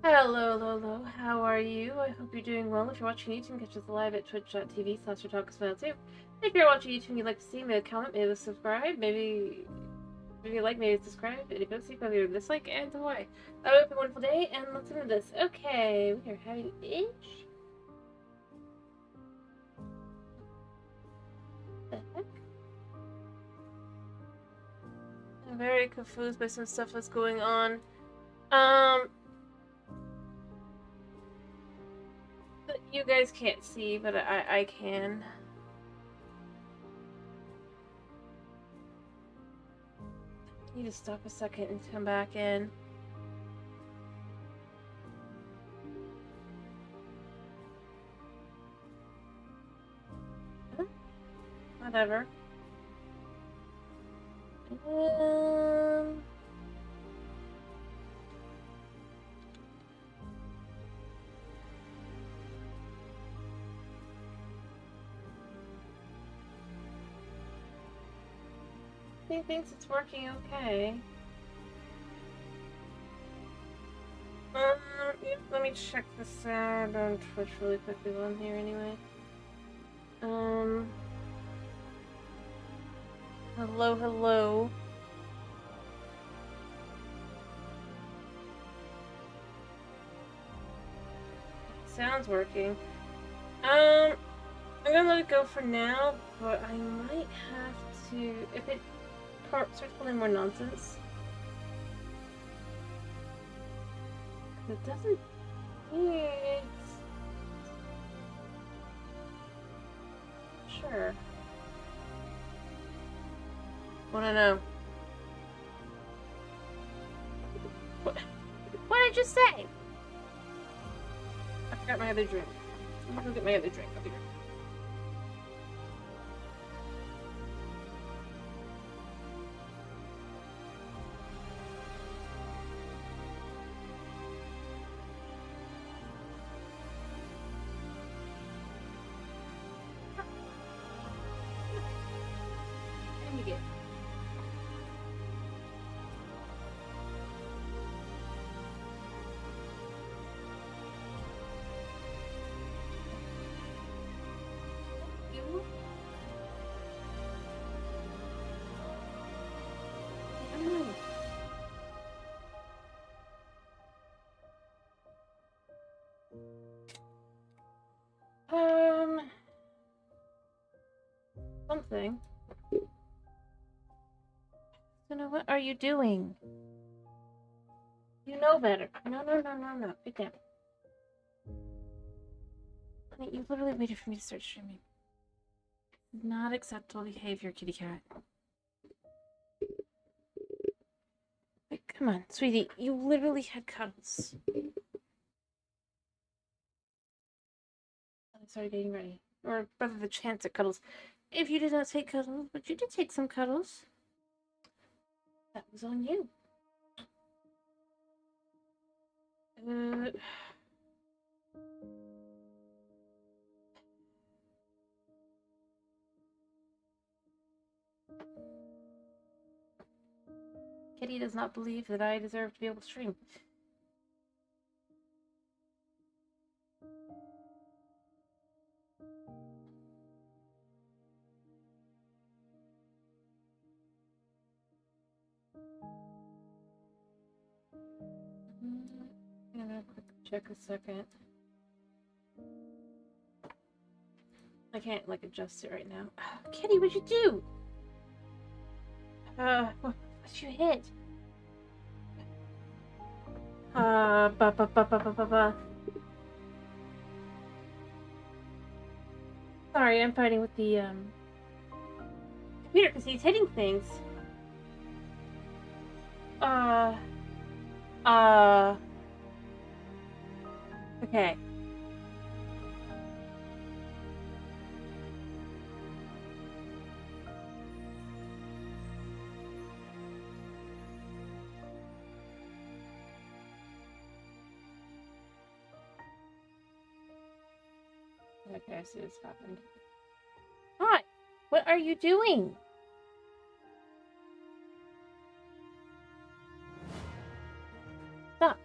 Hello, Lolo. How are you? I hope you're doing well. If you're watching YouTube, catch us live at twitch.tv/too. If you're watching YouTube and you'd like to see, maybe comment, maybe subscribe, maybe like, maybe subscribe, maybe maybe dislike, and why. I hope you have a wonderful day, and let's into this. Okay, we are having itch. The heck? I'm very confused by some stuff that's going on. That you guys can't see, but I can. I need to stop a second and come back in. Whatever. He thinks it's working okay. Yeah, let me check the sound on Twitch really quickly while I'm here anyway. Hello, hello. Sound's working. I'm gonna let it go for now, but I might have to, if it starts pulling more nonsense. It doesn't, it's... Sure. Wanna know? What did you say? I forgot my other drink. I'm gonna go get my other drink. I'll be right back. Let me get. You? Something. So now what are you doing? You know better. No. Get down. Honey, you literally waited for me to start streaming. Not acceptable behavior, kitty cat. Wait, come on, sweetie. You literally had cuddles. I started getting ready. Or rather, the chance at cuddles. If you did not take cuddles, but you did take some cuddles. That was on you. Kitty does not believe that I deserve to be able to stream. I'm gonna quick check a second. I can't like adjust it right now. Kitty, what'd you do? What'd you hit? Sorry, I'm fighting with the computer because he's hitting things. Okay. Okay, I see what's happened. Hi! What are you doing? Stop.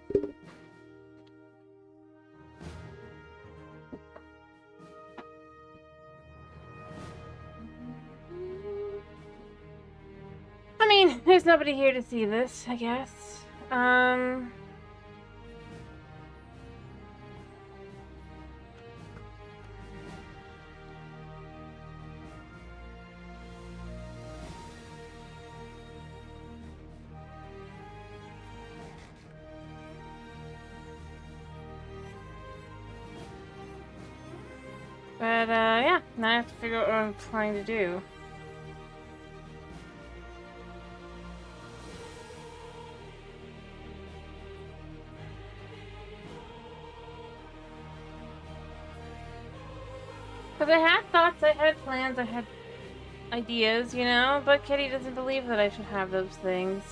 nobody here to see this, I guess. But, yeah, now I have to figure out what I'm trying to do. Because I had thoughts, I had plans, I had ideas, you know? But Kitty doesn't believe that I should have those things.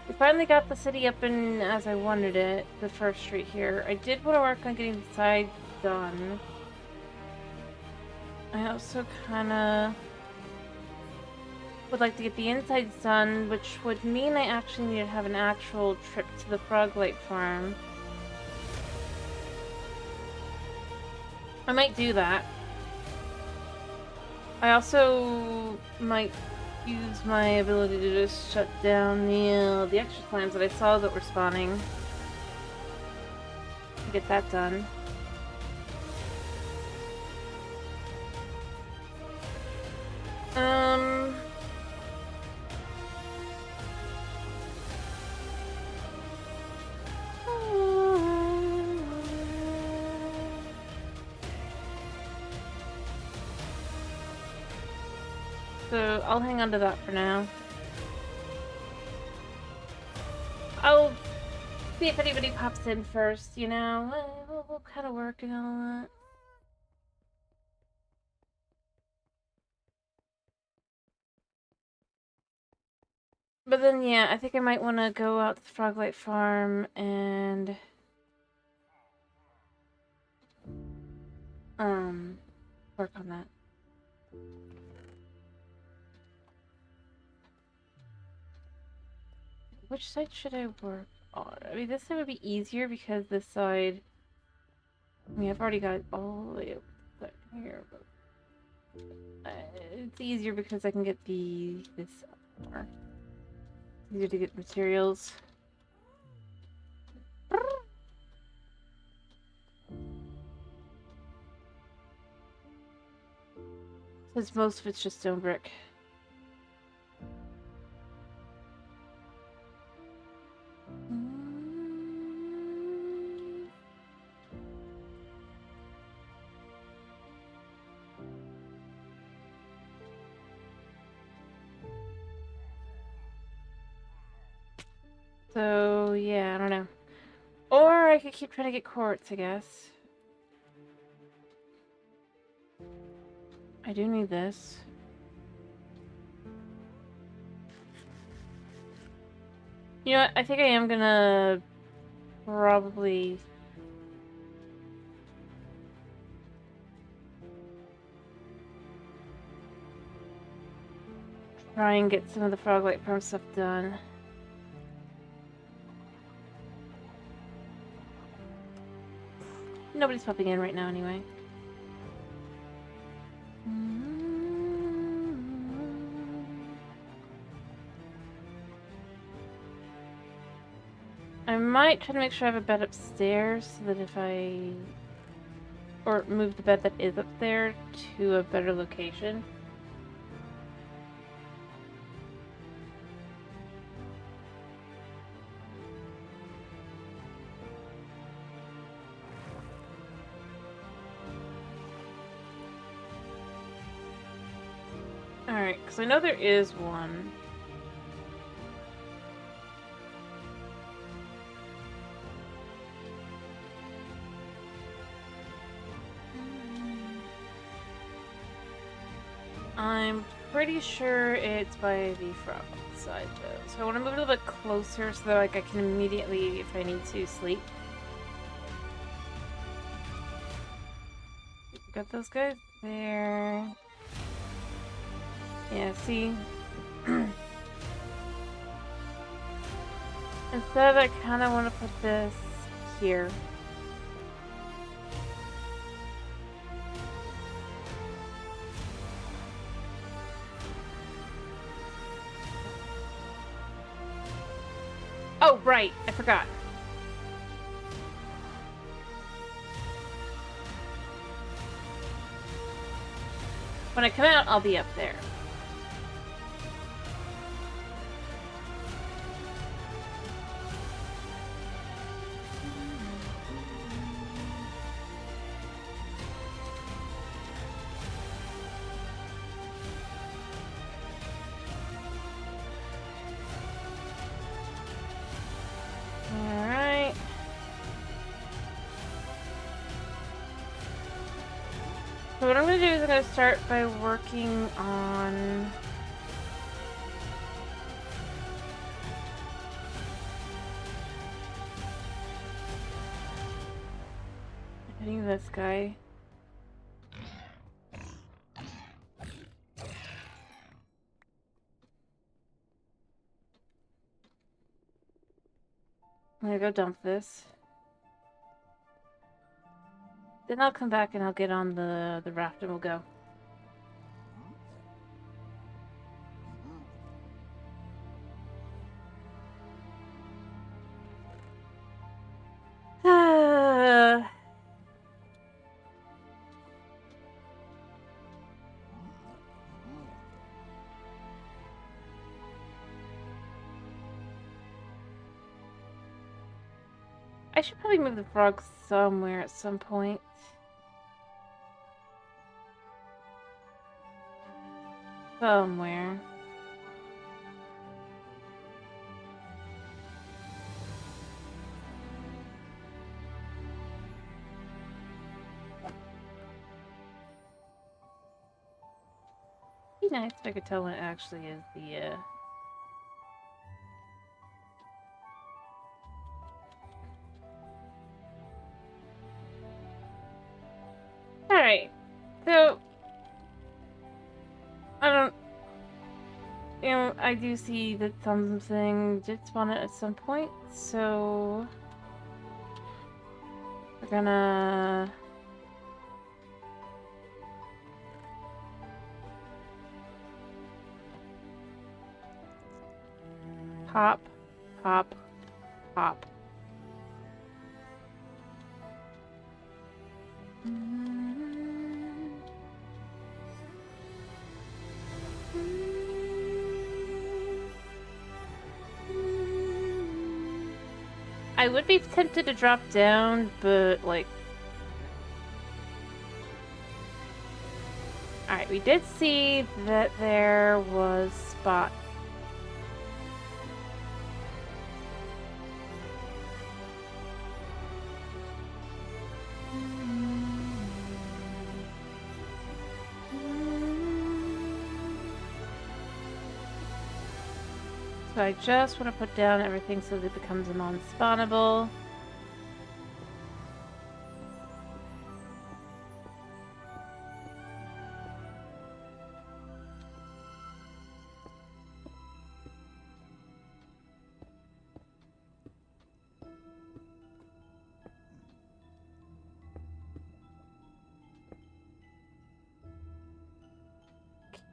We finally got the city up and as I wanted it, the first street here. I did want to work on getting the side done. I also kind of would like to get the inside done, which would mean I actually need to have an actual trip to the Froglight farm. I might do that. I also might use my ability to just shut down the extra clams that I saw that were spawning. To get that done. So I'll hang on to that for now. I'll see if anybody pops in first, you know? We'll kind of work and all that. But then, yeah, I think I might want to go out to the Froglight farm and work on that. Which side should I work on? I mean, this side would be easier because this side... I mean, I've already got it all the way up here, but... it's easier because I can get this up more. It's easier to get materials. Since most of it's just stone brick. So, yeah, I don't know. Or I could keep trying to get quartz, I guess. I do need this. You know what? I think I am gonna probably try and get some of the Froglight farm stuff done. Nobody's popping in right now anyway. I might try to make sure I have a bed upstairs so that if I... or move the bed that is up there to a better location. Alright, because I know there is one. I'm pretty sure it's by the frog side though. So I want to move a little bit closer so that like I can immediately, if I need to, sleep. Got those guys there. Yeah, see? Instead, I kind of want to put this here. Oh, right. I forgot. When I come out, I'll be up there. Alright. So what I'm going to do is I'm going to start by working on... hitting this guy. I'm gonna go dump this. Then I'll come back and I'll get on the raft and we'll go. I should probably move the frog somewhere at some point. Somewhere. Be nice if I could tell when it actually is the Alright. So I don't I do see that something did spawn it at some point, so we're gonna hop, hop, hop. I would be tempted to drop down, but like... Alright, we did see that there was spot. So I just want to put down everything so that it becomes a non-spawnable.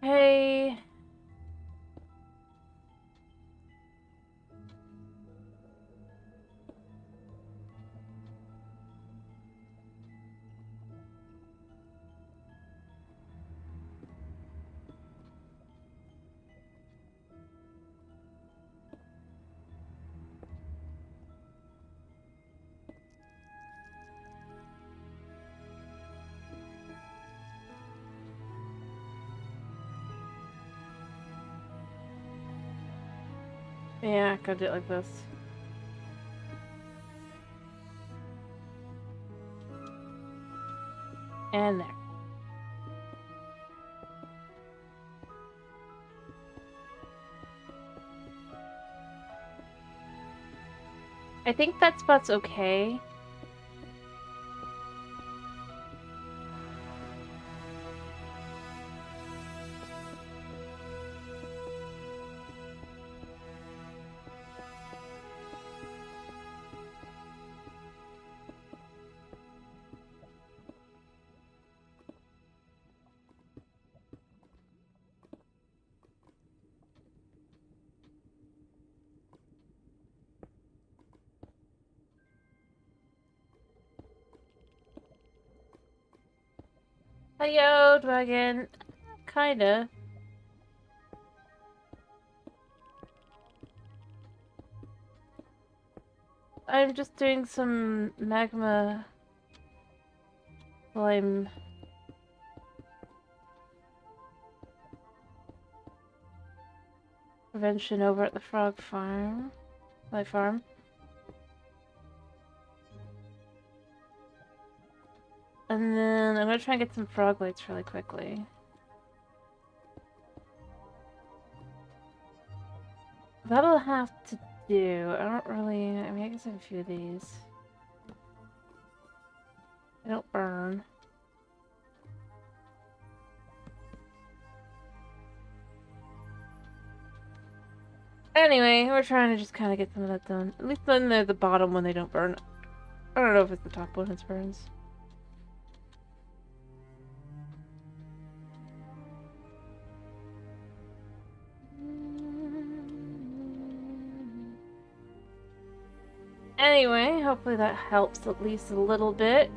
Okay. Yeah, gotta do it like this. And there. I think that spot's okay. Hiyo, dragon. Kinda. I'm just doing some magma slime prevention over at the frog farm. My farm. And then I'm gonna try and get some frog lights really quickly. That'll have to do. I don't really... I mean, I guess I have a few of these. They don't burn. Anyway, we're trying to just kind of get some of that done. At least then they're the bottom when they don't burn. I don't know if it's the top one that burns. Anyway, hopefully that helps at least a little bit.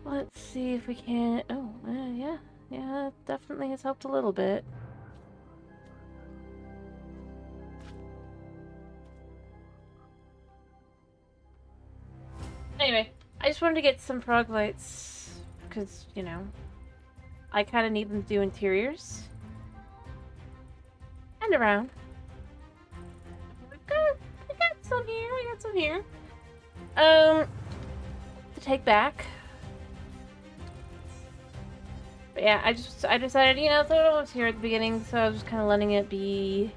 Let's see if we can... Oh, yeah. Yeah, it definitely has helped a little bit. Anyway, I just wanted to get some frog lights, because, you know, I kind of need them to do interiors. And around. We got some here, we got some here. To take back. But yeah, I decided, you know, so I was here at the beginning, so I was just kind of letting it be.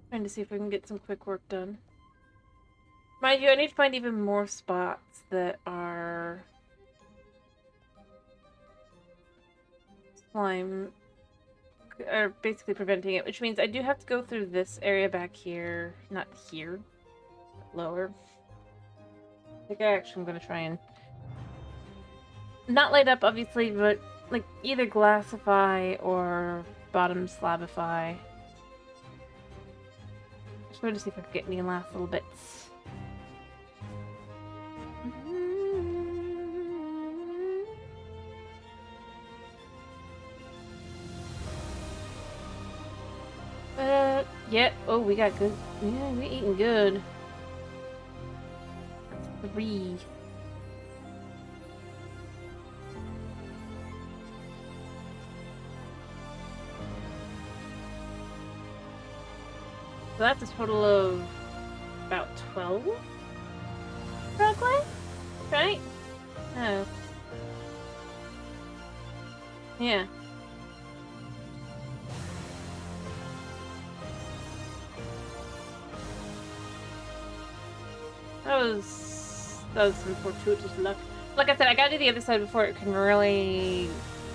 Trying to see if we can get some quick work done. Mind you, I need to find even more spots that are slime, are basically preventing it, which means I do have to go through this area back here. Not here, but lower. I think I actually am going to try and not light up, obviously, but like either glassify or bottom slabify. Just wanted to see if I could get any last little bits. Yeah. Oh, we got good. Yeah, we eating good. That's 3. So that's a total of about 12 Broadway, right? Oh. Yeah. That was some fortuitous luck. Like I said, I gotta do the other side before it can really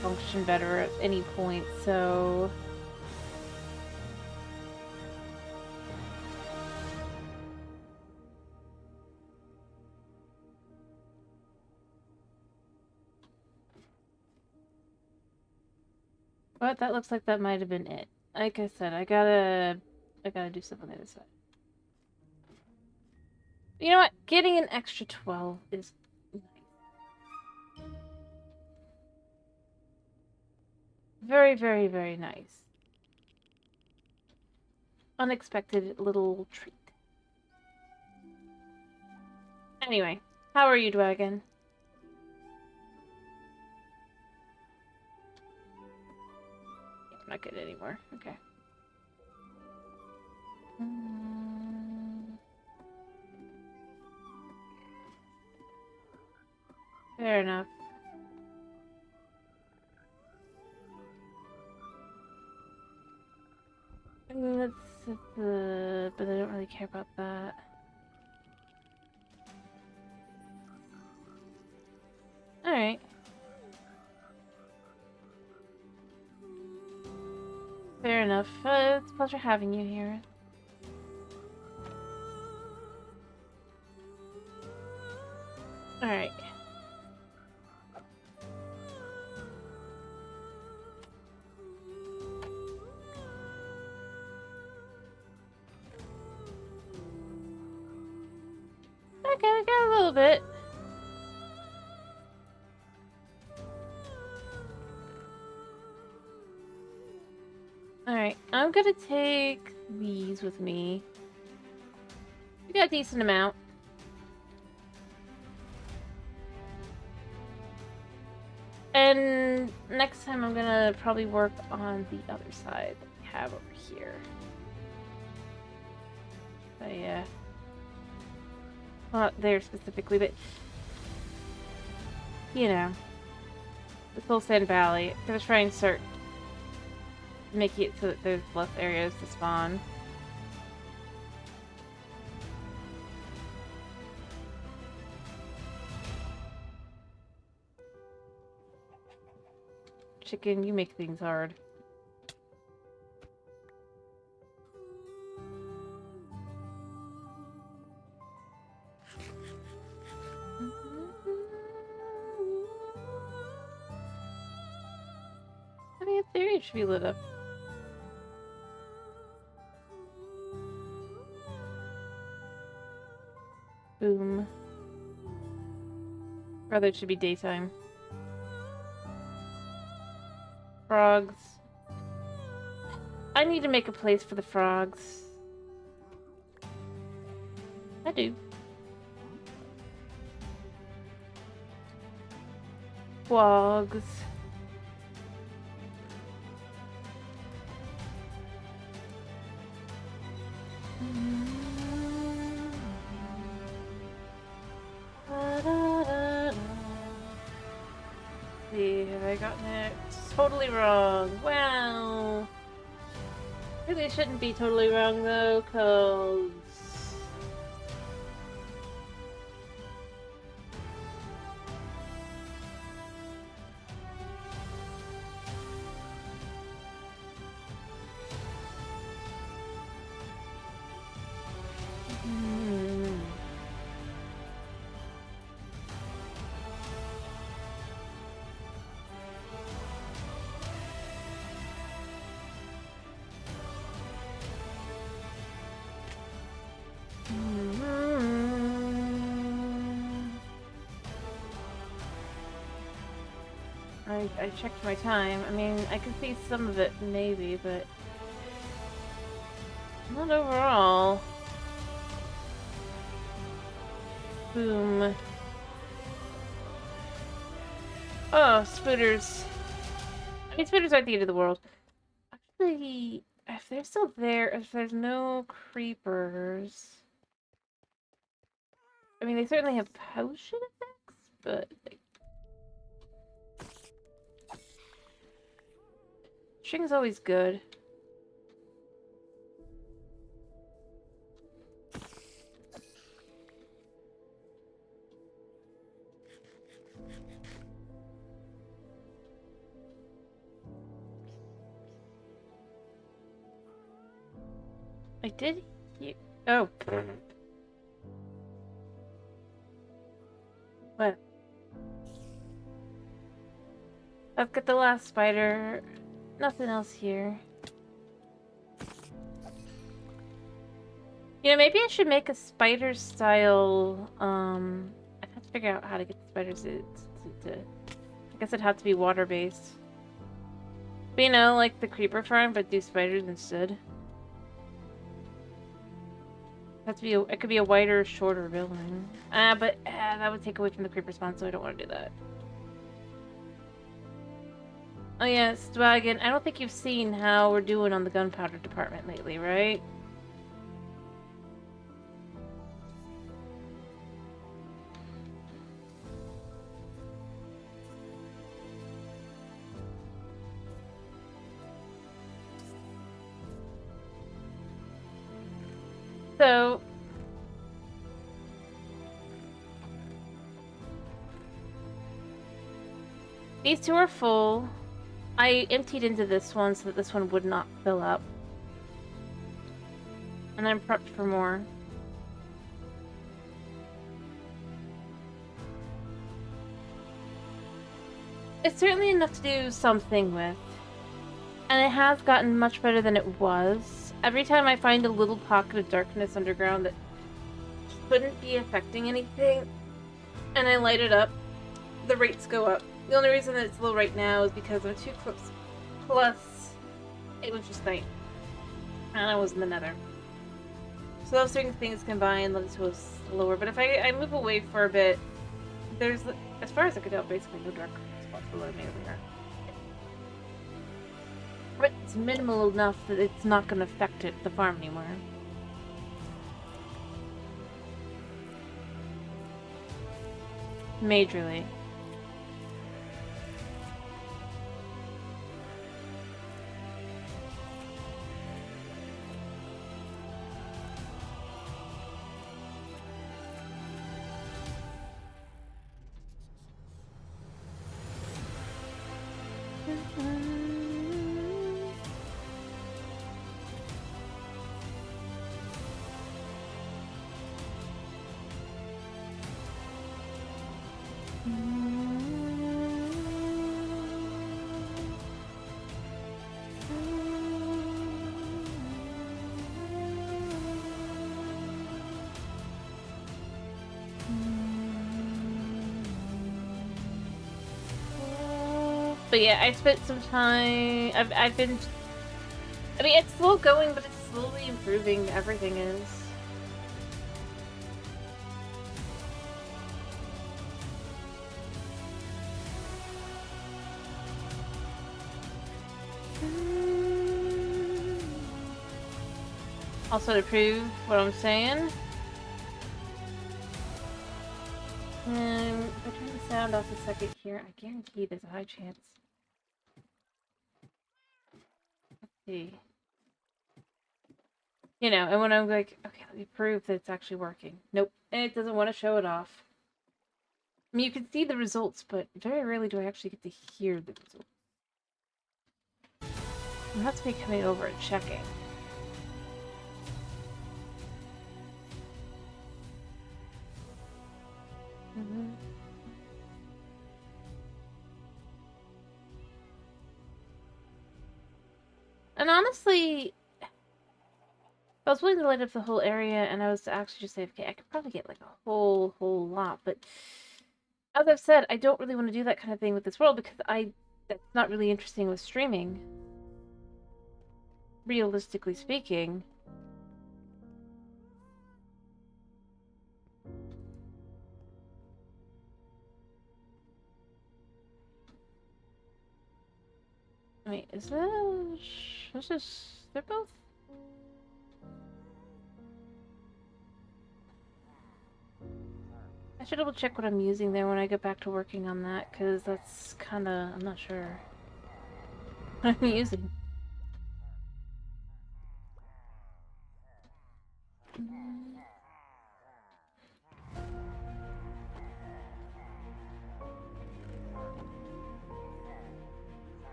function better at any point, so... But that looks like that might have been it. Like I said, I gotta do something on the other side. You know what? Getting an extra 12 is nice. Very, very, very nice. Unexpected little treat. Anyway, how are you, Dragon? I'm not good anymore. Okay. Fair enough. I mean, that's the... but I don't really care about that. Alright. Fair enough. It's a pleasure having you here. Alright. Okay, we got a little bit. Alright, I'm gonna take these with me. We got a decent amount. And next time I'm gonna probably work on the other side that we have over here. But yeah. Well, not there specifically, but you know. The Soul Sand Valley. I'm gonna try and start making it so that there's less areas to spawn. Chicken, you make things hard. I mean, in theory, it should be lit up. Boom. Rather, it should be daytime. Frogs. I need to make a place for the frogs. I do. Quags. See, have I gotten it totally wrong? Wow. Really shouldn't be totally wrong though, cause I checked my time. I mean, I could see some of it, maybe, but not overall. Boom. Oh, spooters. I mean, spooters aren't the end of the world. Actually, if they're still there, if there's no creepers... I mean, they certainly have potion effects, but... like, string's always good. I did hear... oh. What? I've got the last spider. Nothing else here. You know, maybe I should make a spider style, I'd have to figure out how to get the spiders to I guess it'd have to be water-based. But you know, like the creeper farm, but do spiders instead. Have to be it could be a wider, shorter building. But that would take away from the creeper spawn, so I don't want to do that. Oh yes, Dwagon, I don't think you've seen how we're doing on the gunpowder department lately, right? So... these two are full. I emptied into this one so that this one would not fill up. And I'm prepped for more. It's certainly enough to do something with. And it has gotten much better than it was. Every time I find a little pocket of darkness underground that shouldn't be affecting anything, and I light it up, the rates go up. The only reason that it's low right now is because of 2 clips, plus it was just night, and I was in the nether. So those certain things combined led it to us lower, but if I move away for a bit, there's, as far as I could tell, basically no dark spots below me over here. But it's minimal enough that it's not going to affect the farm anymore. Majorly. But yeah, I spent some time. I've been. I mean, it's slow going, but it's slowly improving. Everything is. Also, to prove what I'm saying, if I turn the sound off a second here, I guarantee there's a high chance. Let's see. You know, and when I'm like, okay, let me prove that it's actually working. Nope, and it doesn't want to show it off. I mean, you can see the results, but very rarely do I actually get to hear the results. It has to be coming over and checking. And honestly, if I was willing to light up the whole area and I was to actually just say, okay, I could probably get like a whole lot, but as I've said, I don't really want to do that kind of thing with this world because that's not really interesting with streaming. Realistically speaking. Wait, is they're both? I should double check what I'm using there when I get back to working on that, because that's kinda, I'm not sure what I'm using.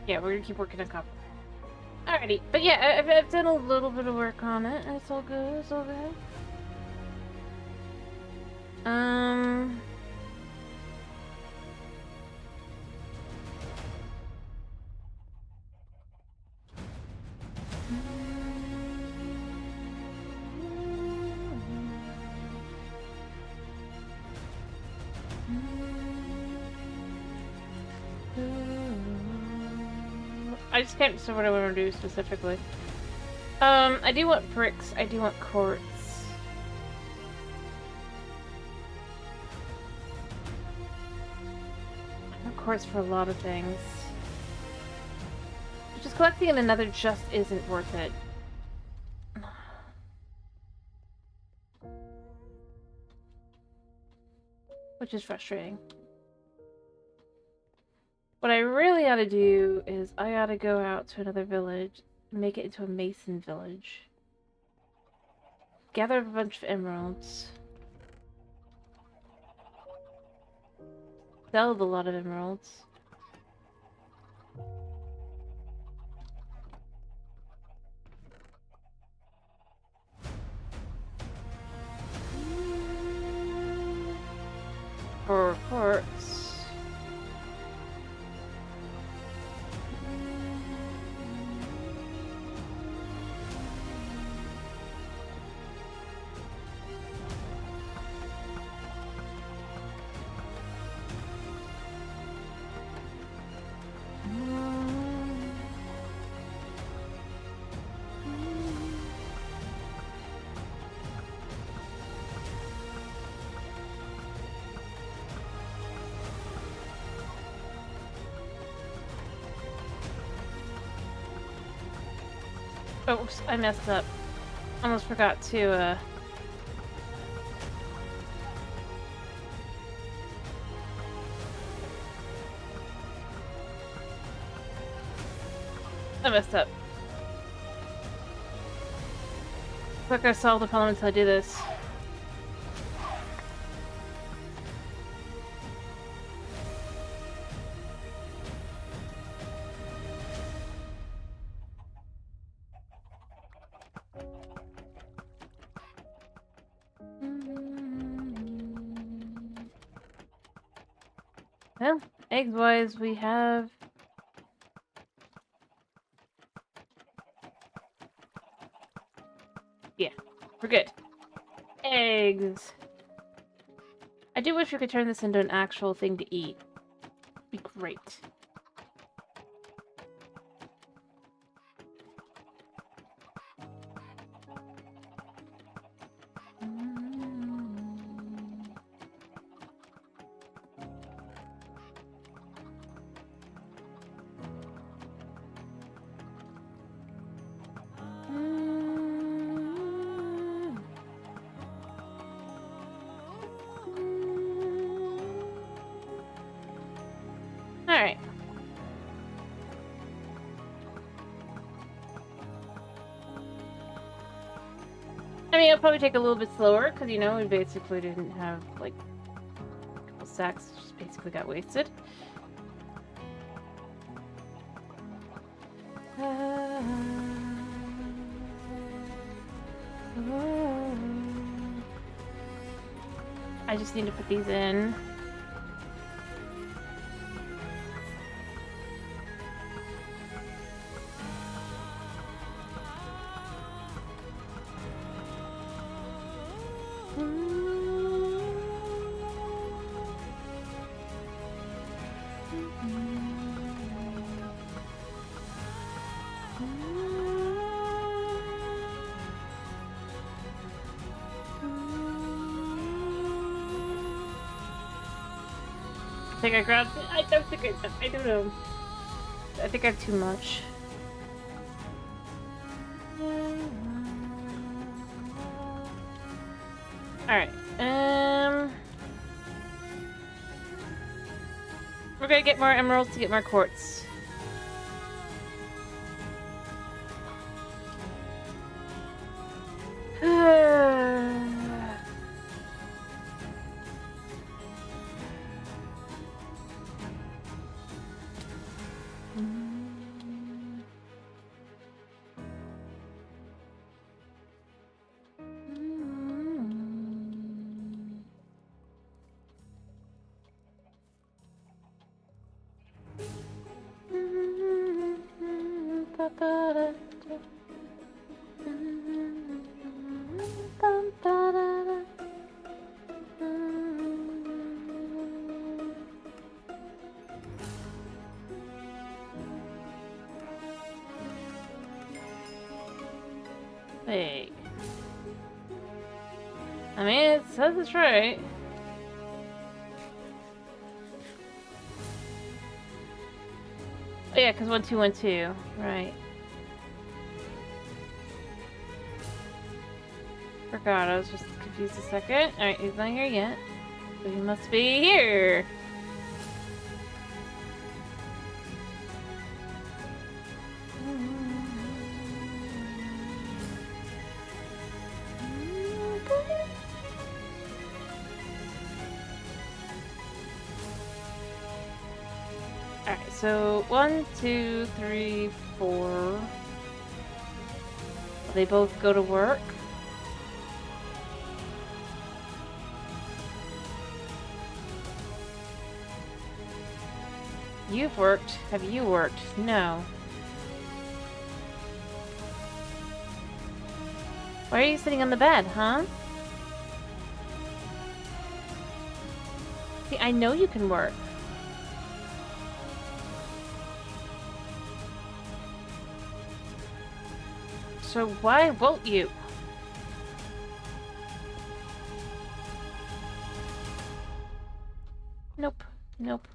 Yeah, we're gonna keep working on copper. Alrighty, but yeah, I've done a little bit of work on it, and it's all good, it's all good. I just can't decide what I want to do specifically. I do want bricks, I do want quartz. I want quartz for a lot of things. Just collecting in another just isn't worth it. Which is frustrating. What I really ought to do is I ought to go out to another village, make it into a mason village, gather a bunch of emeralds, sell a lot of emeralds, for quartz. Oops, I messed up. Almost forgot to, I messed up. Quicker solve the problem until I do this. Well, eggs-wise, we have... Yeah, we're good. Eggs. I do wish we could turn this into an actual thing to eat. Be great. Alright. I mean, it'll probably take a little bit slower, because, you know, we basically didn't have, like, a couple sacks, just basically got wasted. I just need to put these in. I think I grabbed it. I don't think I don't know. I think I have too much. Alright, we're gonna get more emeralds to get more quartz. Wait. I mean, it says it's right. Oh yeah, because 1212, right. Forgot, I was just confused a second. Alright, he's not here yet. So he must be here! Alright, so 1, 2, 3, 4. They both go to work. You've worked. Have you worked? No. Why are you sitting on the bed, huh? See, I know you can work. So why won't you? Nope. Nope.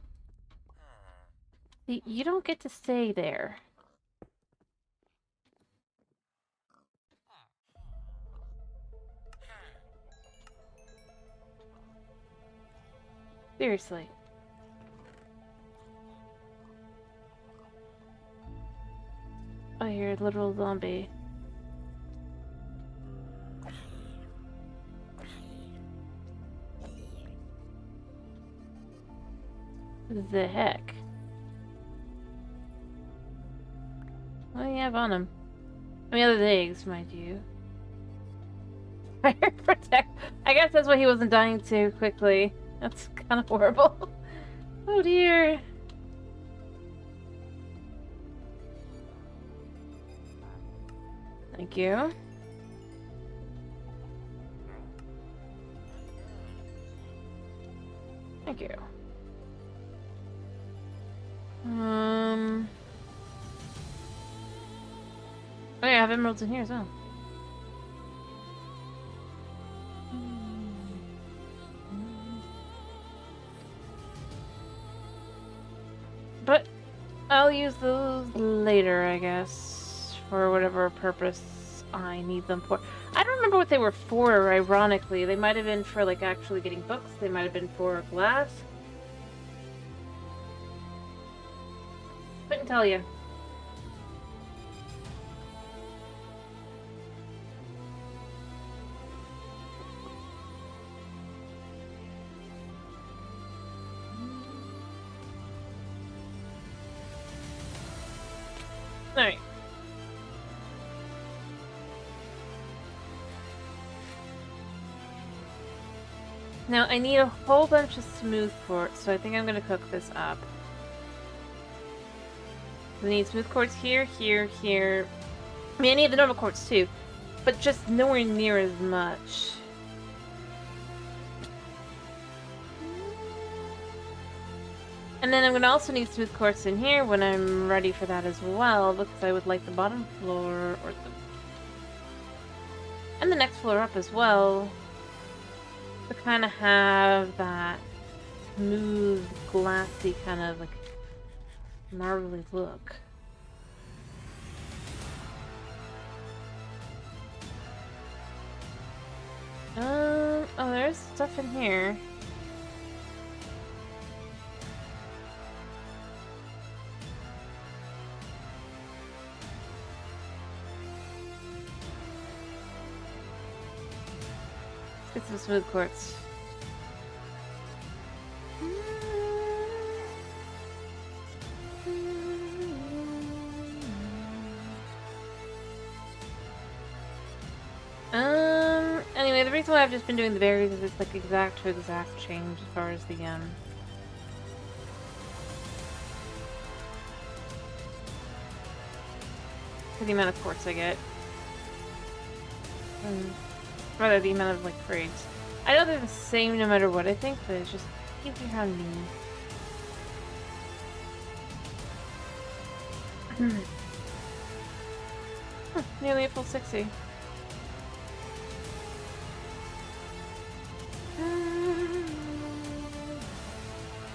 See, you don't get to stay there. Seriously. Oh, you're a literal zombie. What the heck? What do you have on him? I mean, other than eggs, mind you. Fire protect. I guess that's why he wasn't dying too quickly. That's kind of horrible. Oh dear. Thank you. Thank you. Oh yeah, I have emeralds in here as well. But I'll use those later, I guess, for whatever purpose I need them for. I don't remember what they were for, ironically. They might have been for, like, actually getting books. They might have been for glass. Couldn't tell you. Alright. Now, I need a whole bunch of smooth quartz, so I think I'm gonna cook this up. I need smooth quartz here, here, here. I mean, I need the normal quartz too, but just nowhere near as much. And then I'm gonna also need smooth quartz in here when I'm ready for that as well, because I would like the bottom floor or and the next floor up as well to kind of have that smooth, glassy kind of like marbly look. Oh, there's stuff in here. Get some smooth quartz. Anyway, the reason why I've just been doing the berries is it's like exact to exact change as far as the for the amount of quartz I get. Rather, the amount of, like, grades. I know they're the same no matter what I think, but it's just easier on me. Nearly a full 60.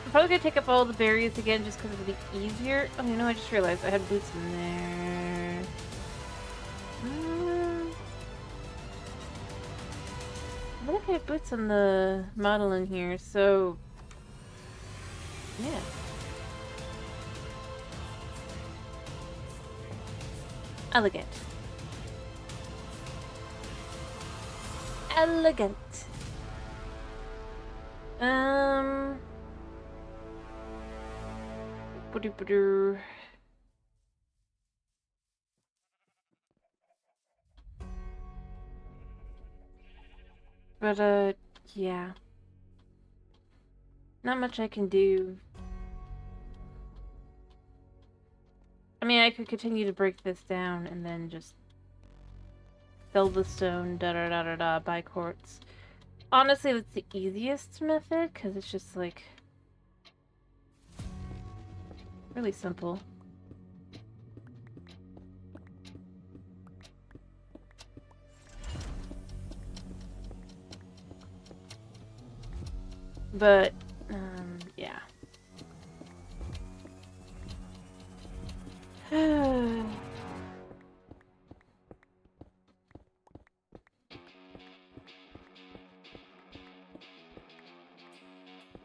I'm probably gonna take up all the berries again just because it'll be easier. Oh, you know, I just realized I had boots in there. I think I have boots on the model in here, so yeah. Elegant. Elegant. Ba-do-ba-do. But, yeah. Not much I can do. I mean, I could continue to break this down and then just sell the stone, da-da-da-da-da, buy quartz. Honestly, that's the easiest method, because it's just, like, really simple. But, yeah.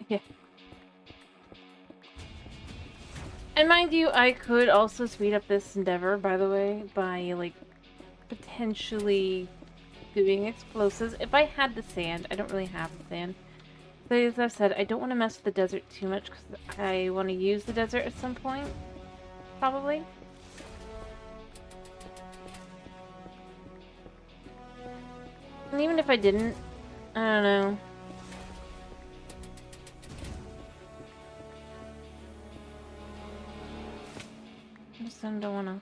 Yeah. And mind you, I could also speed up this endeavor, by the way, by, like, potentially doing explosives. If I had the sand, I don't really have the sand. So as I've said, I don't want to mess with the desert too much because I want to use the desert at some point, probably. And even if I didn't, I don't know. I just don't want to.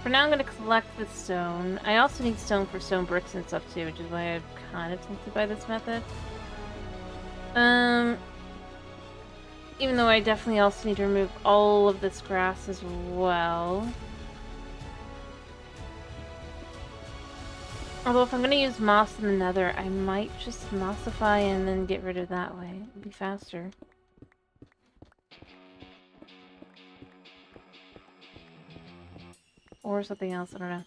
For now, I'm going to collect the stone. I also need stone for stone bricks and stuff too, which is why I'm kind of tempted by this method. Even though I definitely also need to remove all of this grass as well. Although if I'm going to use moss in the nether, I might just mossify and then get rid of that way. It'd be faster. Or something else, I don't know.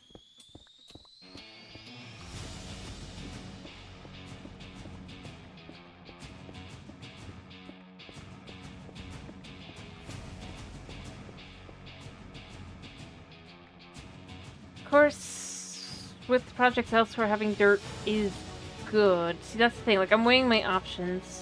Of course, with projects elsewhere, having dirt is good. See, that's the thing. Like, I'm weighing my options.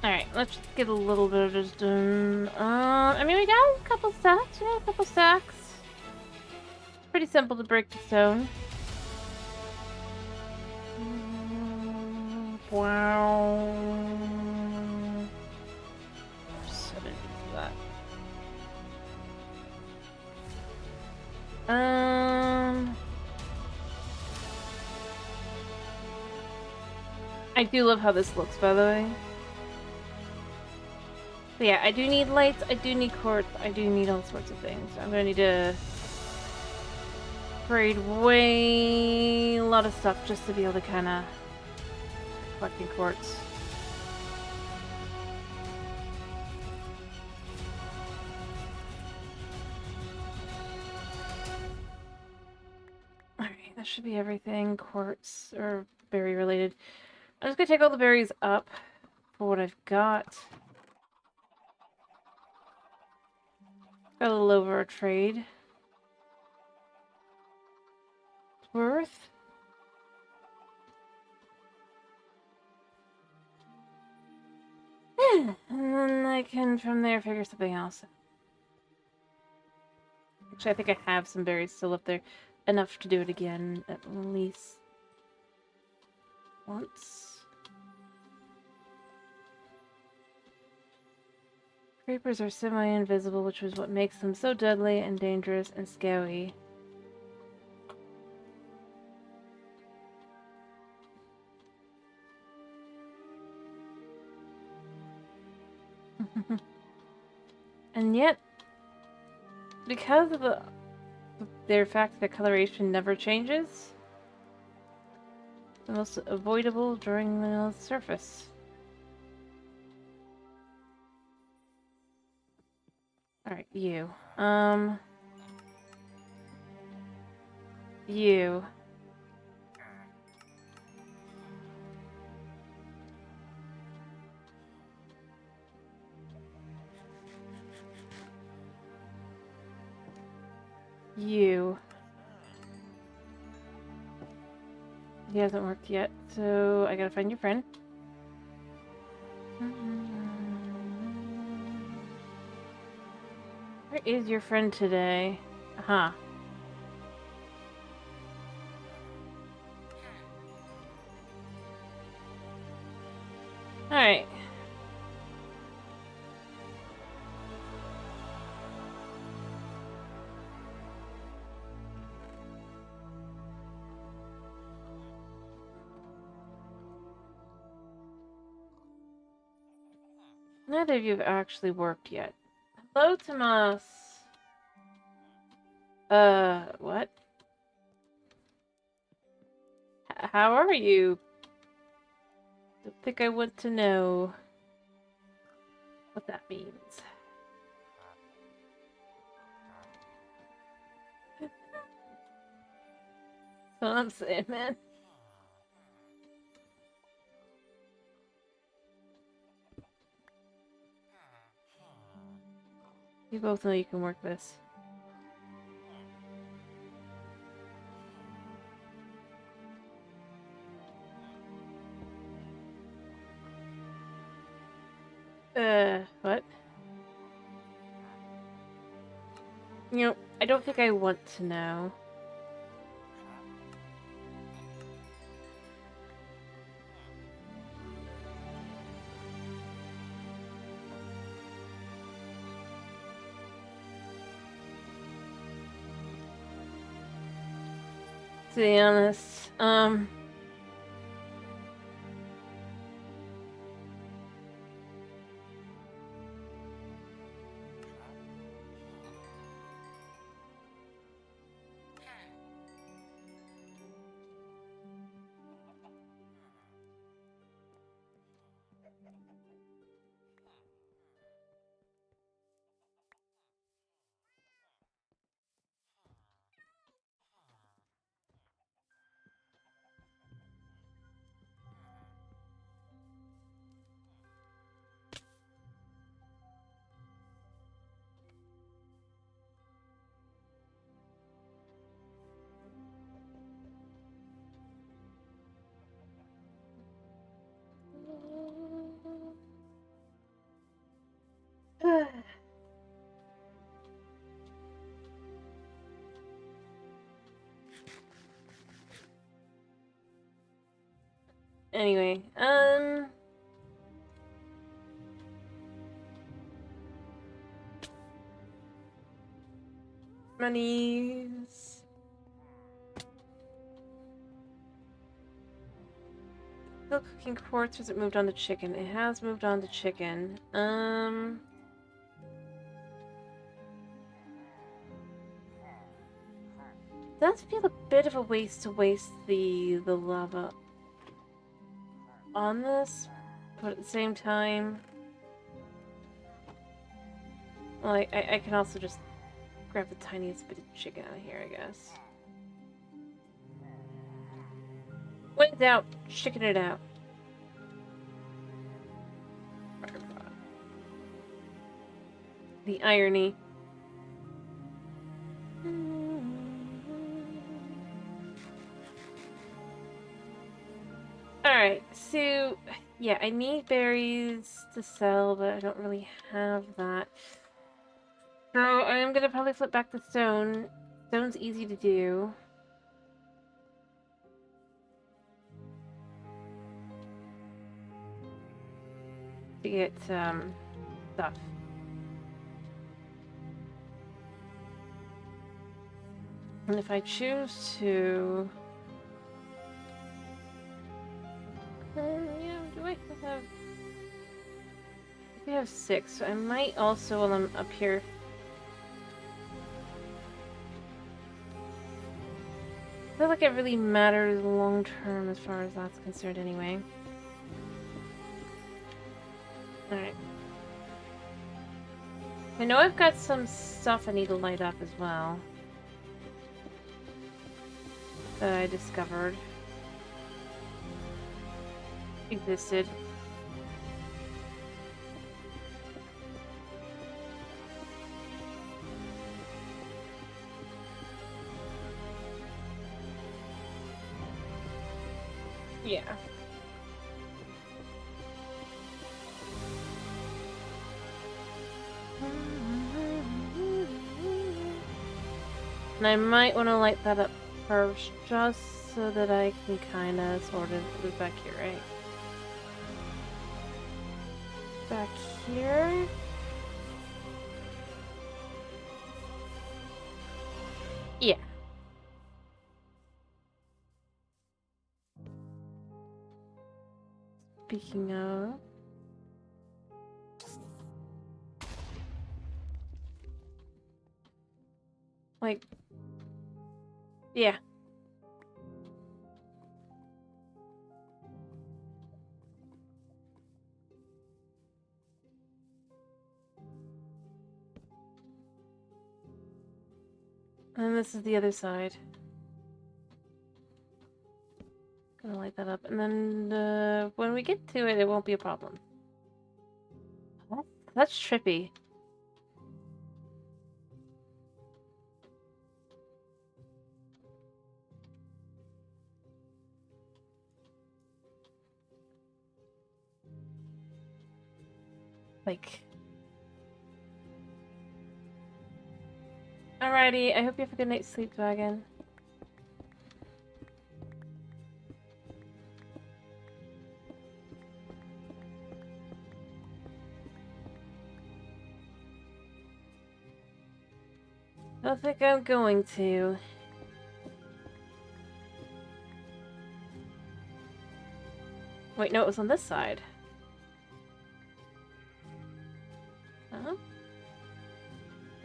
Alright, let's get a little bit of this done. I mean, we got a couple stacks. Yeah, a couple stacks. It's pretty simple to break the stone. Wow. 70 for that. I do love how this looks, by the way. But yeah, I do need lights, I do need quartz, I do need all sorts of things. I'm gonna need to trade way a lot of stuff just to be able to kind of collecting quartz. Alright, that should be everything. Quartz or berry related. I'm just gonna take all the berries up for what I've got. Got a little over a trade. It's worth. And then I can, from there, figure something else. Actually, I think I have some berries still up there. Enough to do it again, at least once. Creepers are semi-invisible, which was what makes them so deadly and dangerous and scary. And yet, because of their fact that coloration never changes, the most avoidable during the surface. Alright, you. You. You. He hasn't worked yet, so I gotta find your friend. Where is your friend today? Aha. Alright. Neither of you have actually worked yet. Hello, Tomas. What? How are you? Don't think I want to know what that means. That's what I'm saying, man. You both know you can work this. What? You know, I don't think I want to know. To be honest, anyway, monies. Still cooking quartz, or has it moved on to chicken? It has moved on to chicken. Does feel a bit of a waste to waste the lava on this, but at the same time, like I can also just grab the tiniest bit of chicken out of here, I guess. When in doubt, chicken it out. The irony. Alright, so yeah, I need berries to sell, but I don't really have that. So I'm gonna probably flip back to stone. Stone's easy to do. To get stuff. And if I choose to yeah, do I have we have 6, so I might also while I'm up here. I feel like it really matters long term as far as that's concerned anyway. Alright. I know I've got some stuff I need to light up as well. That I discovered. Existed. Yeah. And I might want to light that up first, just so that I can kind of sort of move back here, right? Back here. Yeah. Speaking of... Like, yeah. And this is the other side. Gonna light that up, and then when we get to it, it won't be a problem. That's trippy. Like... Alrighty, I hope you have a good night's sleep, Dragon. I don't think I'm going to. Wait, no, it was on this side. Huh?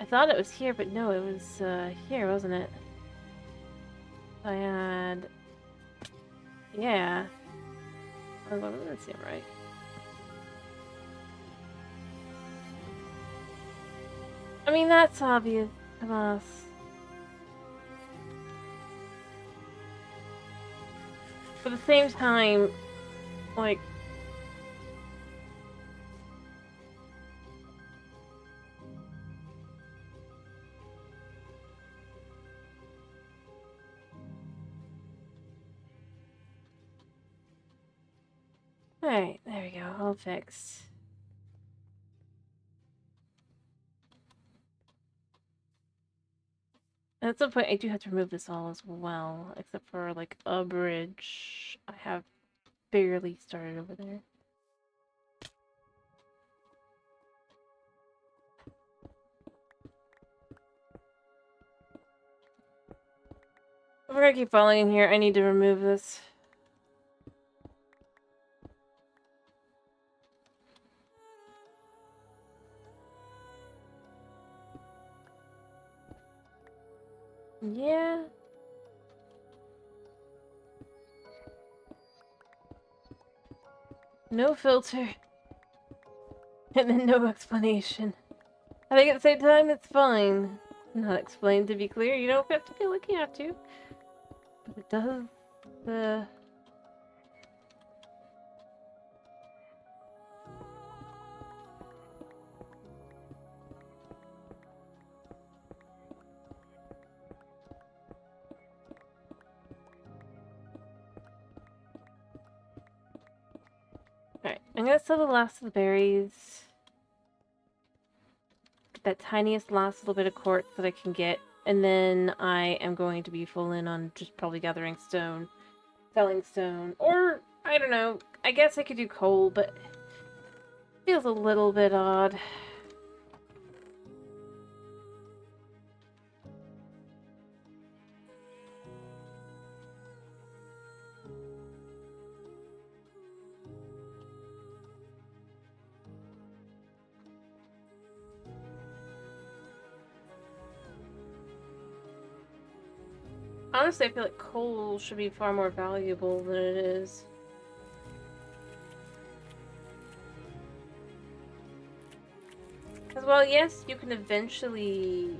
I thought it was here, but no, it was here, wasn't it? I had... Yeah. Oh, that doesn't seem right. I mean, that's obvious. Come on. But at the same time, like... Alright, there we go, all fixed. And at some point, I do have to remove this all as well, except for, like, a bridge. I have barely started over there. If we're gonna keep falling in here, I need to remove this. Yeah. No filter. And then no explanation. I think at the same time, it's fine. Not explained, to be clear. You don't have to feel like you have to. But it does... Alright, I'm gonna sell the last of the berries. Get that tiniest last little bit of quartz that I can get. And then I am going to be full in on just probably gathering stone. Selling stone. Or, I don't know, I guess I could do coal, but... It feels a little bit odd. Honestly, I feel like coal should be far more valuable than it is. Because, well, yes, you can eventually,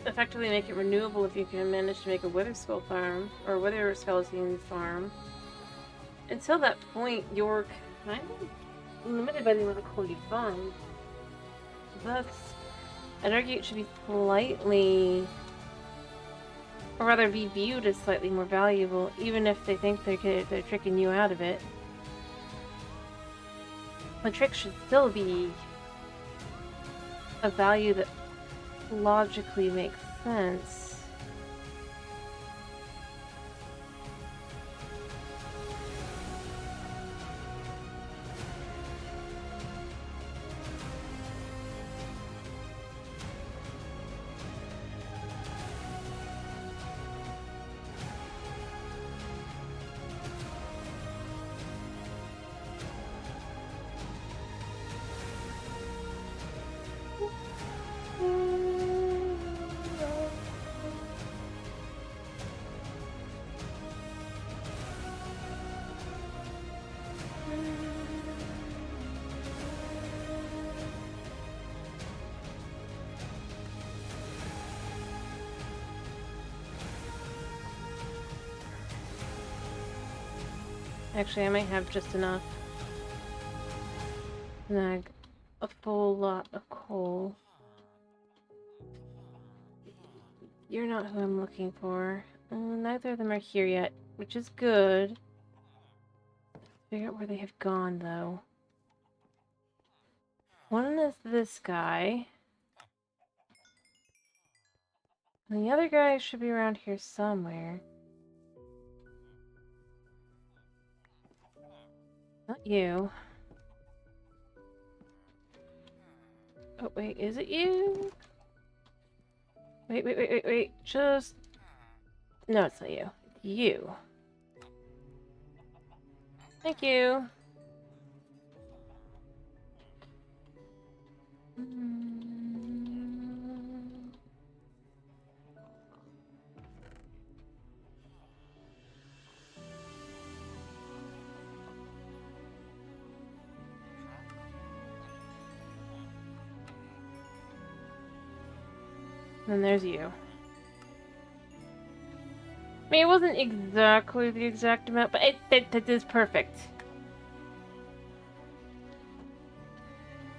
effectively make it renewable if you can manage to make a wither skull farm, or wither skeleton farm. Until that point, you're kind of limited by the amount of coal you find. Thus, I'd argue it should be slightly, or rather be viewed as slightly more valuable, even if they think they're tricking you out of it. The trick should still be a value that logically makes sense. Actually, I might have just enough. Snag a full lot of coal. You're not who I'm looking for. Neither of them are here yet, which is good. Figure out where they have gone, though. One is this guy. And the other guy should be around here somewhere. Not you. Oh, wait, is it you? Wait. Just... No, it's not you. You. Thank you. And there's you. I mean, it wasn't exactly the exact amount, but that is perfect.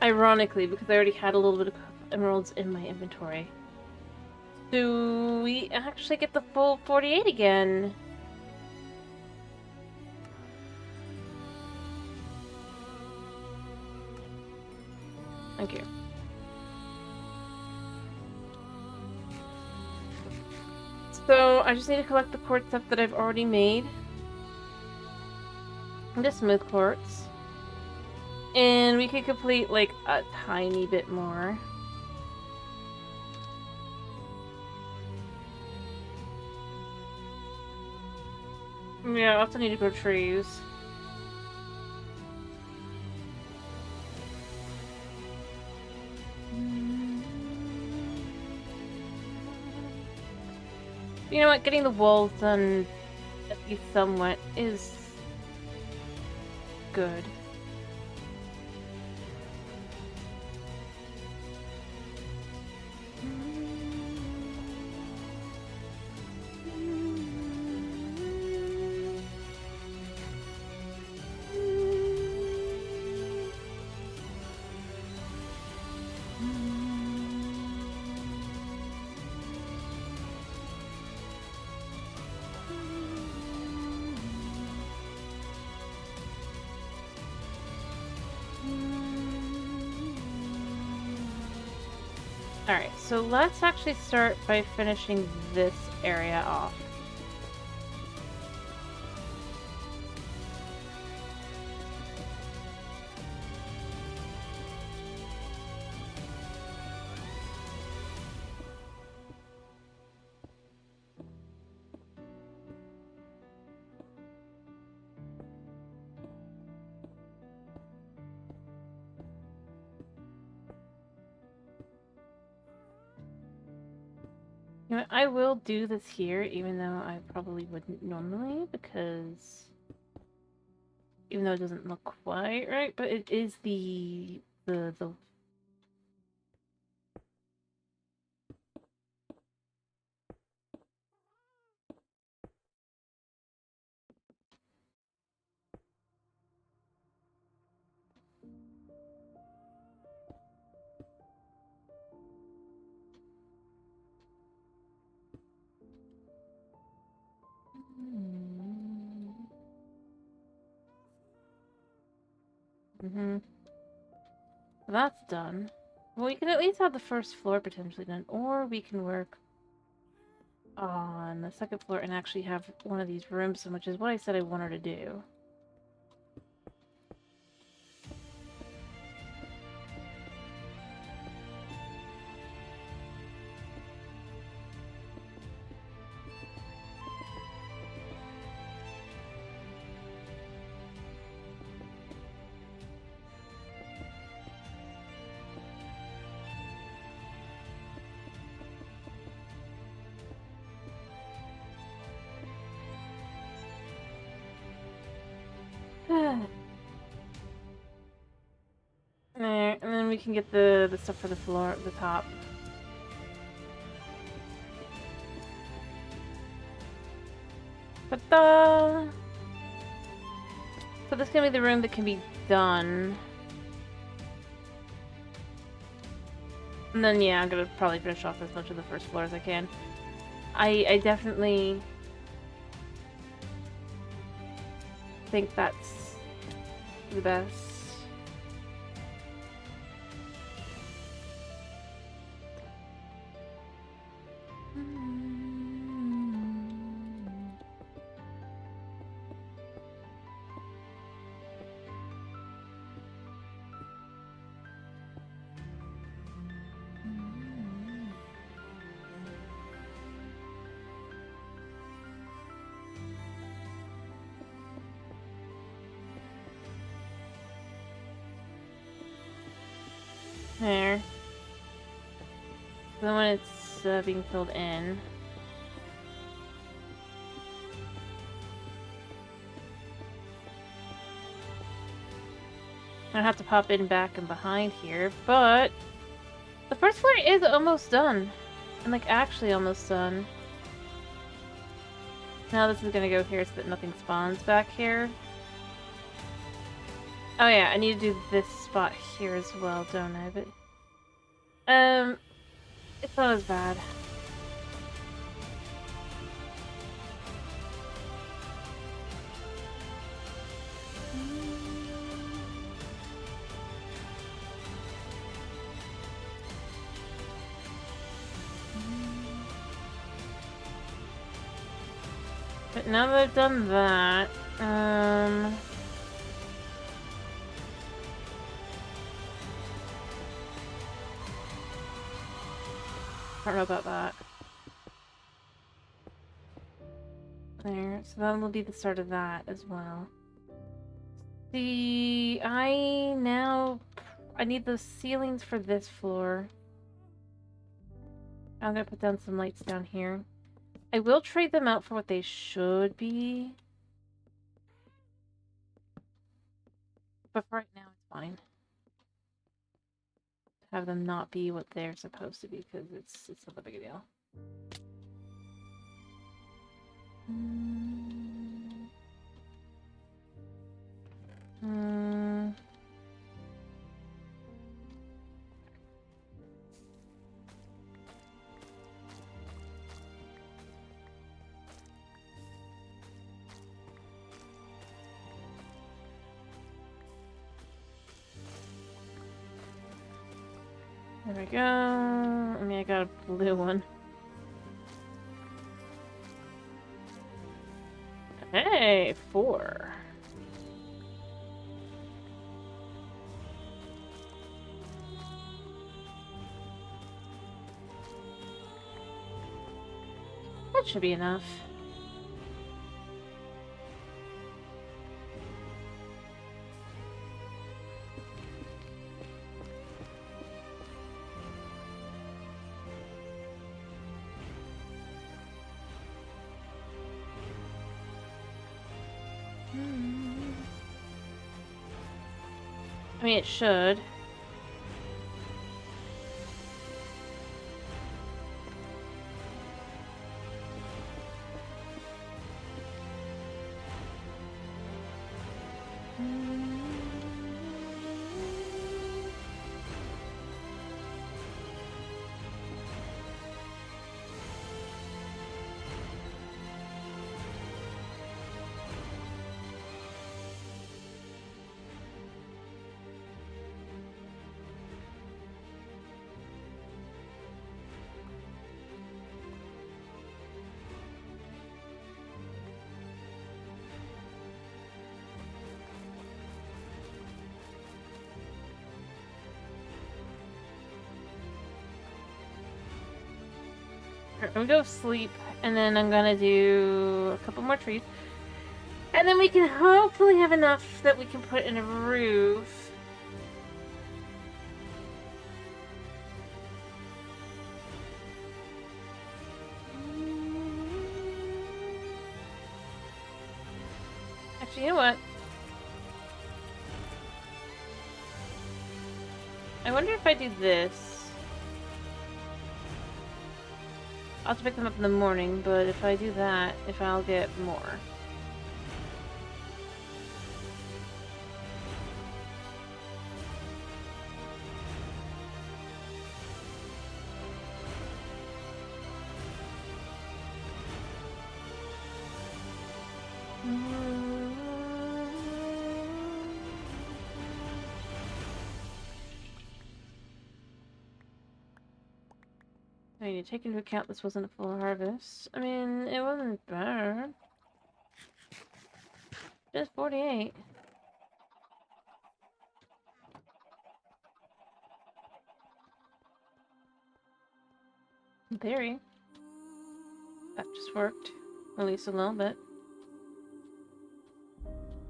Ironically, because I already had a little bit of emeralds in my inventory. So we actually get the full 48 again. Thank you. So I just need to collect the quartz stuff that I've already made. And the smooth quartz. And we can complete like a tiny bit more. Yeah, I also need to grow trees. You know what? Getting the walls done at least somewhat is good. Alright, so let's actually start by finishing this area off. You know, I will do this here, even though I probably wouldn't normally, because even though it doesn't look quite right, but it is the That's done. Well, we can at least have the first floor potentially done, or we can work on the second floor and actually have one of these rooms, which is what I said I wanted to do. There, and then we can get the stuff for the floor, the top. Ta-da! So this is gonna be the room that can be done. And then, yeah, I'm gonna probably finish off as much of the first floor as I can. I definitely think that's the best. There. Then when it's being filled in. I have to pop in back and behind here, but the first floor is almost done. And like actually almost done. Now this is gonna go here so that nothing spawns back here. Oh yeah, I need to do this spot here as well, don't I? But it's not as bad. But now that I've done that, I don't know about that. There, so that will be the start of that as well. I need the ceilings for this floor. I'm gonna put down some lights down here. I will trade them out for what they should be. But for right now, it's fine. Have them not be what they're supposed to be, because it's not that big a deal. There we go. I mean, I got a blue one. Hey, 4. That should be enough. I mean, it should. I'm gonna go sleep, and then I'm gonna do a couple more trees. And then we can hopefully have enough that we can put in a roof. Actually, you know what? I wonder if I do this. I'll have to pick them up in the morning, but if I do that, if I'll get more. I need to take into account this wasn't a full harvest. I mean, it wasn't bad. Just 48. In theory. That just worked. At least a little bit.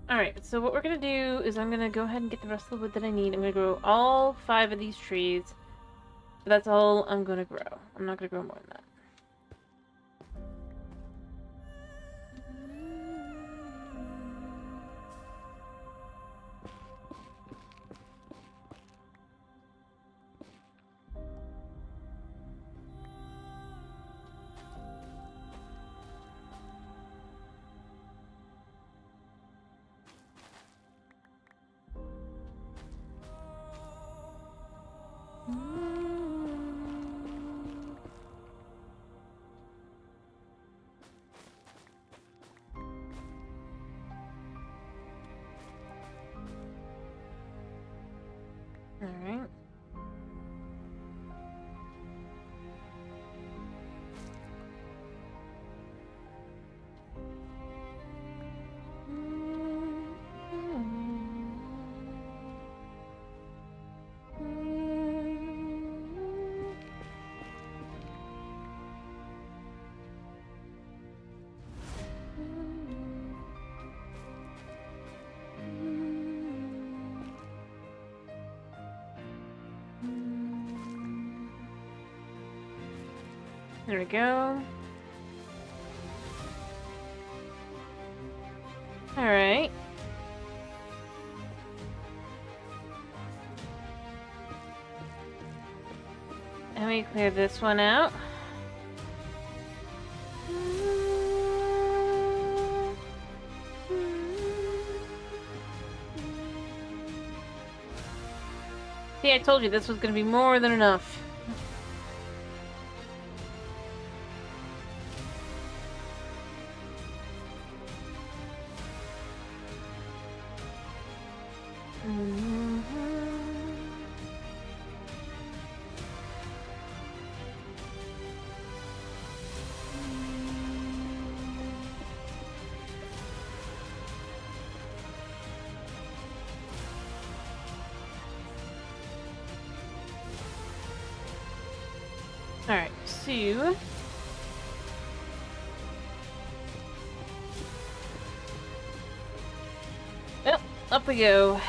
Alright, so what we're gonna do is I'm gonna go ahead and get the rest of the wood that I need. I'm gonna grow all 5 of these trees. But that's all I'm gonna grow. I'm not gonna grow more than that. Alright. There we go. Alright. Let me clear this one out. See, I told you this was gonna be more than enough. Alright, so... Well, up we go.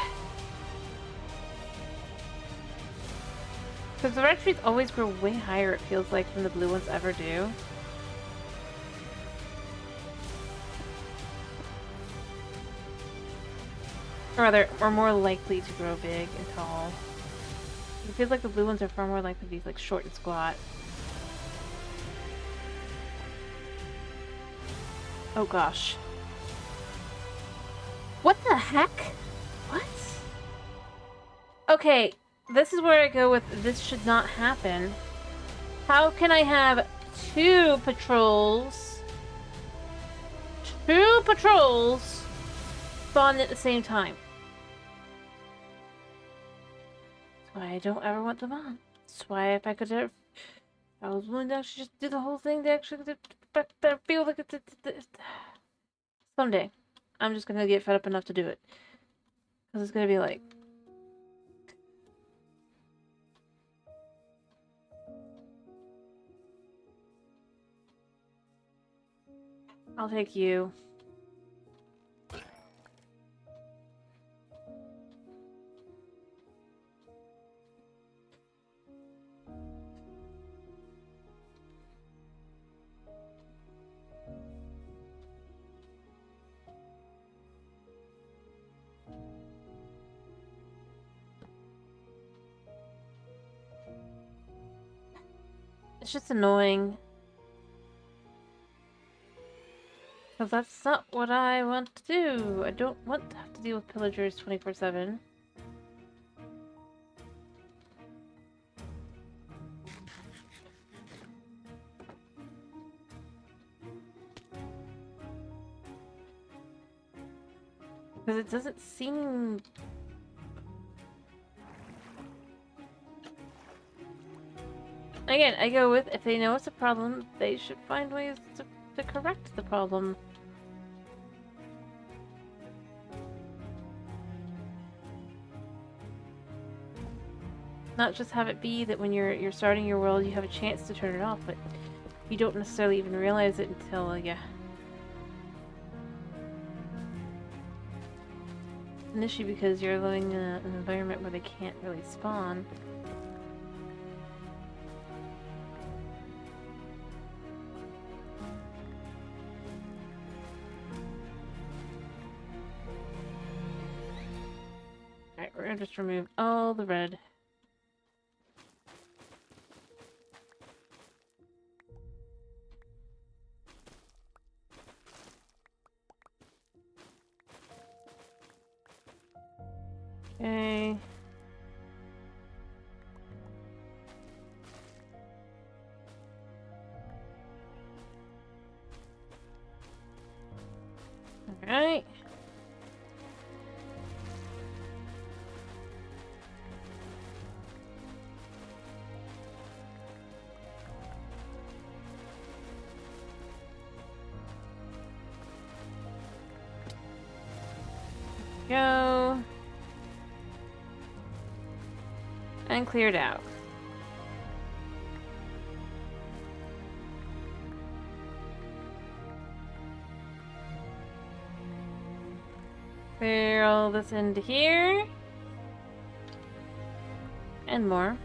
Because the red trees always grow way higher, it feels like, than the blue ones ever do. Or rather, are more likely to grow big and tall. It feels like the blue ones are far more likely to be like short and squat. Oh gosh. What the heck? What? Okay, this is where I go with this should not happen. How can I have two patrols spawn at the same time? That's why I don't ever want them on. That's why if I could ever... I was willing to actually just do the whole thing to actually feel like it's... Someday, I'm just gonna get fed up enough to do it. Because it's gonna be like... I'll take you. It's just annoying. Because that's not what I want to do. I don't want to have to deal with pillagers 24/7. Because it doesn't seem... Again, I go with, if they know it's a problem, they should find ways to correct the problem. Not just have it be that when you're starting your world, you have a chance to turn it off, but you don't necessarily even realize it until, yeah. Initially because you're living in an environment where they can't really spawn. Alright, we're gonna just remove all the red. Okay. Alright. Go. And cleared out. Clear all this into here. And more.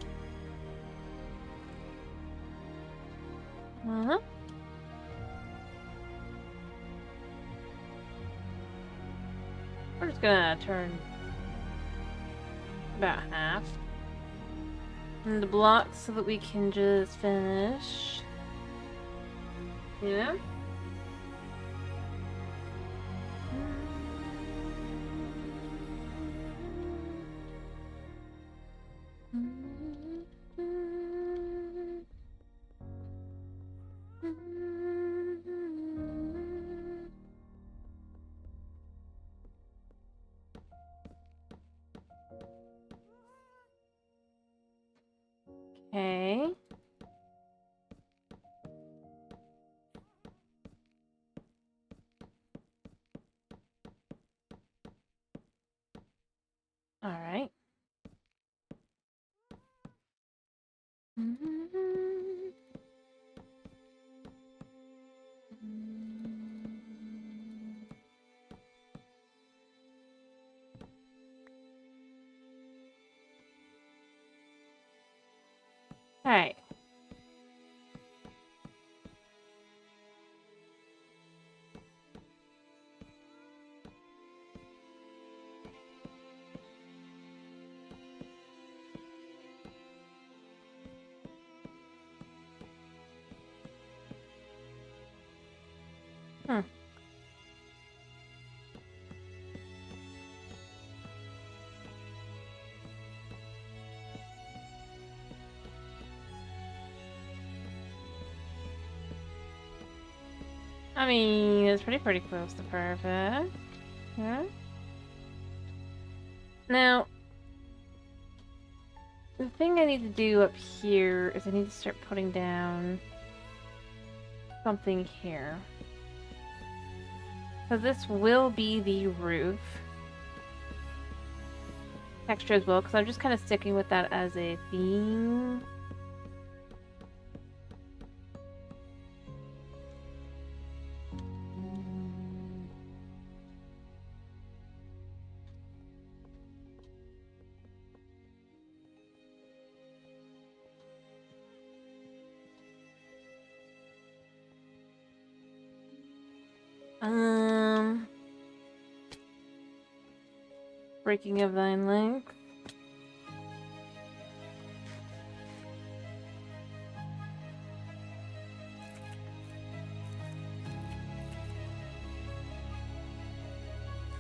Uh-huh. We're just gonna turn about half. And the blocks so that we can just finish. Yeah. Okay. All right. All right. I mean, it's pretty close to perfect. Yeah. Now, the thing I need to do up here is I need to start putting down something here. Because this will be the roof texture as well, because I'm just kind of sticking with that as a theme. Breaking of thine length.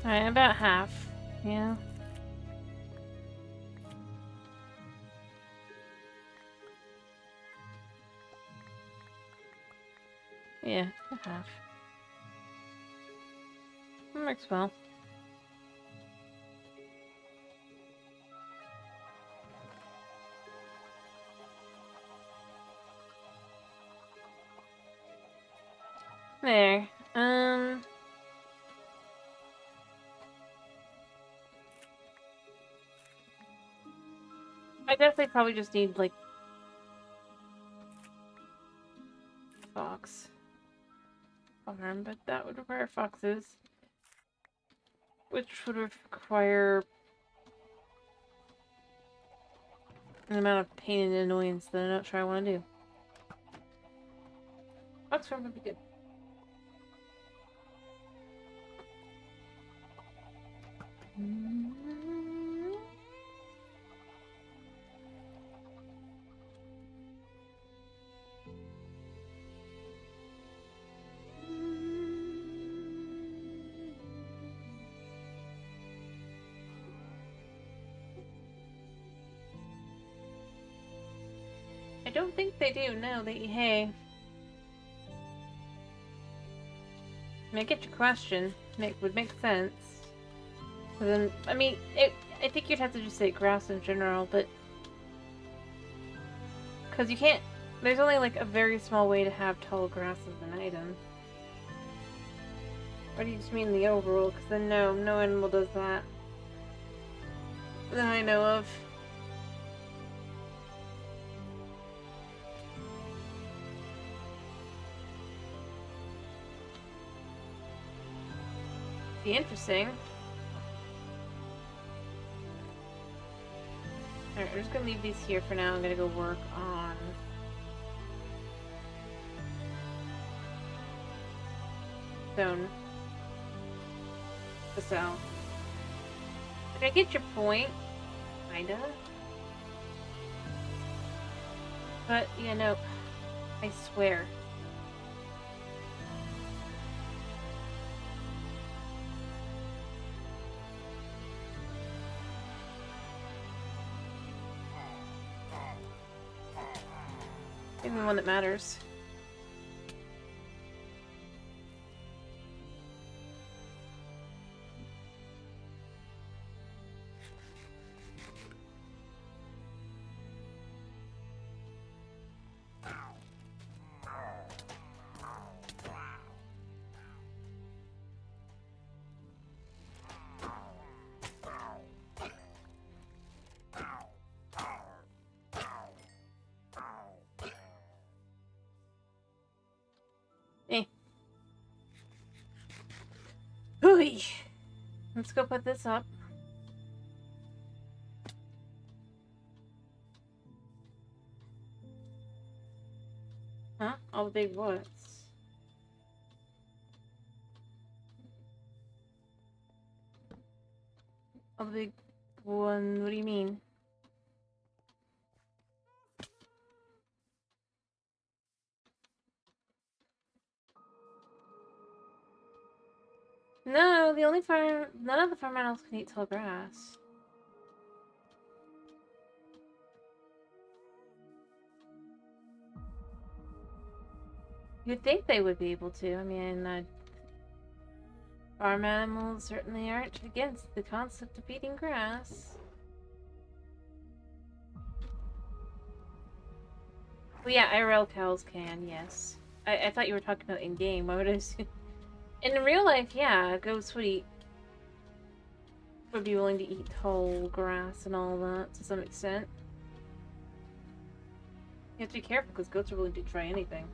Alright, about half. Yeah. Yeah, about half. That works well. There. I definitely probably just need, like, fox farm, but that would require foxes, which would require an amount of pain and annoyance that I'm not sure I want to do. Fox farm would be good. I don't think they do. No, they hey. I mean, I get your question. Would make sense. But then, I mean, I think you'd have to just say grass in general, but because you can't. There's only like a very small way to have tall grass as an item. Or do you just mean the overall? Because then no animal does that that I know of. Be interesting. Alright, we're just gonna leave these here for now. I'm gonna go work on stone. So, like, I get your point, kinda. But yeah, no, I swear. Maybe the one that matters. Eh. Hooey! Let's go put this up. Huh? All the big woods. All the big one. What do you mean? No, the only farm. None of the farm animals can eat tall grass. You'd think they would be able to. I mean, farm animals certainly aren't against the concept of eating grass. Well, yeah, IRL cows can, yes. I thought you were talking about in-game. Why would I assume? In real life, yeah, goats would be willing to eat tall grass and all that to some extent. You have to be careful because goats are willing to try anything.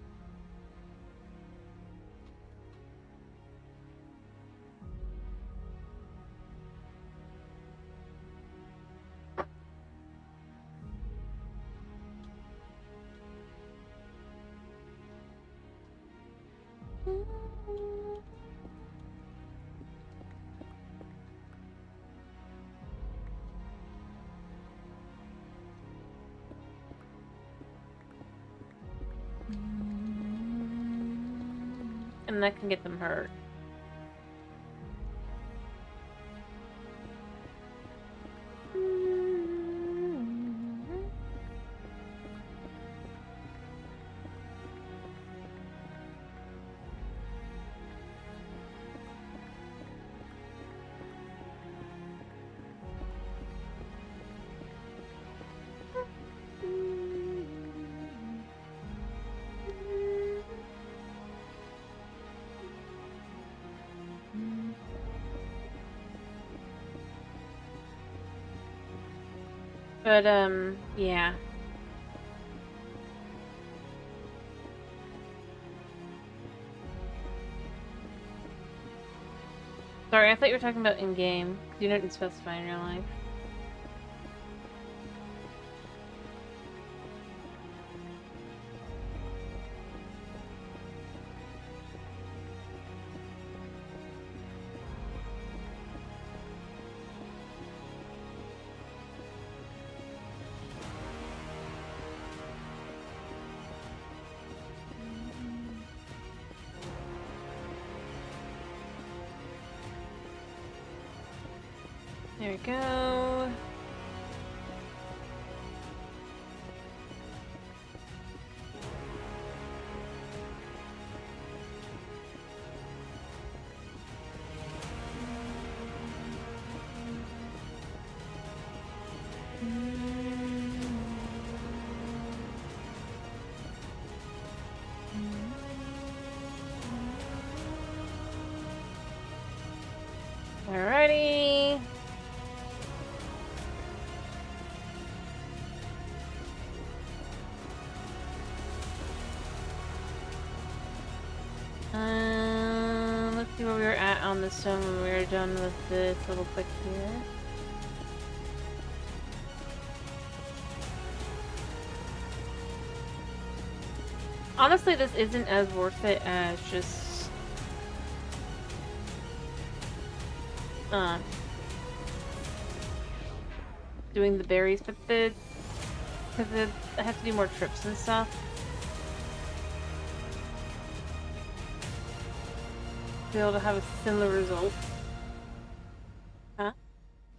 And that can get them hurt. But, yeah. Sorry, I thought you were talking about in-game. You didn't specify in real life. There we go. Alrighty. Let's see where we were at on the stone when we were done with this little click here. Honestly, this isn't as worth it as just doing the berries, but because I have to do more trips and stuff. To be able to have a similar result. Huh?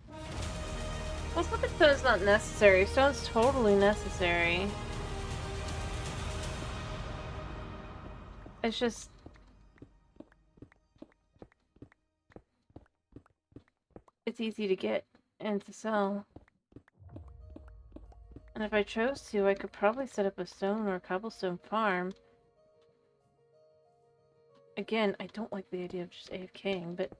Well, it's not that stone's not necessary. Stone's totally necessary. It's just... it's easy to get and to sell. And if I chose to, I could probably set up a stone or a cobblestone farm. Again, I don't like the idea of just AFKing, but...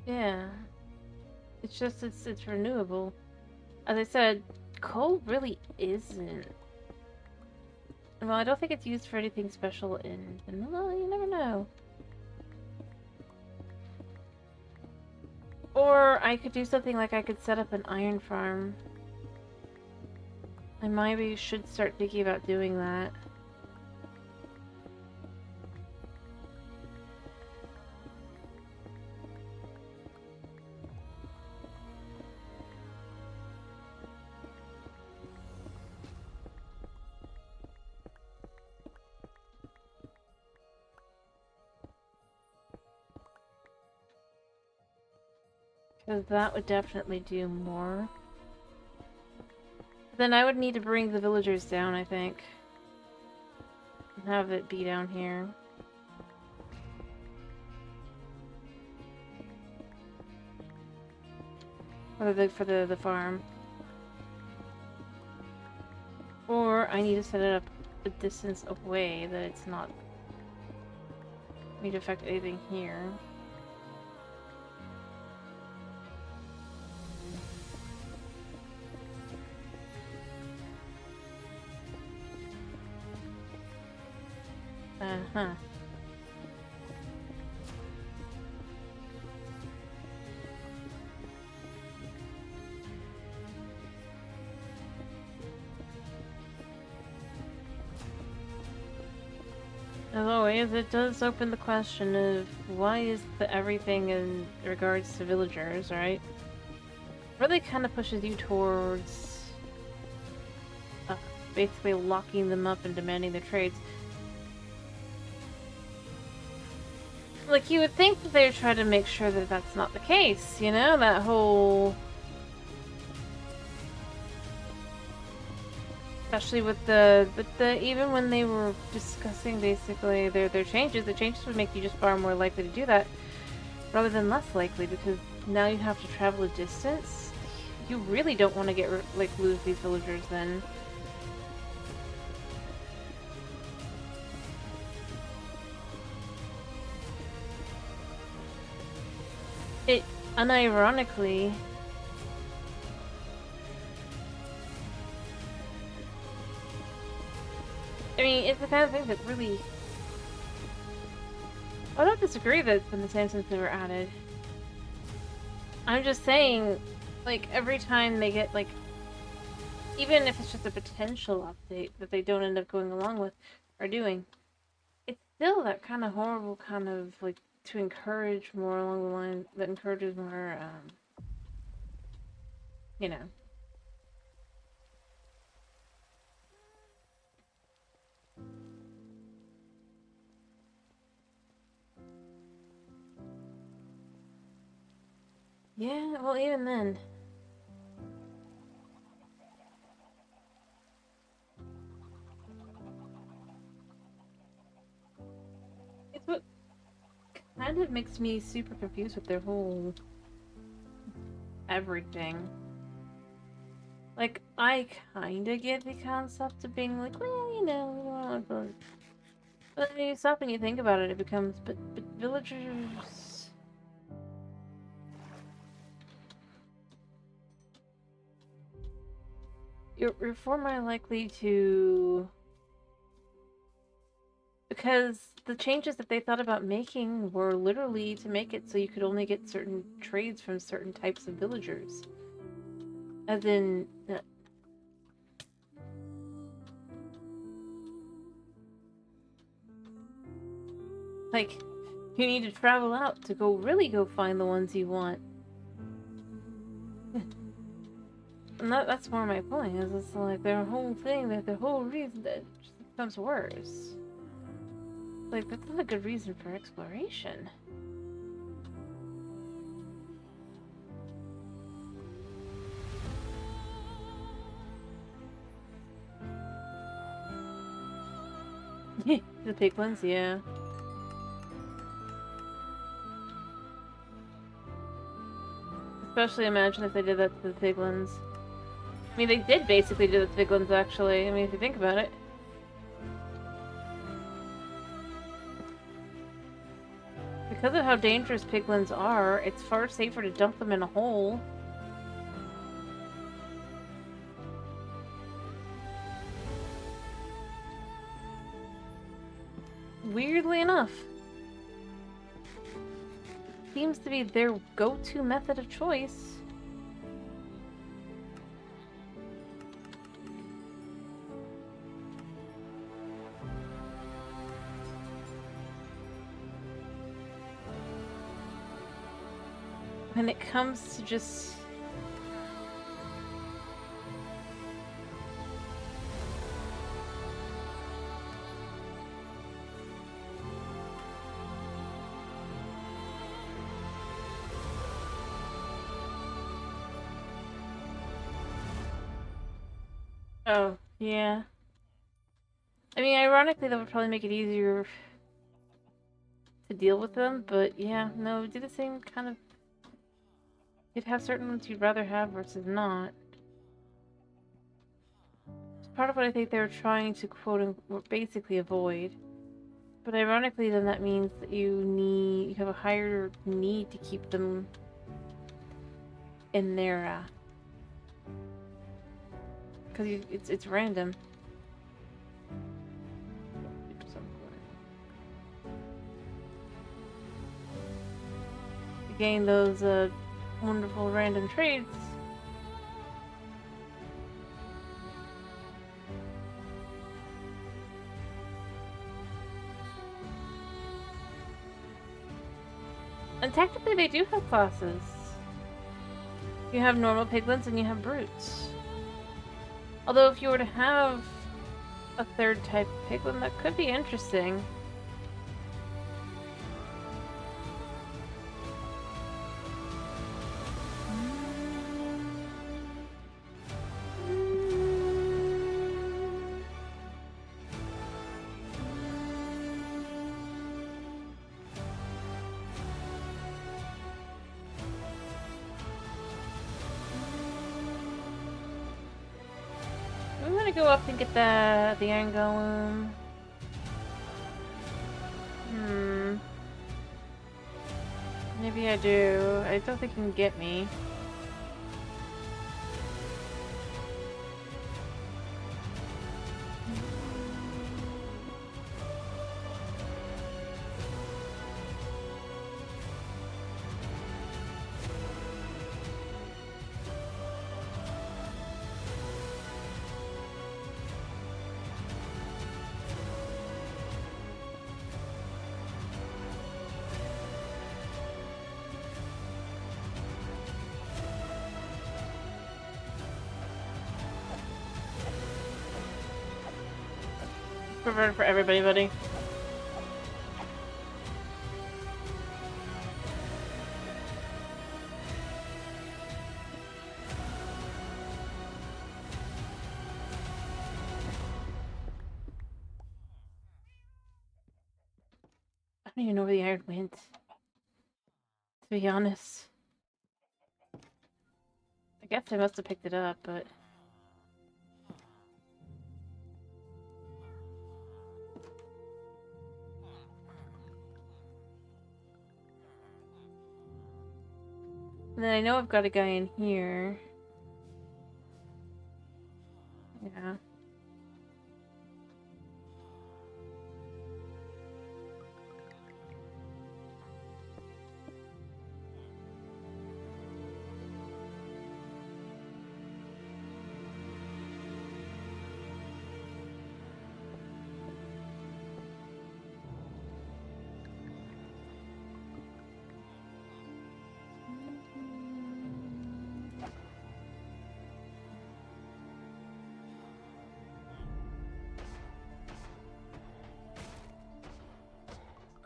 yeah. It's just, it's renewable. As I said, coal really isn't. Well, I don't think it's used for anything special in vanilla, you never know. Or I could do something like I could set up an iron farm. I maybe should start thinking about doing that. Because that would definitely do more. But then I would need to bring the villagers down, I think. And have it be down here. For the farm. Or I need to set it up a distance away that it's not going to affect anything here. Uh-huh. As always, it does open the question of why is everything in regards to villagers, right? Really kind of pushes you towards basically locking them up and demanding their trades. Like, you would think that they would try to make sure that that's not the case, you know? That Especially with the even when they were discussing basically their changes, the changes would make you just far more likely to do that rather than less likely, because now you have to travel a distance. You really don't want to get like lose these villagers then. It unironically, I mean, it's the kind of thing that really, I don't disagree that it's been the same since they were added. I'm just saying, like, every time they get, like, even if it's just a potential update that they don't end up going along with or doing, it's still that kind of horrible kind of, like, to encourage more along the line, that encourages more, you know. Yeah, well, even then. It's what kind of makes me super confused with their whole everything. Like, I kinda get the concept of being like, well, you know, but when you stop and you think about it, it becomes, but villagers... You're far more likely to... Because the changes that they thought about making were literally to make it so you could only get certain trades from certain types of villagers. As in... like, you need to travel out to really go find the ones you want. And that's more my point, is it's like their whole thing, that the whole reason that it just becomes worse. Like, that's not a good reason for exploration. The piglins, yeah. Especially imagine if they did that to the piglins. I mean, they did basically do that to the piglins, actually. I mean, if you think about it. Because of how dangerous piglins are, it's far safer to dump them in a hole. Weirdly enough. Seems to be their go-to method of choice. When it comes to just... Oh, yeah. I mean, ironically, that would probably make it easier to deal with them, but yeah, no, do the same kind of... You'd have certain ones you'd rather have versus not. It's part of what I think they were trying to quote basically avoid. But ironically, then that means that you have a higher need to keep them in their, because it's random. You gain those wonderful random trades. And technically they do have classes. You have normal piglins and you have brutes. Although if you were to have a third type piglin, that could be interesting. go up and get the Iron Golem? Maybe I do. I don't think he can get me. Preferred for everybody, buddy. I don't even know where the iron went, to be honest. I guess I must have picked it up, but... And then I know I've got a guy in here. Yeah.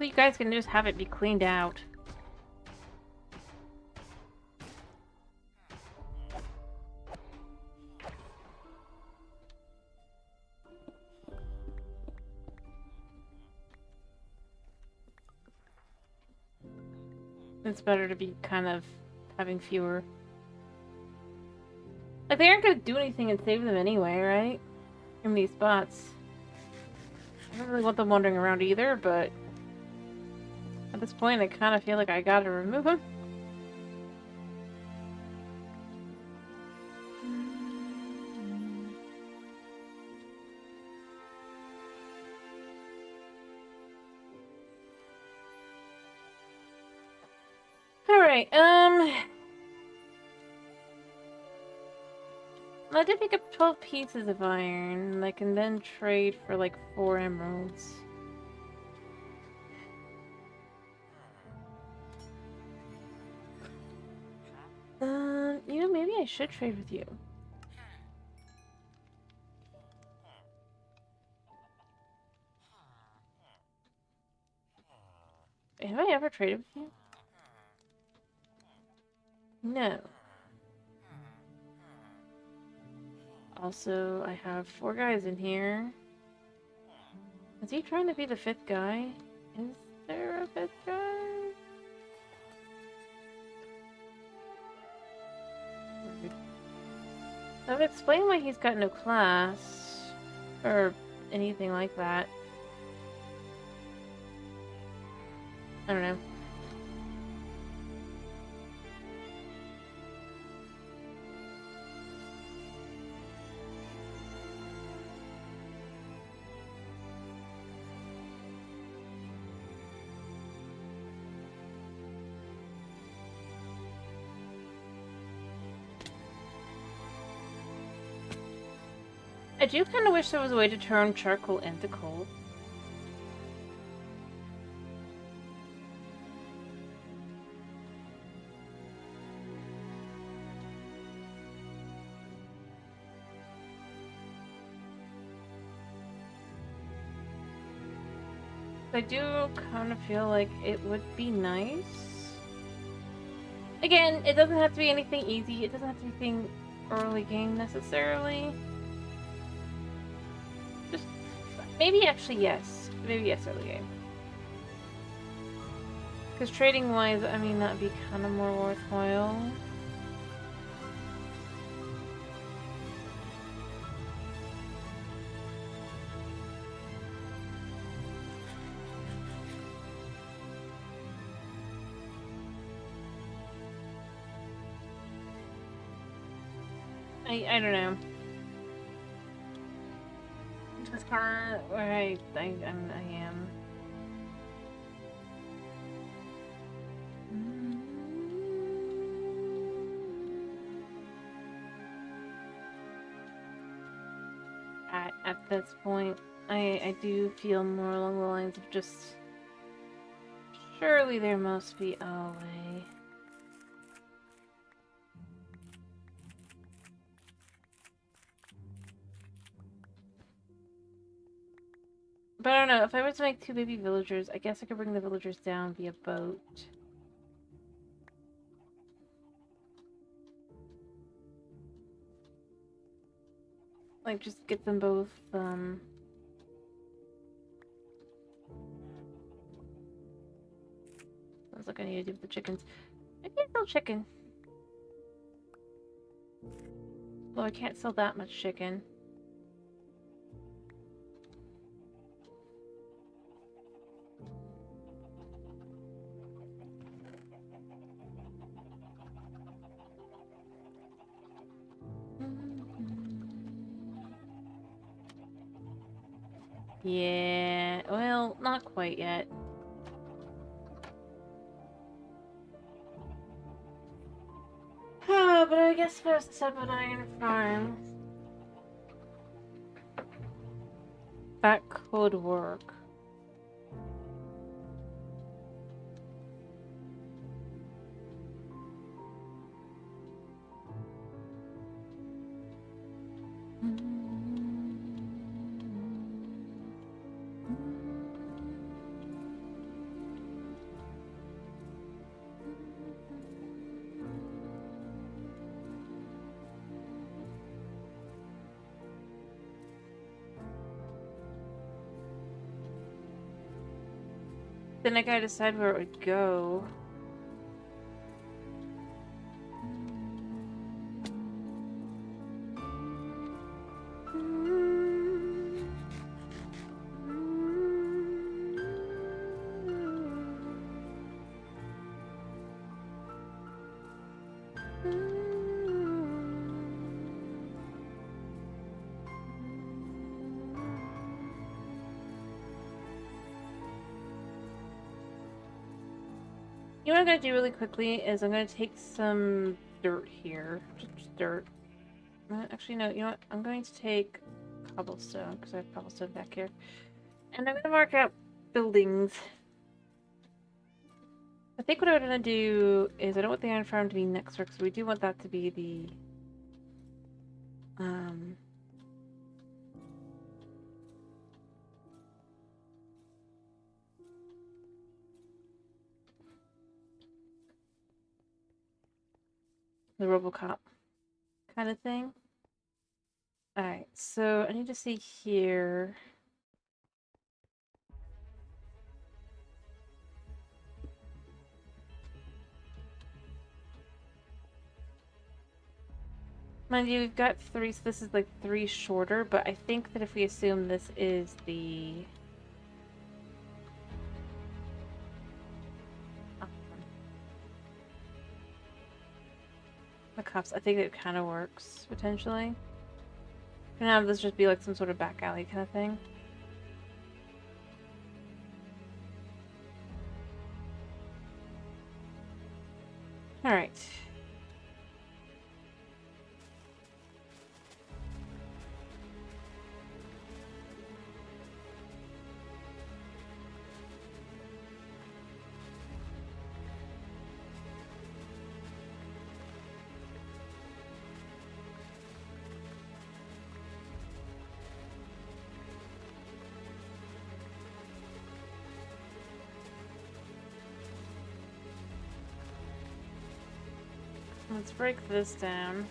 Well, you guys can just have it be cleaned out. It's better to be kind of having fewer. Like, they aren't gonna do anything and save them anyway, right? In these spots. I don't really want them wandering around either, but... at this point, I kind of feel like I gotta remove them. Alright, I did pick up 12 pieces of iron, and I can then trade for like 4 emeralds. You know, maybe I should trade with you. Have I ever traded with you? No. Also, I have 4 guys in here. Is he trying to be the 5th guy? Is there a 5th guy? That would explain why he's got no class. Or anything like that. I don't know. I do kind of wish there was a way to turn charcoal into coal. I do kind of feel like it would be nice. Again, it doesn't have to be anything easy. It doesn't have to be anything early game necessarily. Just maybe actually yes. Maybe yes early game. Because trading wise, I mean that'd be kind of more worthwhile. I don't know. Just kinda where I am. At this point, I do feel more along the lines of just surely there must be a way. But I don't know, if I were to make 2 baby villagers, I guess I could bring the villagers down via boat. Like, just get them both, sounds like I need to do with the chickens. I can't sell chicken. Well, I can't sell that much chicken. Yeah, well, not quite yet. But I guess first step on Iron Farm. That could work. Then I gotta decide where it would go. You know what I'm gonna do really quickly is I'm gonna take some dirt here. Just dirt. Actually, no, you know what? I'm going to take cobblestone, because I have cobblestone back here. And I'm gonna mark out buildings. I think what I'm gonna do is I don't want the iron farm to be next door, because we do want that to be the RoboCop kind of thing. Alright, so I need to see here. Mind you, we've got 3, so this is like 3 shorter, but I think that if we assume this is the cops, I think it kind of works, potentially. For now, this just be like some sort of back alley kind of thing. Alright. Let's break this down.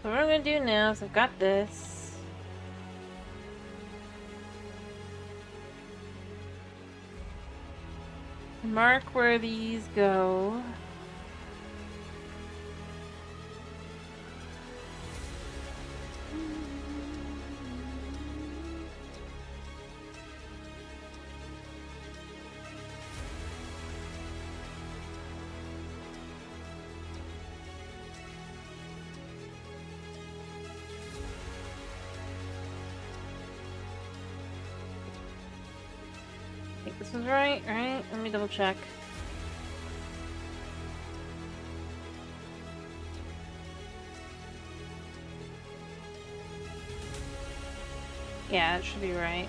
So what I'm gonna do now is I've got this. Mark where these go. I think this was right? Let me double check. Yeah, it should be right.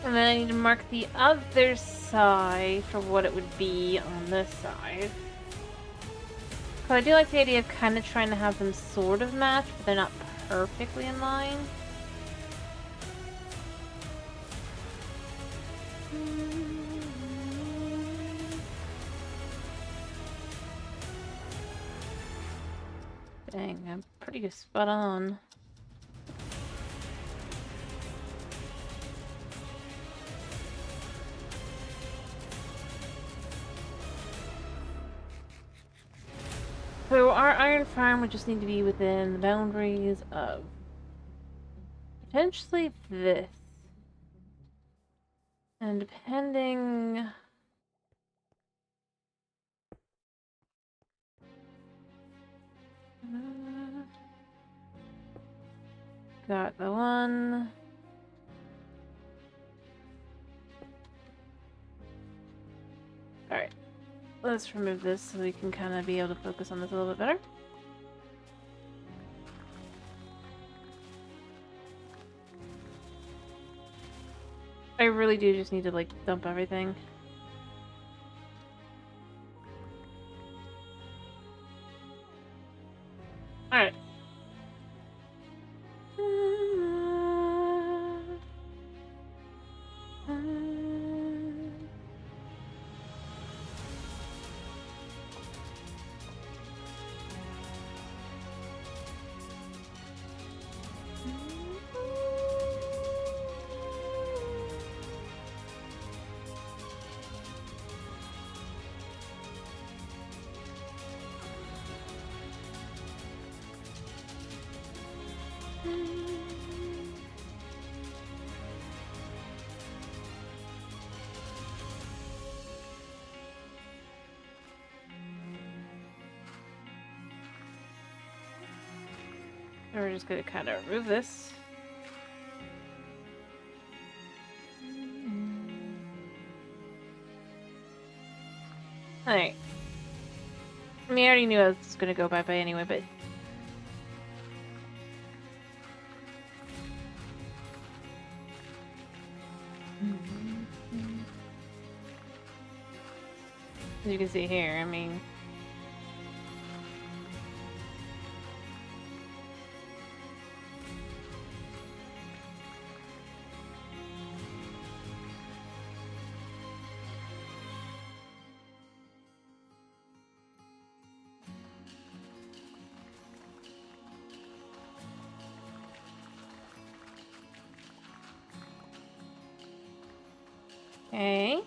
And then I need to mark the other side for what it would be on this side. So I do like the idea of kind of trying to have them sort of match, but they're not perfectly in line. Dang, I'm pretty good spot on. So our iron farm would just need to be within the boundaries of potentially this. And depending... got the one. Alright. Let's remove this so we can kind of be able to focus on this a little bit better. I really do just need to, like, dump everything. Alright. We're just gonna kind of remove this. Alright. I mean, I already knew I was gonna go bye-bye anyway, but... As you can see here, I mean... Okay.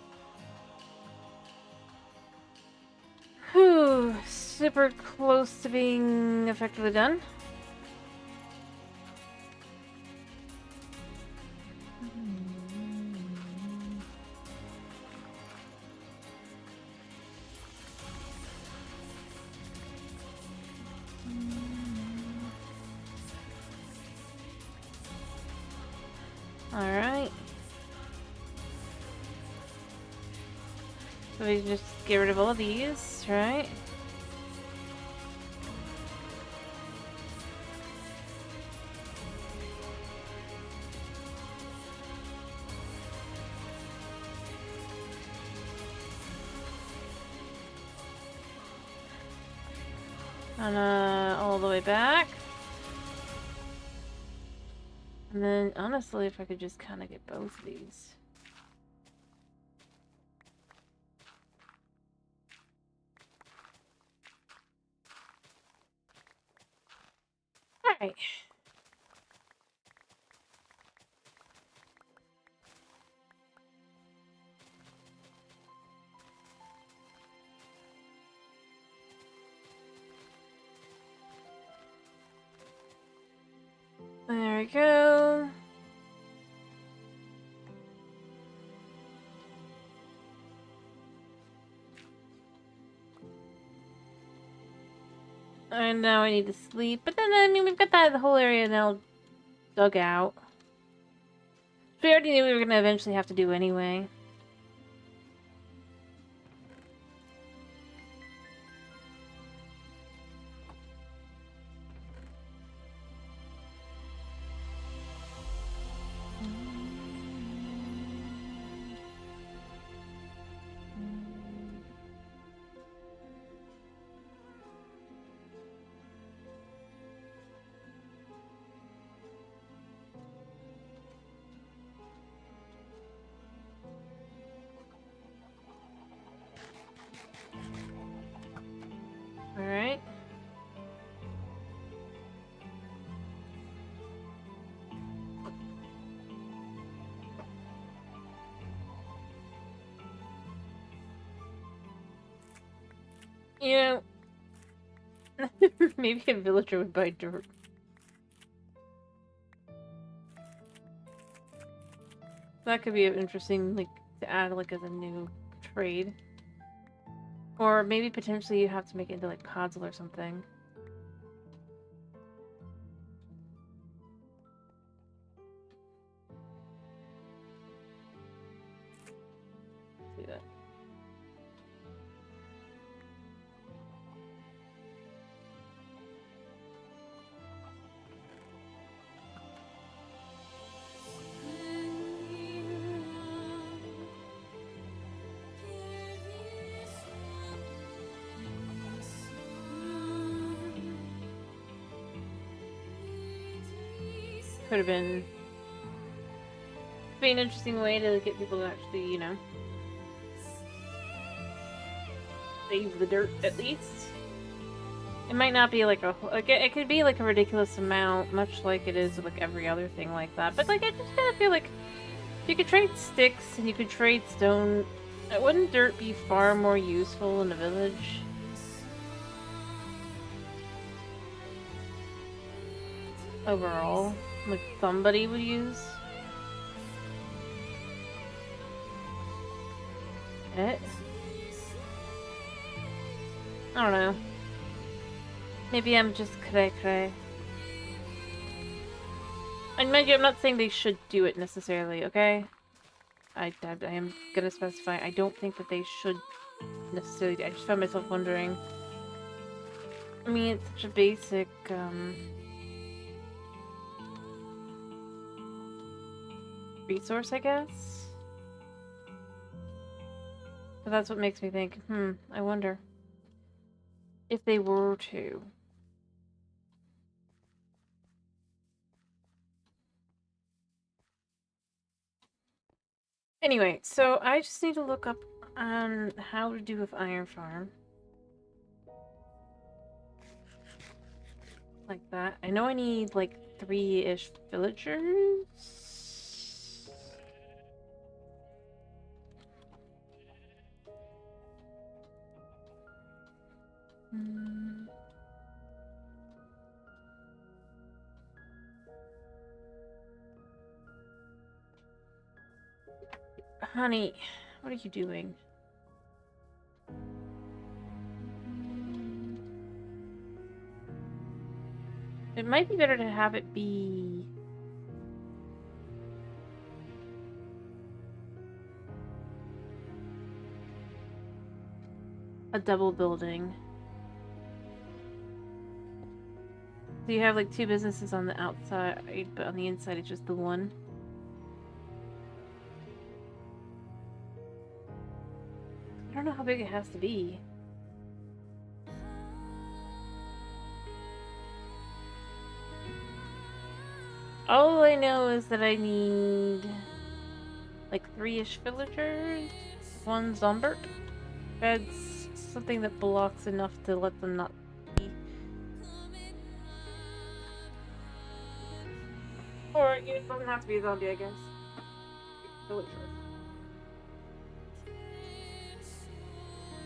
Whew, super close to being effectively done. Alright. So we just get rid of all of these, right? And all the way back. And then, honestly, if I could just kind of get both of these. Alright. There we go. And now I need to sleep. But then, I mean, we've got the whole area now dug out. We already knew we were going to eventually have to do anyway. Alright. You know, maybe a villager would buy dirt. That could be interesting, like, to add, like, as a new trade. Or maybe potentially you have to make it into, like, Podzol or something. Let's do that. Could have been an interesting way to get people to actually, you know, save the dirt at least. It might not be like it could be like a ridiculous amount, much like it is with like every other thing like that. But like I just kind of feel like if you could trade sticks and you could trade stone, wouldn't dirt be far more useful in a village? Overall, like somebody would use it. I don't know. Maybe I'm just cray. And mind you, I'm not saying they should do it necessarily, okay? I am gonna specify, I don't think that they should necessarily. I just found myself wondering. I mean, it's such a basic, resource, I guess? But that's what makes me think, I wonder if they were to. Anyway, so I just need to look up on how to do with Iron Farm. Like that. I know I need like 3-ish villagers. Honey, what are you doing? It might be better to have it be a double building. So you have like two businesses on the outside, but on the inside it's just the one. I don't know how big it has to be. All I know is that I need like 3-ish villagers, 1 Zombert. That's something that blocks enough to let them not be. Or it doesn't have to be a zombie, I guess. Villagers.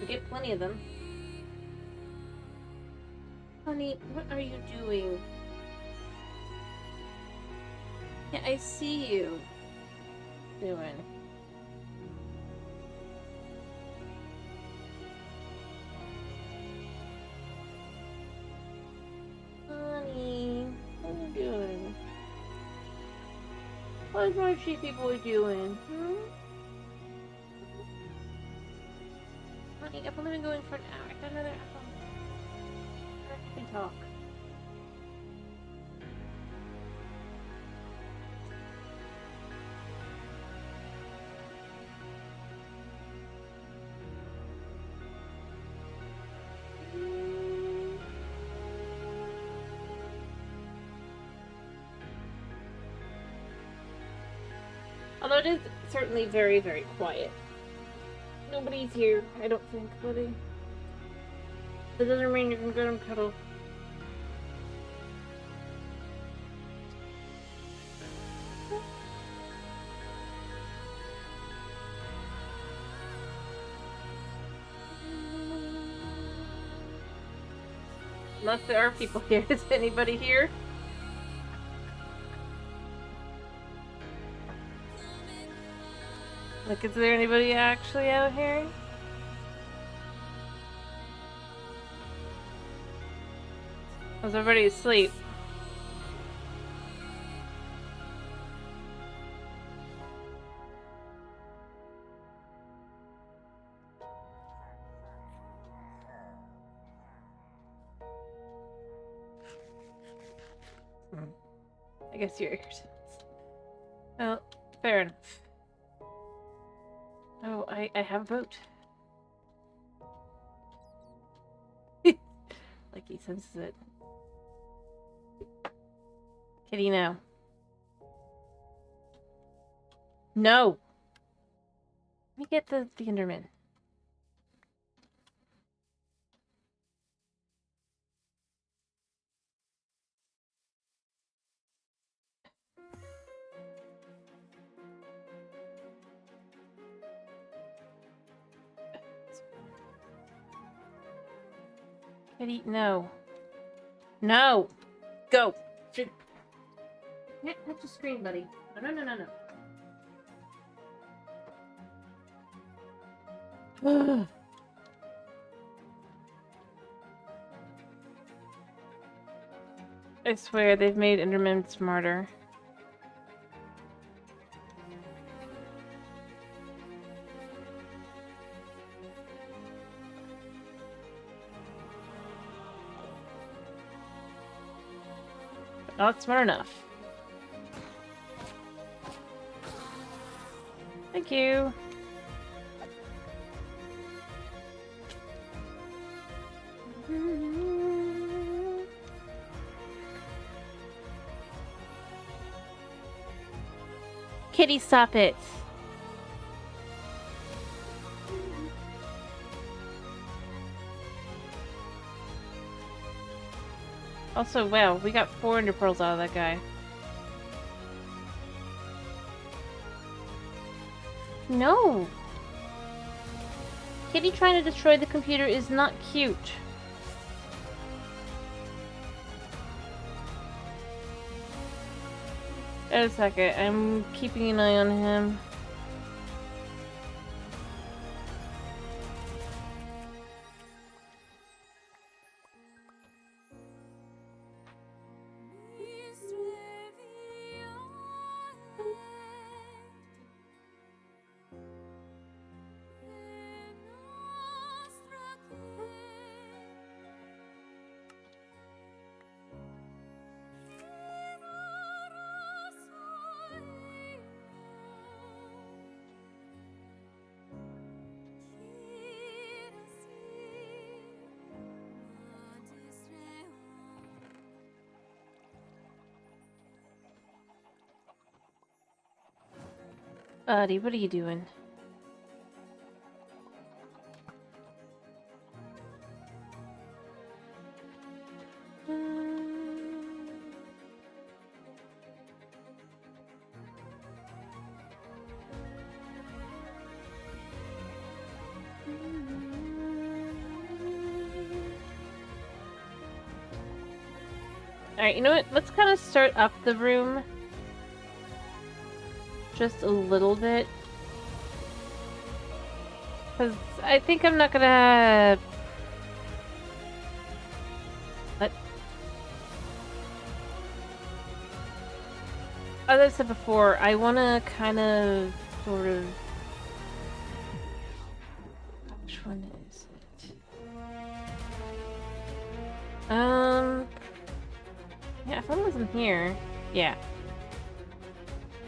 We get plenty of them. Honey, what are you doing? Yeah, I see you doing. Honey, what are you doing? What is my sheepy boy doing? Honey, I've only been going for an hour. I got another hour. I can talk. Although it is certainly very, very quiet. Nobody's here, I don't think, buddy. That doesn't mean you can go and cuddle. Unless there are people here. Is anybody here? Like, is there anybody actually out here? Was everybody asleep? I guess you're irritated. Well, fair enough. Oh, I have a boat. Like he senses it. Kitty, no. No! Let me get the Enderman. Kitty, no. No! Go! Can't touch the screen, buddy. No, no, no, no, no. I swear, they've made Enderman smarter. But not smart enough. Thank you. Kitty, stop it. Also, wow, we got 400 pearls out of that guy. No! Kitty trying to destroy the computer is not cute. Wait a second, I'm keeping an eye on him. Buddy, what are you doing? Alright, you know what? Let's kind of start up the room. Just a little bit. Because I think I'm not gonna... What? As I said before, I want to kind of sort of... Which one is it? Yeah, if I wasn't here... Yeah.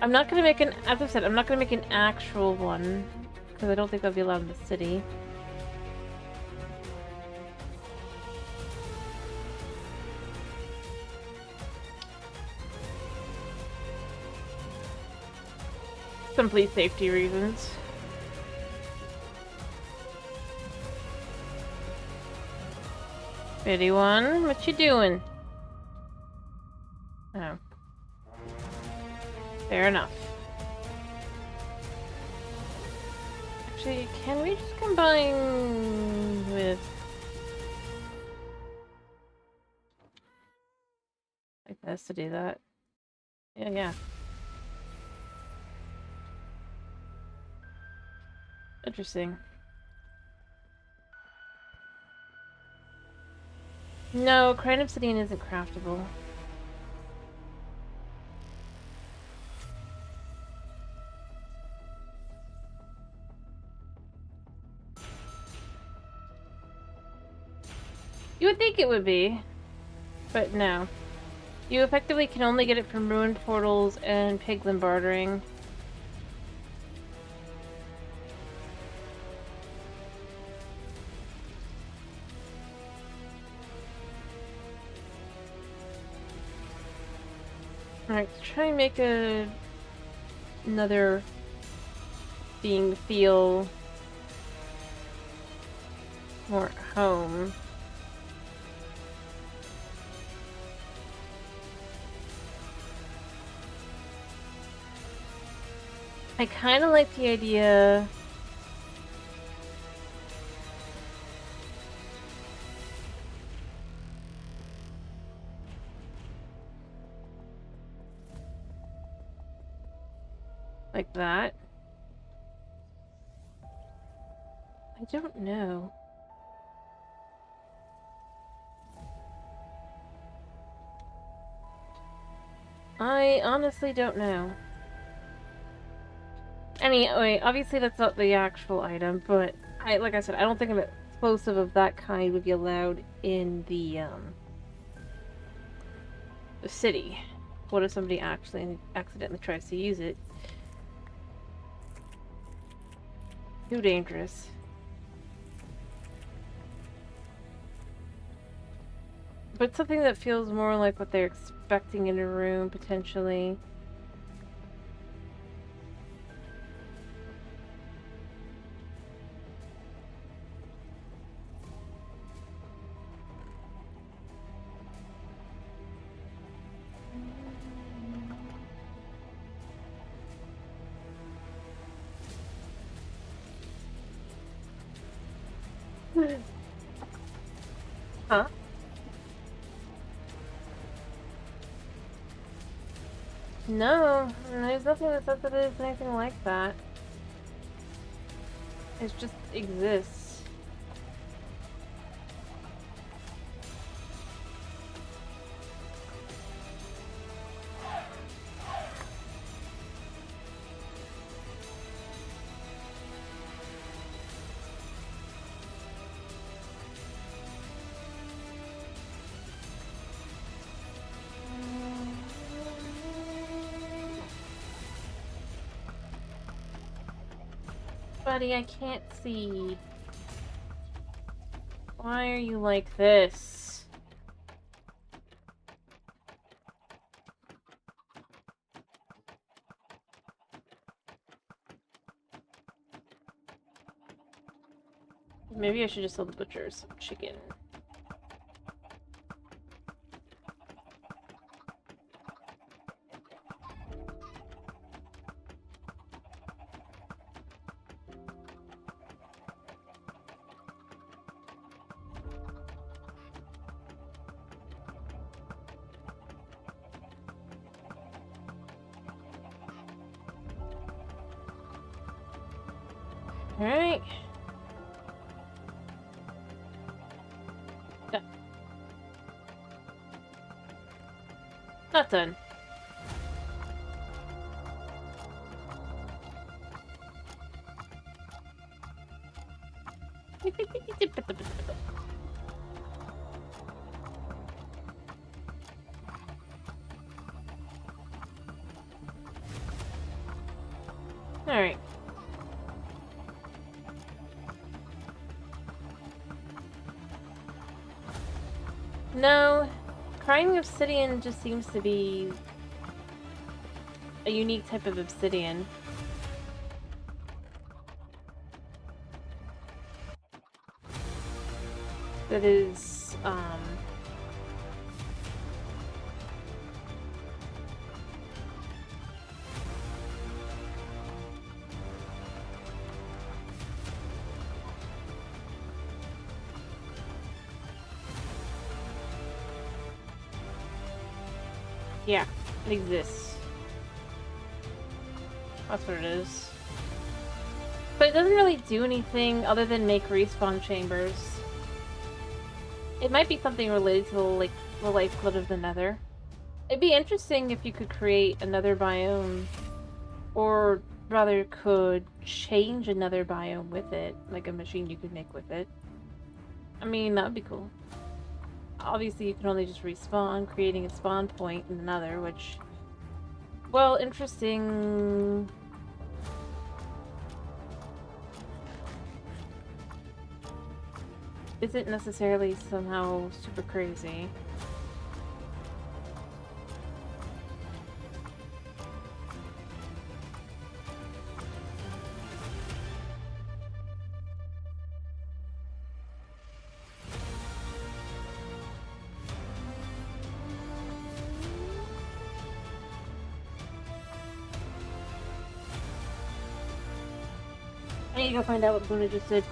I'm not gonna make an... As I said, I'm not gonna make an actual one. Because I don't think that'll be allowed in the city. Simply safety reasons. Pretty one, what you doing? Oh. Fair enough. Actually, can we just combine with... like this to do that? Yeah. Interesting. No, Crane Obsidian isn't craftable. You would think it would be, but no. You effectively can only get it from ruined portals and piglin bartering. Alright, let's try and make another being feel more at home. I kind of like the idea like that. I don't know. I honestly don't know. Anyway, obviously that's not the actual item, but like I said, I don't think an explosive of that kind would be allowed in the city. What if somebody actually accidentally tries to use it? Too dangerous. But something that feels more like what they're expecting in a room, potentially. Huh? No, there's nothing that says that it is anything like that. It just exists. Buddy, I can't see. Why are you like this? Maybe I should just sell the butcher some chicken. Alright. Done. Not done. Alright. No, crying obsidian just seems to be a unique type of obsidian. That is, yeah, it exists. That's what it is. But it doesn't really do anything other than make respawn chambers. It might be something related to like the lifeblood of the Nether. It'd be interesting if you could create another biome, or rather could change another biome with it, like a machine you could make with it. I mean, that would be cool. Obviously, you can only just respawn, creating a spawn point in another, which, well, interesting. Isn't necessarily somehow super crazy. I need to go find out what Luna just did.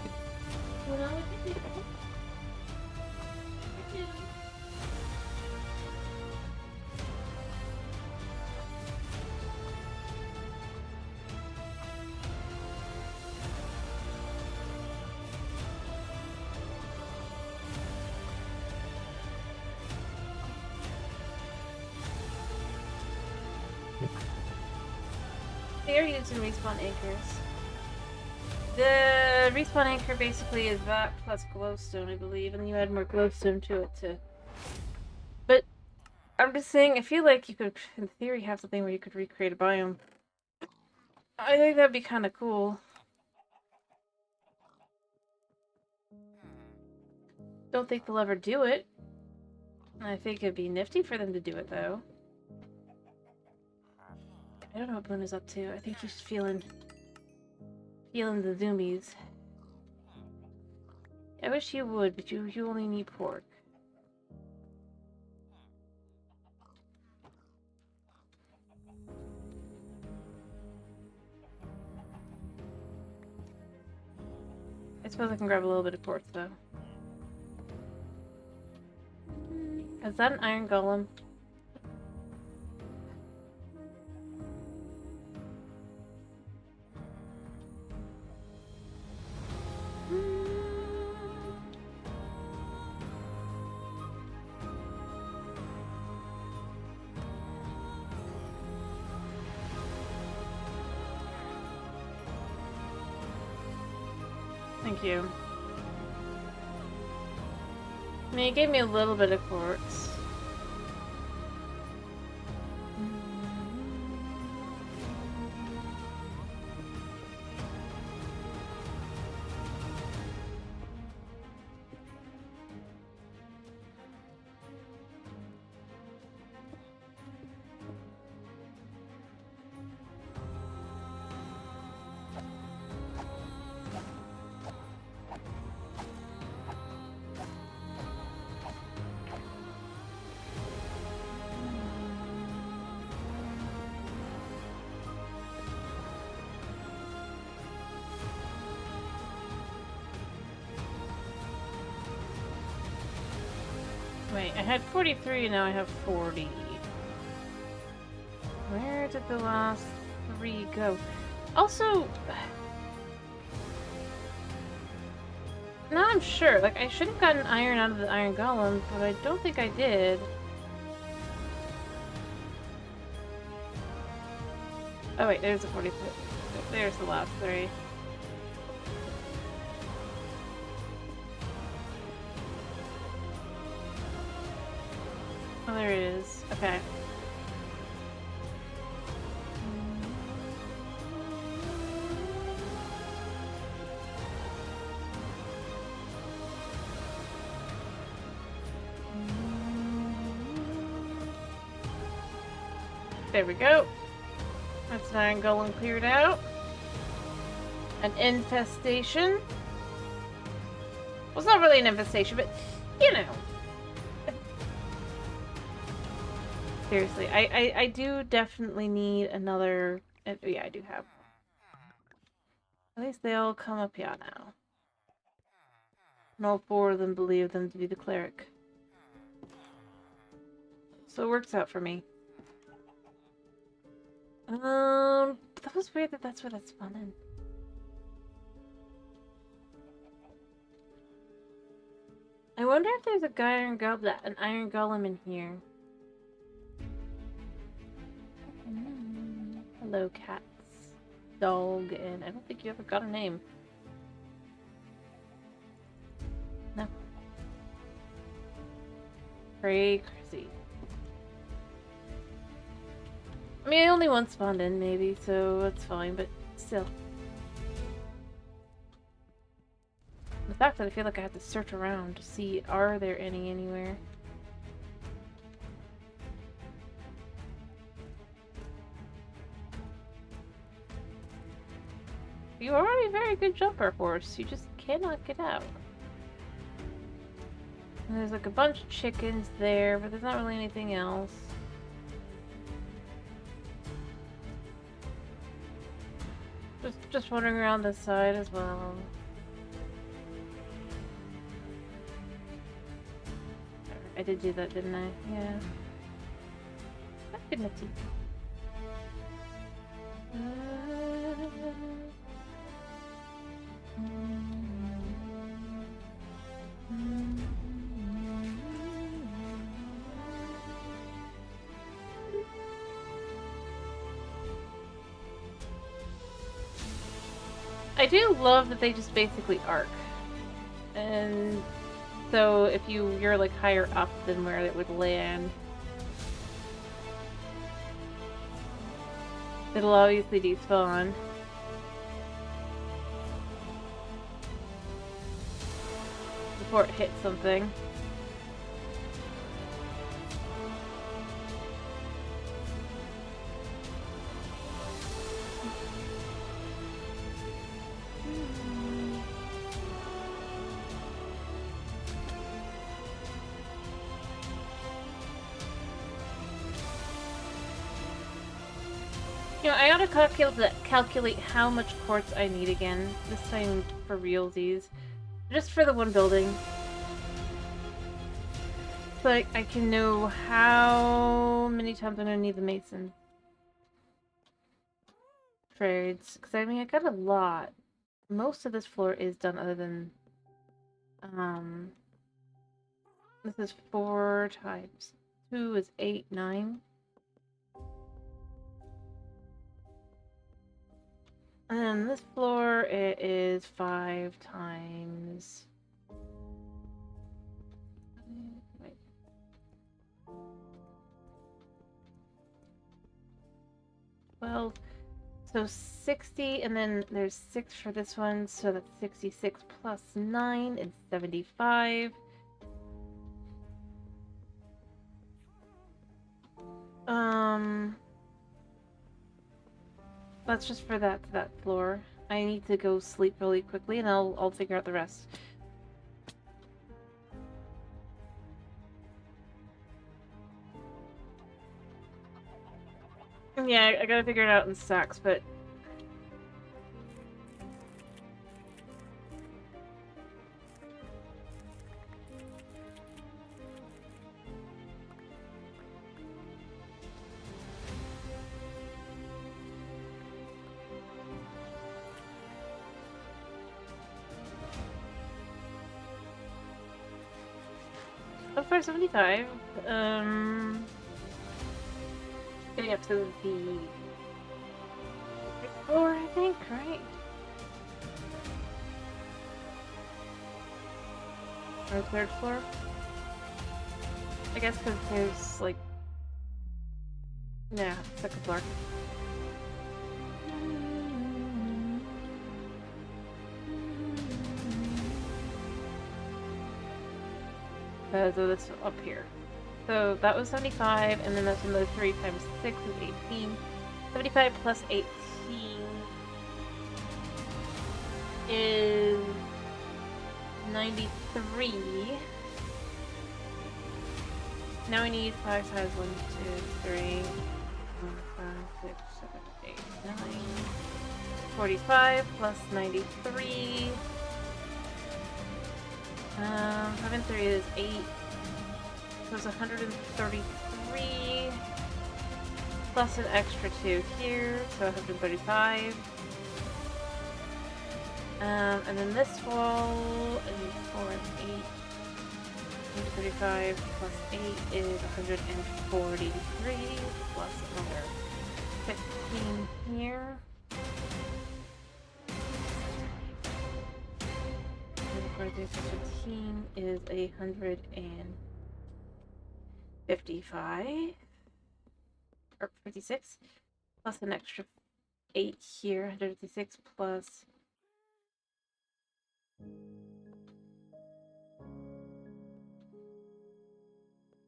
They are using respawn anchors. The respawn anchor basically is that plus glowstone, I believe, and you add more glowstone to it too. But I'm just saying, I feel like you could, in theory, have something where you could recreate a biome. I think that'd be kind of cool. Don't think they'll ever do it. I think it'd be nifty for them to do it, though. I don't know what Luna's up to. I think he's feeling the zoomies. I wish you would, but you only need pork. I suppose I can grab a little bit of quartz, though. Is that an iron golem? Thank you. I mean, it gave me a little bit of quartz. Wait, I had 43, now I have 40. Where did the last 3 go? Also, now I'm sure. Like, I should have gotten iron out of the iron golem, but I don't think I did. Oh wait, there's the 43. There's the last 3. Oh, there it is. Okay. There we go. That's an iron golem cleared out. An infestation. Well, it's not really an infestation, but you know. Seriously, I do definitely need another. Yeah, I do have. At least they all come up here now. And all 4 of them believe them to be the cleric. So it works out for me. That was weird that that's where that spawned in. I wonder if there's a an iron golem in here. Hello, cats, dog, and I don't think you ever got a name. No. Crazy. I mean, only one spawned in, maybe, so that's fine, but still. The fact that I feel like I have to search around to see, are there any anywhere? You are a very good jumper, horse. You just cannot get out. And there's like a bunch of chickens there, but there's not really anything else. Just wandering around this side as well. I did do that, didn't I? Yeah. That's good enough tea. I do love that they just basically arc. And so if you're like higher up than where it would land, it'll obviously despawn. Before it hits something. You know, I ought to calculate how much quartz I need again, this time for realsies. Just for the one building. So I can know how many times I'm gonna need the mason. Trades. Because I mean, I got a lot. Most of this floor is done other than... This is 4 times. 2 is 8, 9. And then this floor, it is 5 times... Wait. Well, so 60, and then there's 6 for this one, so that's 66 plus 9 is 75. That's just for that floor. I need to go sleep really quickly, and I'll figure out the rest. Yeah, I gotta figure it out in stacks, but... far 75. Getting up to the floor, I think, right? Or third floor? I guess because there's like... Yeah, second floor. So this up here. So that was 75, and then that's another 3 times 6 is 18. 75 plus 18 is 93. Now we need 5 times 1, 2, 3, 4, 5, 6, 7, 8, 9. 45 plus 93. 7 3 is 8. So it's 133. Plus an extra 2 here, so 135. And then this wall is 4 and 8. 135 plus 8 is 143, plus another 15 here. 143 plus 15 is 155. Or 56. Plus an extra 8 here. 156 plus...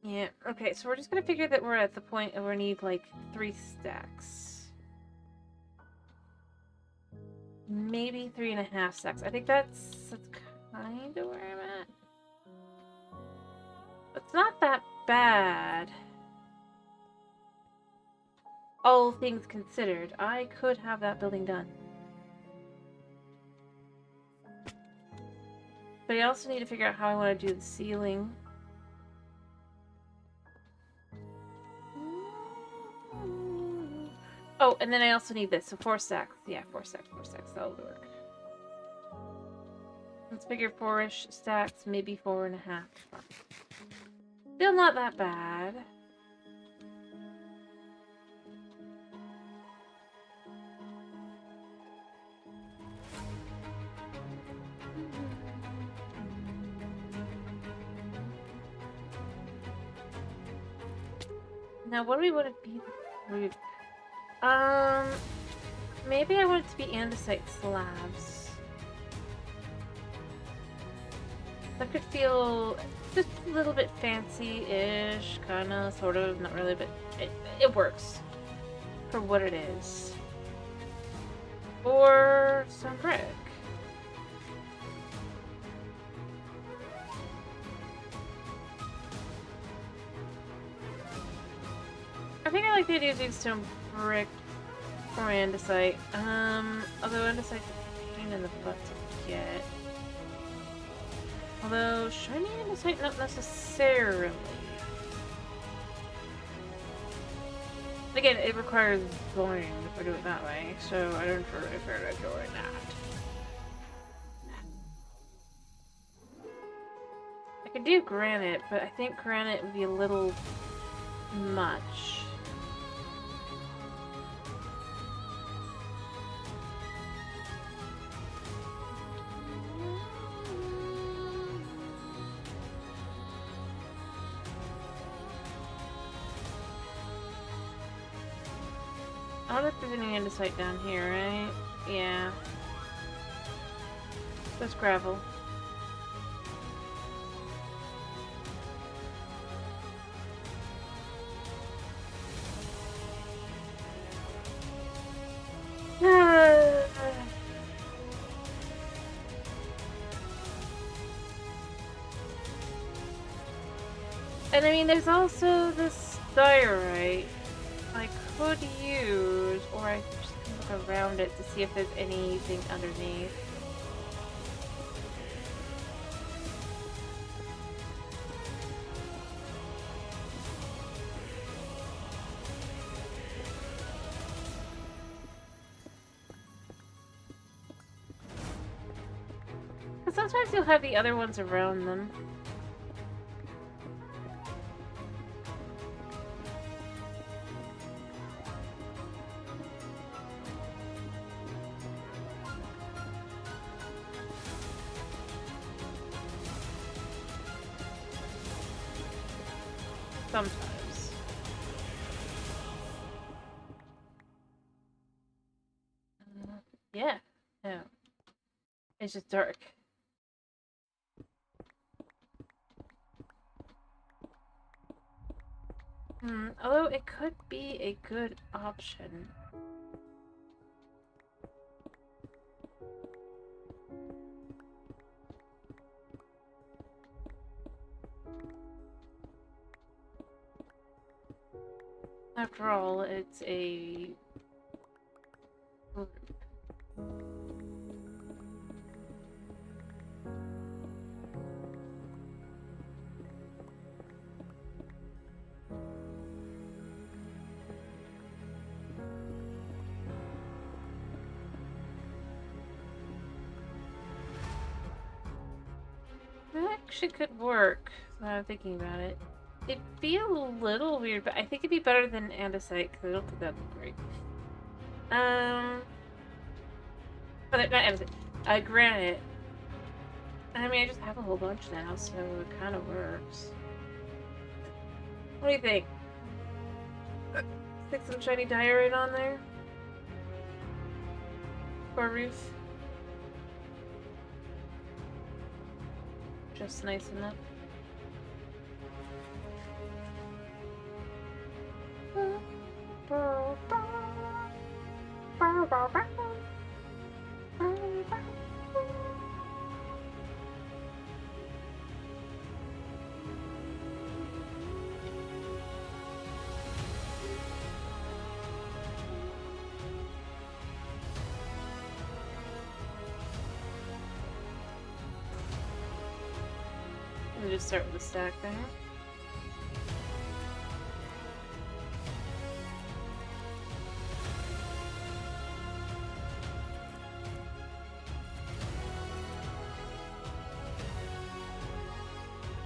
Yeah, okay, so we're just gonna figure that we're at the point where we need like 3 stacks. Maybe 3.5 stacks. I think that's kind of where I'm at. It's not that bad. All things considered, I could have that building done. But I also need to figure out how I want to do the ceiling. Oh, and then I also need this, so 4 stacks. Yeah, 4 stacks, that'll work. Let's figure 4-ish stacks, maybe 4.5. Still not that bad. Now, what do we want to be? Maybe I want it to be andesite slabs. That could feel just a little bit fancy-ish, kinda, sort of, not really, but it works for what it is. Or some brick. I think I like the idea of doing stone brick or andesite. Although andesite's a pain in the butt to get. Although shiny andesite, not necessarily. Again, it requires going if we do it that way, so I don't prefer doing that. I could do granite, but I think granite would be a little much. I don't know if there's any andesite down here, right? Yeah. That's gravel. And I mean, there's also this diorite I could use, or I could just look around it to see if there's anything underneath. Because sometimes you'll have the other ones around them. Sometimes. Yeah. No. It's just dark. Although it could be a good option. After all, it's a group. That actually could work, now I'm thinking about it. It'd feel a little weird, but I think it'd be better than andesite, because I don't think that'd be great. But not andesite. Granite. I mean, I just have a whole bunch now, so it kind of works. What do you think? Stick some shiny diorite on there? Or roof? Just nice enough. Let me just start with the stack there.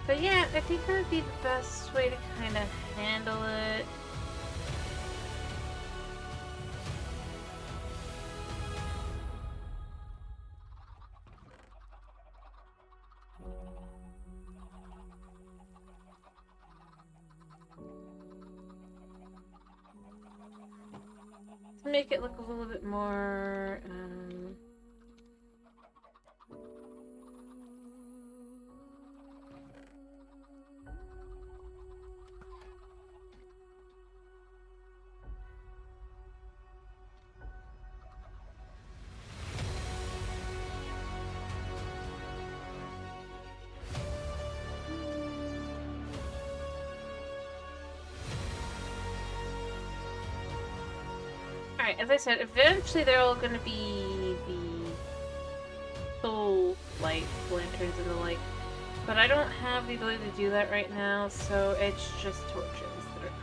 But yeah, I think that would be the best way to kind of handle it. To make it look a little bit more, Alright, as I said, eventually they're all gonna be the soul light lanterns and the like. But I don't have the ability to do that right now, so it's just torches that are...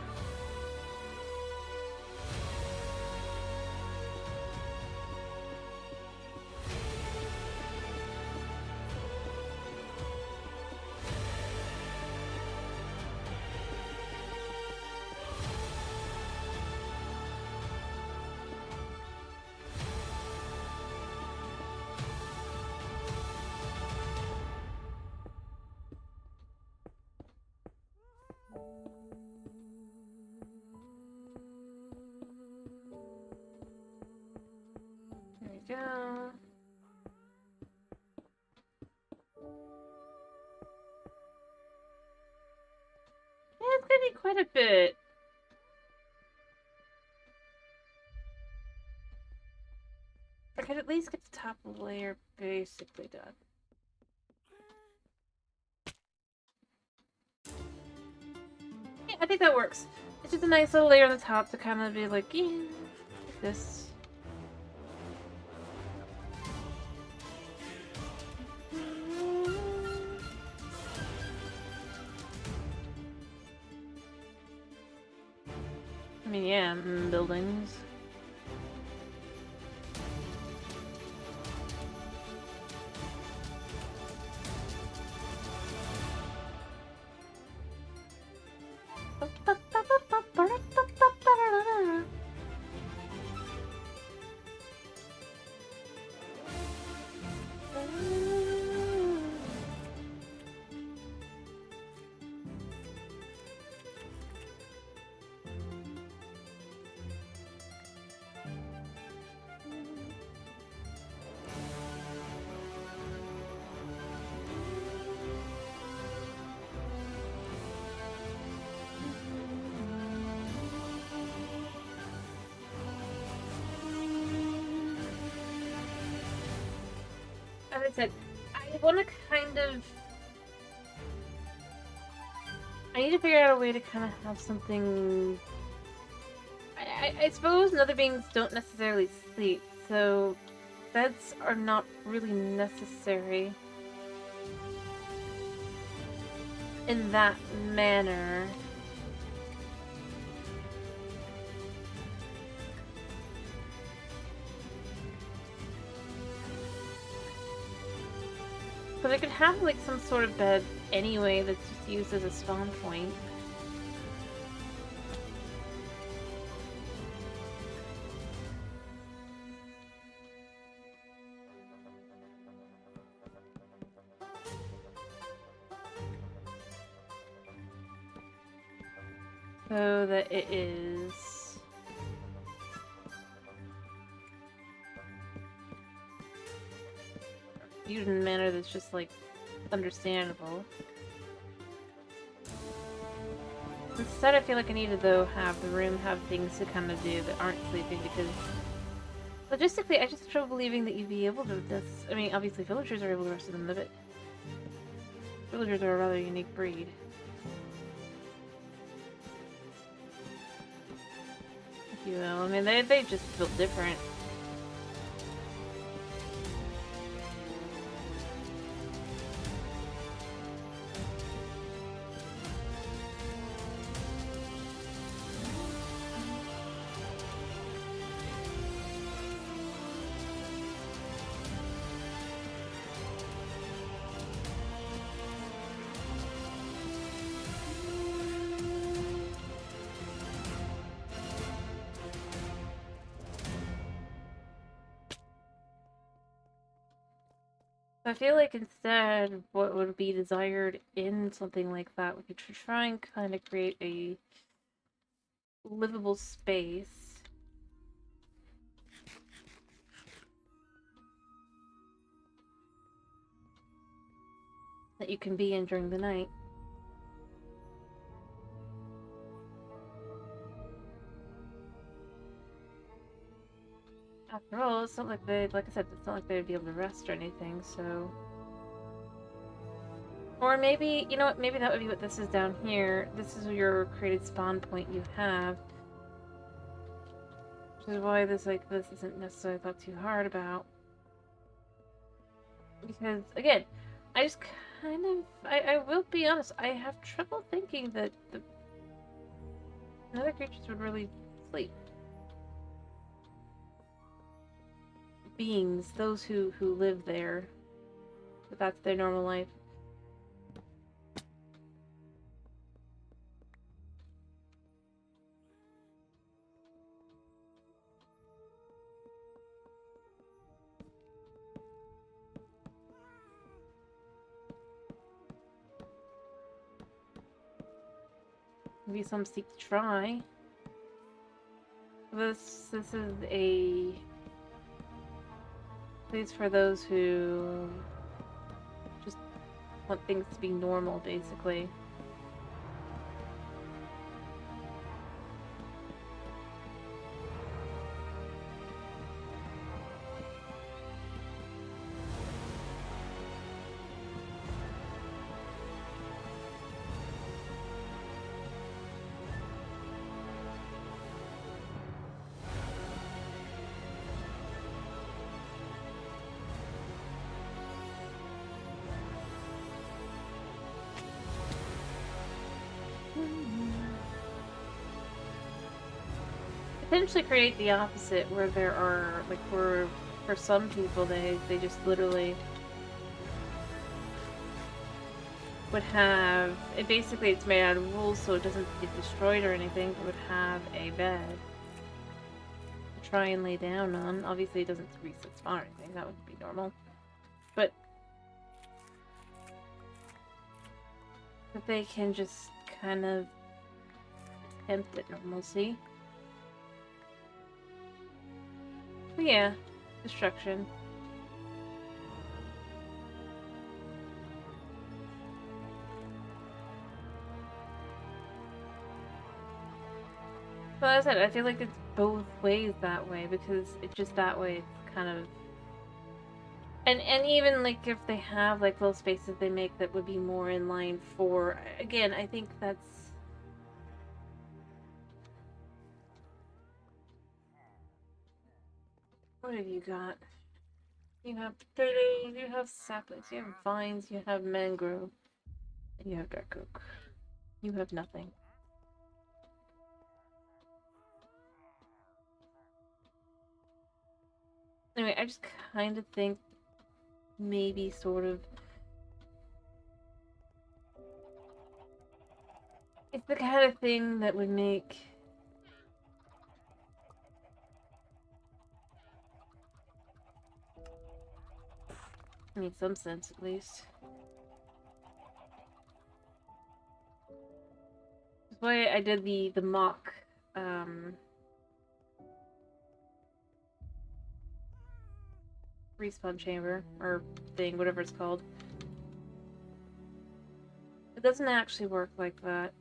There we go. Yeah, it's gonna be quite a bit. I could at least get the top layer basically done. Yeah, I think that works. It's just a nice little layer on the top to kind of be like, yeah, like this. I mean, yeah, buildings. I said, I want to kind of... I need to figure out a way to kind of have something... I suppose nether beings don't necessarily sleep, so beds are not really necessary in that manner. But I could have like some sort of bed anyway that's just used as a spawn point. So that it is viewed in a manner that's just like understandable. Instead, I feel like I need to though have the room have things to kind of do that aren't sleeping, because logistically I just have trouble believing that you'd be able to do this. I mean, obviously villagers are able to rest of them, but villagers are a rather unique breed. If you will. I mean, they just built different. I feel like instead, what would be desired in something like that would be to try and kind of create a livable space that you can be in during the night. After all, it's not like like I said, it's not like they'd be able to rest or anything, so... Or maybe, you know what, maybe that would be what this is down here. This is your created spawn point you have. Which is why this isn't necessarily thought too hard about. Because, again, I just kind of... I will be honest, I have trouble thinking that the other creatures would really sleep. Beings, those who live there. But that's their normal life. Maybe some seek to try. This is a place for those who just want things to be normal, basically. Potentially create the opposite, where there are, like, for some people, they just literally would have, it basically, it's made out of wool, so it doesn't get destroyed or anything, but would have a bed to try and lay down on. Obviously, it doesn't reset spawn or anything, that would be normal. But that they can just kind of attempt at normalcy. But yeah, destruction. But as I said, I feel like it's both ways that way, because it's just that way it's kind of And even like if they have like little spaces they make that would be more in line for, again, I think that's. What have you got? You have potatoes, you have saplings, you have vines, you have mangrove, and you have dark oak. You have nothing. Anyway, I just kind of think maybe sort of it's the kind of thing that would make some sense at least. That's why I did the mock respawn chamber or thing, whatever it's called. It doesn't actually work like that.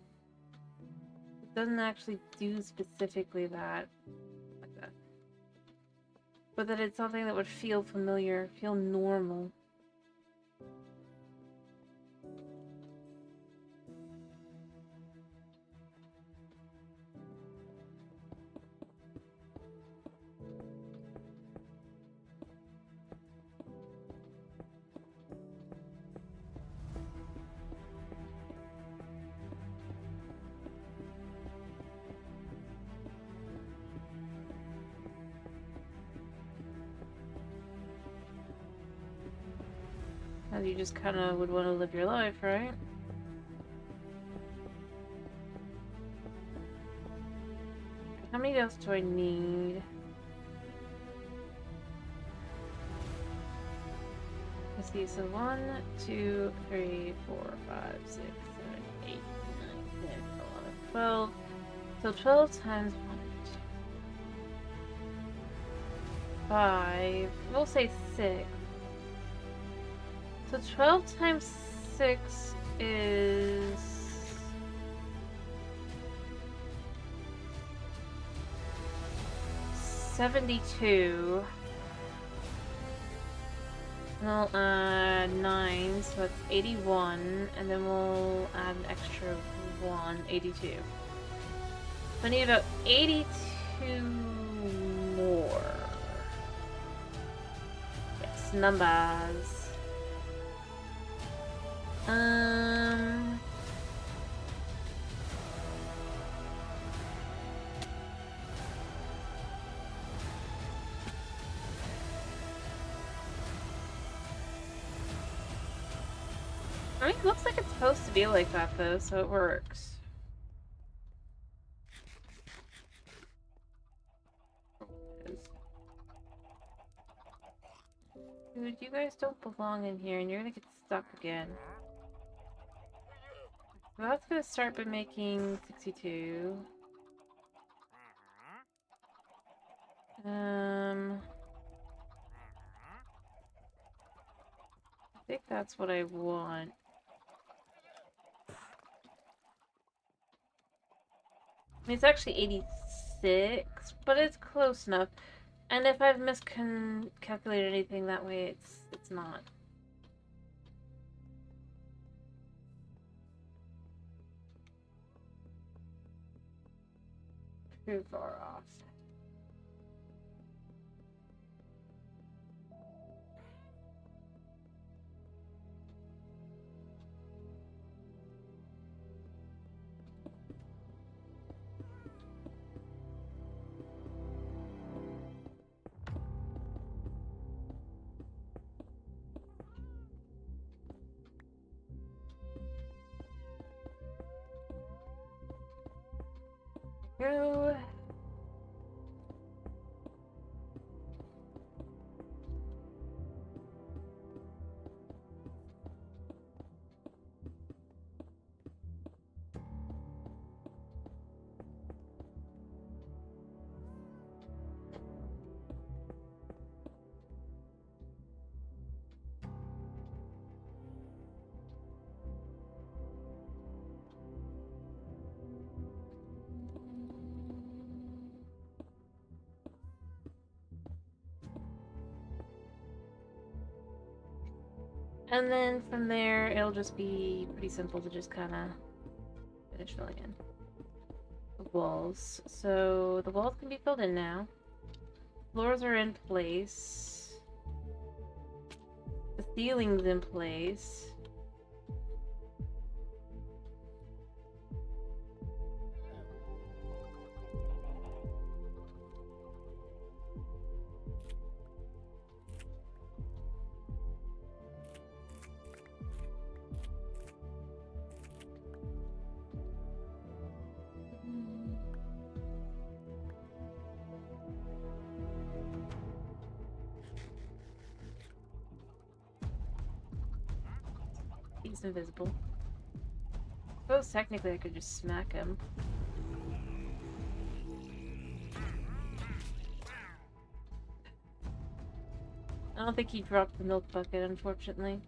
It doesn't actually do specifically that. Like that. But that it's something that would feel familiar, feel normal. As you just kind of would want to live your life, right? How many else do I need? Let's see, so 1, 2, 3, 4, 5, 6, 7, 8, 9, 10, 11, 12. So 12 times 1, 2, 5. We'll say 6. So 12 times 6 is 72. We'll add 9, so that's 81, and then we'll add an extra 1, 82. So I need about 82 more. Yes, numbers. I mean, it looks like it's supposed to be like that though, so it works. Dude, you guys don't belong in here and you're gonna get stuck again. So that's gonna start by making 62. I think that's what I want. I mean, it's actually 86, but it's close enough. And if I've miscalculated anything that way, it's not. Too far off. Go. And then from there, it'll just be pretty simple to just kind of finish filling in the walls. So the walls can be filled in now. Floors are in place. The ceiling's in place. He's invisible. I suppose technically I could just smack him. I don't think he dropped the milk bucket, unfortunately.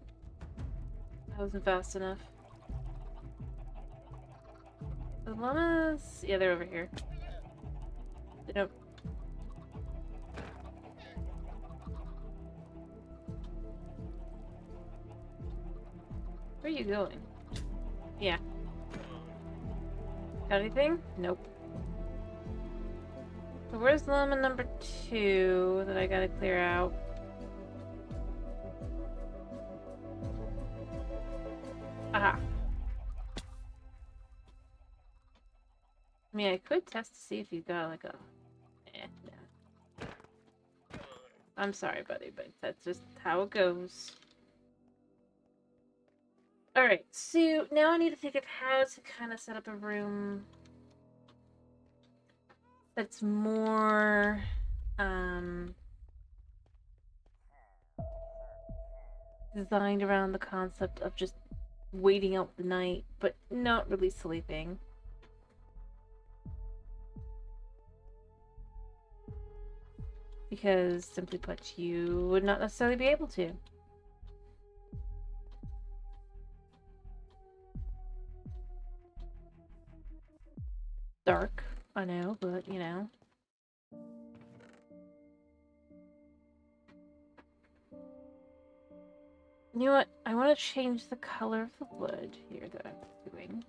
I wasn't fast enough. The llamas... yeah, they're over here. They don't... Where are you going? Yeah. Got anything? Nope. So where's llama number 2 that I gotta clear out? Aha. I mean, I could test to see if you got like a... no. I'm sorry, buddy, but that's just how it goes. Alright, so now I need to think of how to kind of set up a room that's more, designed around the concept of just waiting out the night, but not really sleeping. Because, simply put, you would not necessarily be able to. Dark, I know, but, you know. You know what? I want to change the color of the wood here that I'm doing.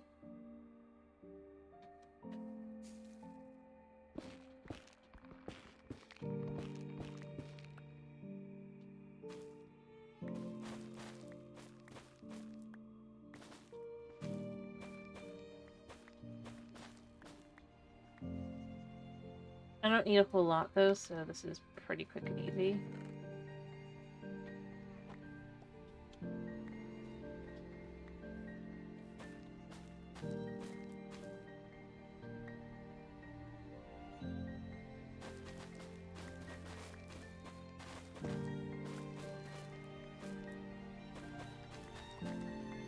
I don't need a whole lot though, so this is pretty quick and easy.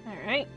Alright.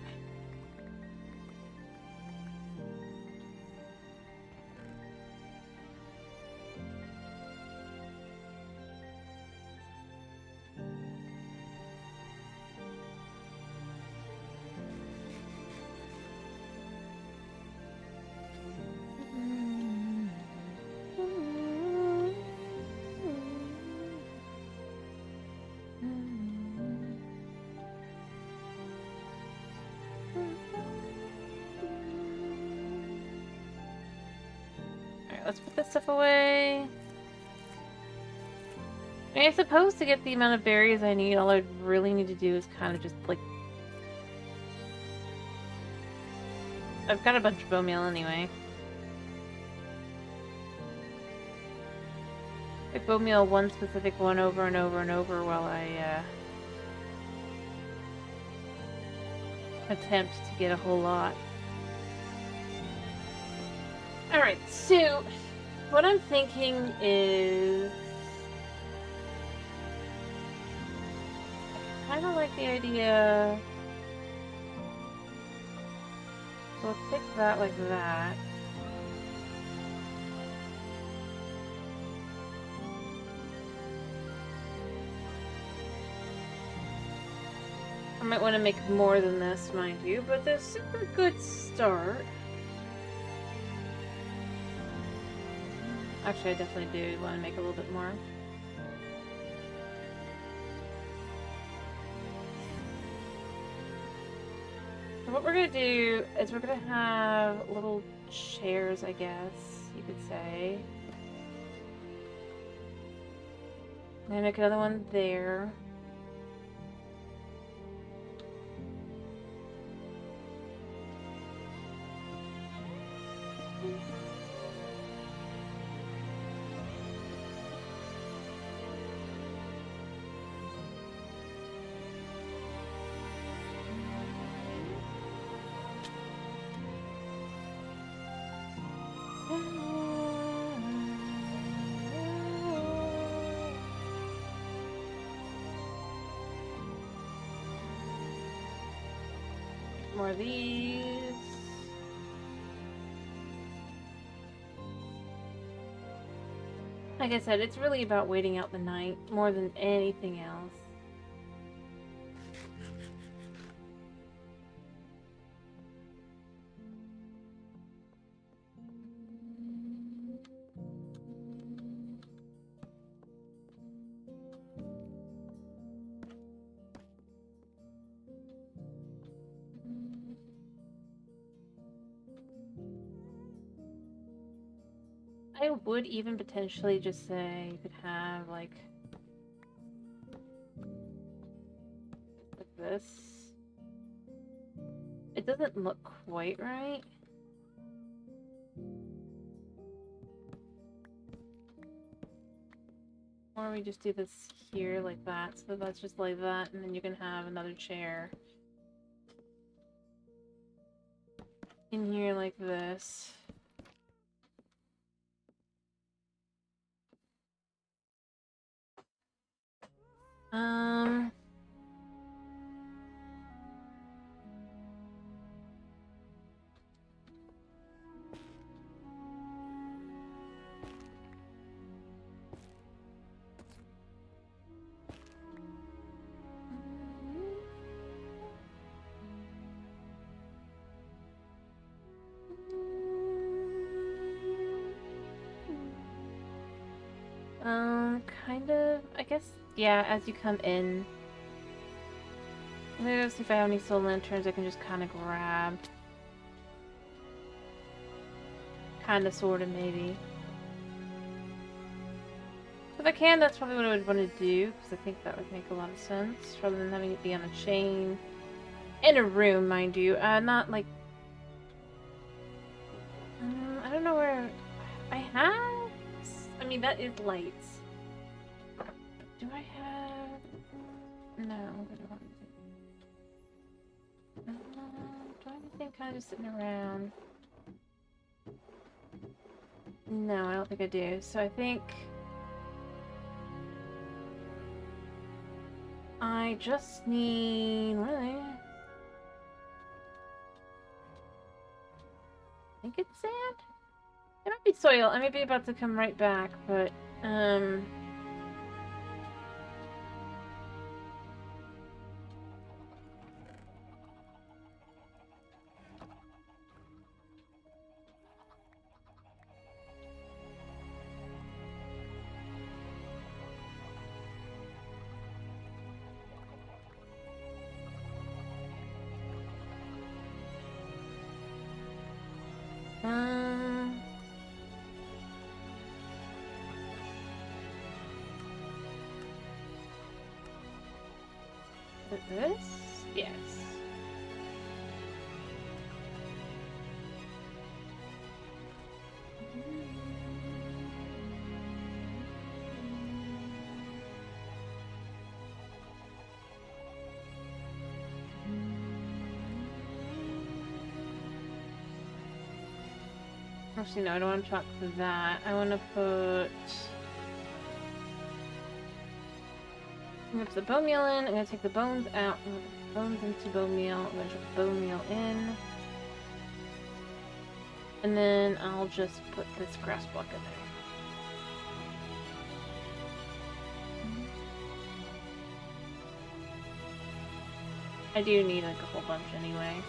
Let's put this stuff away. I suppose to get the amount of berries I need, all I really need to do is kind of just, like... I've got a bunch of bone meal anyway. I bone meal one specific one over and over and over while I, attempt to get a whole lot. Alright, so what I'm thinking is I kind of like the idea. We'll pick that like that. I might want to make more than this, mind you, but this is a good start. Actually, I definitely do want to make a little bit more. So what we're gonna do is we're gonna have little chairs, I guess you could say. I'm gonna make another one there. More of these. Like I said, it's really about waiting out the night more than anything else. I would even potentially just say you could have like this. It doesn't look quite right. Or we just do this here like that. So that's just like that, and then you can have another chair in here like this. Kind of, I guess, yeah, as you come in. I'm gonna go see if I have any soul lanterns I can just kind of grab. Kind of, sort of, maybe. If I can, that's probably what I would want to do, because I think that would make a lot of sense, rather than having it be on a chain. In a room, mind you. Not like... I don't know where... I have... I mean, that is lights. Do I have... No, I don't want to. Do I have anything kind of just sitting around? No, I don't think I do. So I think... I just need... Really? I think it's sand? It might be soil. I may be about to come right back, but... This? Yes. Actually, no, I don't want to talk to that. I want to put... I'm going to put the bone meal in. I'm going to take the bones out. I'm going to put the bones into bone meal. I'm going to put the bone meal in. And then I'll just put this grass block in there. I do need like a whole bunch anyway.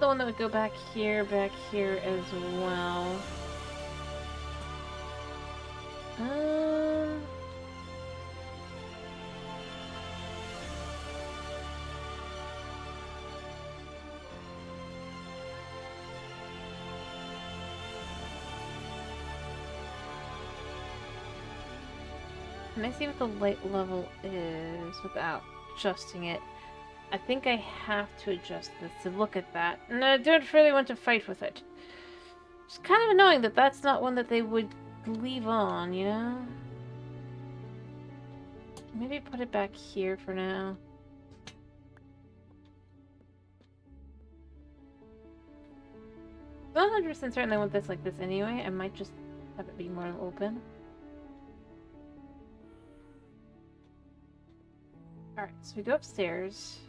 the one that would go back here as well. Can I see what the light level is without adjusting it? I think I have to adjust this to look at that. And I don't really want to fight with it. It's kind of annoying that that's not one that they would leave on, you know? Maybe put it back here for now. I'm not 100% certain I want this like this anyway. I might just have it be more open. Alright, so we go upstairs.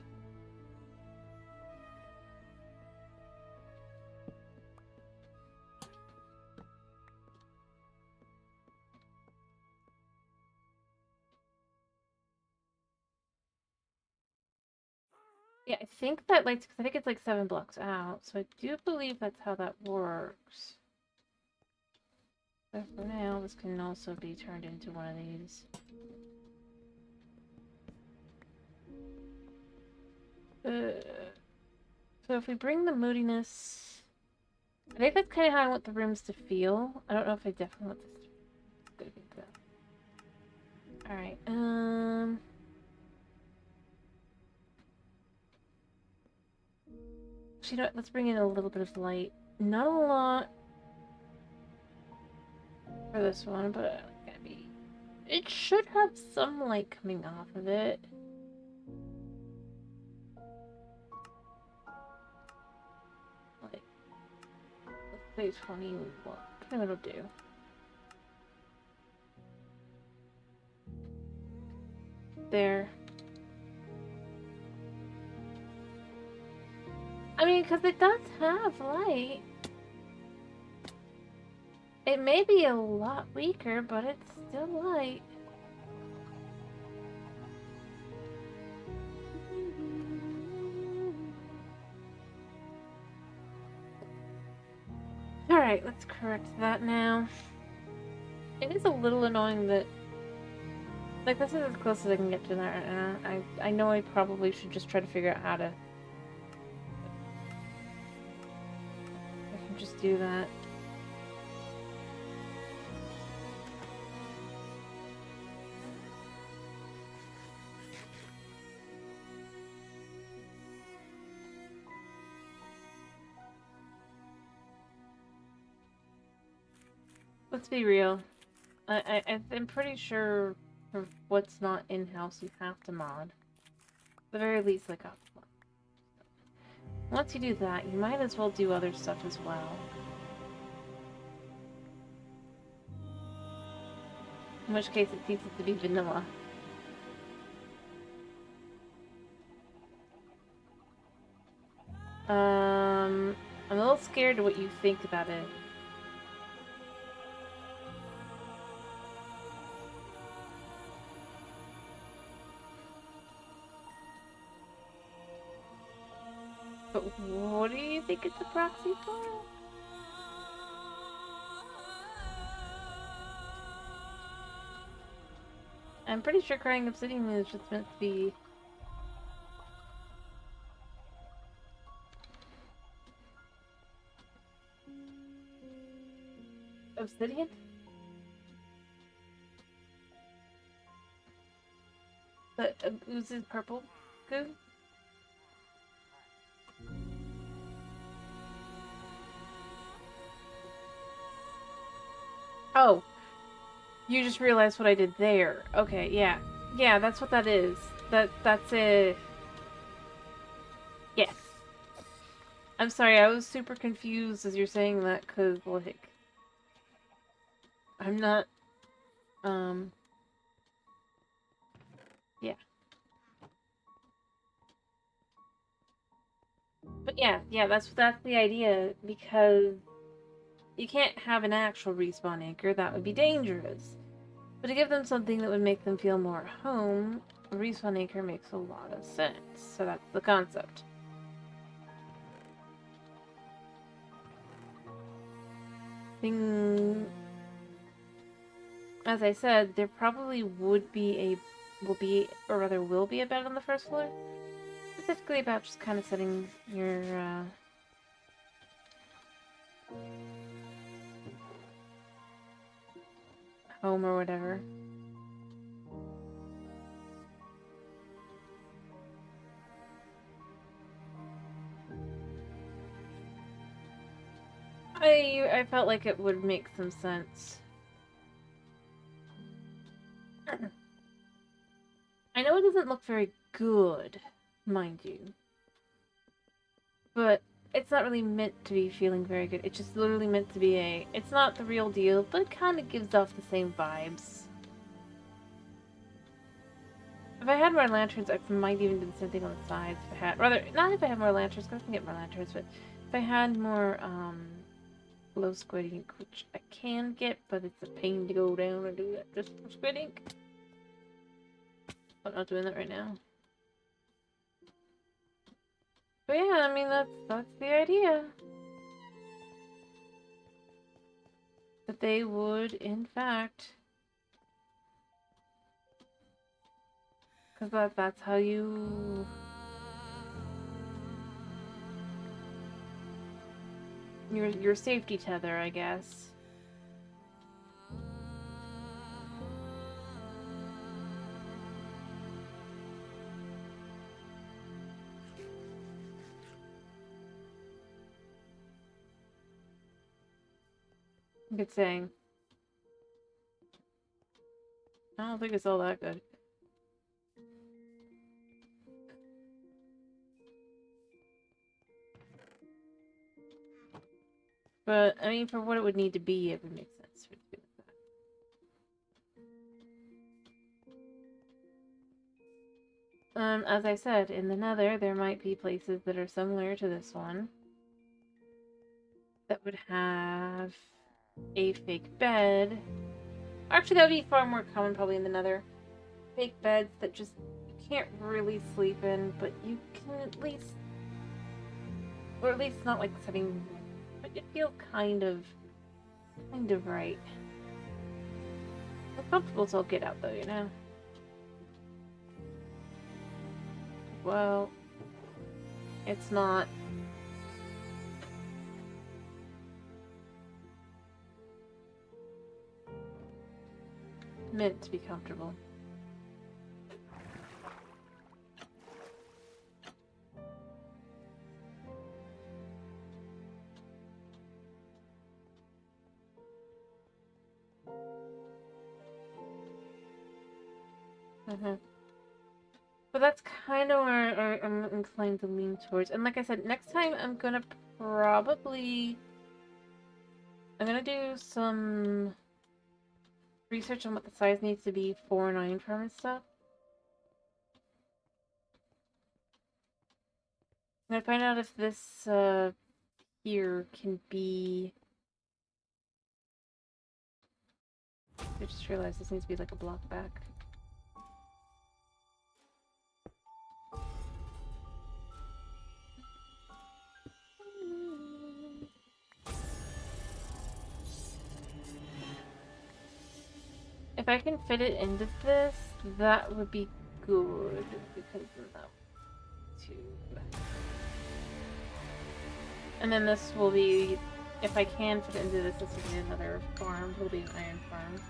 Yeah, I think that, like, I think it's like 7 blocks out, so I do believe that's how that works. But for now, this can also be turned into one of these. So if we bring the moodiness... I think that's kind of how I want the rooms to feel. I don't know if I definitely want this to be though. Alright, you know what? Let's bring in a little bit of light. Not a lot for this one, but it's gonna be... It should have some light coming off of it. Like, let's say 21. I think it'll do. There. I mean, because it does have light. It may be a lot weaker, but it's still light. Alright, let's correct that now. It is a little annoying that... Like, this is as close as I can get to that, and I know I probably should just try to figure out how to... I can just do that. Let's be real. I'm pretty sure for what's not in-house, you have to mod. At the very least, like, once you do that, you might as well do other stuff as well. In which case, it ceases to be vanilla. I'm a little scared of what you think about it. But what do you think it's a proxy for? I'm pretty sure Crying Obsidian is just meant to be... Obsidian? That oozes purple goo? Oh. You just realized what I did there. Okay, yeah. Yeah, that's what that is. That's a... Yes. I'm sorry, I was super confused as you're saying that, cause, like... I'm not... Yeah. But yeah, that's the idea, because... You can't have an actual respawn anchor, that would be dangerous. But to give them something that would make them feel more at home, a respawn anchor makes a lot of sense. So that's the concept. thing, as I said, there probably will be a bed on the first floor. Specifically about just kind of setting your home or whatever. I felt like it would make some sense. I know it doesn't look very good, mind you. But it's not really meant to be feeling very good. It's just literally meant to be it's not the real deal, but it kind of gives off the same vibes. If I had more lanterns, I might even do the same thing on the sides. Not if I had more lanterns, because I can get more lanterns, but if I had more, glow squid ink, which I can get, but it's a pain to go down and do that just for squid ink. I'm not doing that right now. But yeah, I mean, that's the idea. That they would, in fact... Because that's how you... Your safety tether, I guess. Good saying. I don't think it's all that good. But, I mean, for what it would need to be, it would make sense for it to be like that. As I said, in the Nether, there might be places that are similar to this one. That would have a fake bed. Actually, that would be far more common probably in the Nether. Fake beds that just you can't really sleep in, but you can at least... Or at least not like sitting... But it feels kind of right. It's comfortable till get out though, you know? Well, it's not. Meant to be comfortable. But that's kind of where I'm inclined to lean towards. And like I said, next time I'm gonna do some research on what the size needs to be for an iron farm and stuff. I'm gonna find out if this here can be... I just realized this needs to be like a block back. If I can fit it into this, that would be good, because then that too. And then this will be, if I can fit it into this will be another farm. It'll be an iron farm.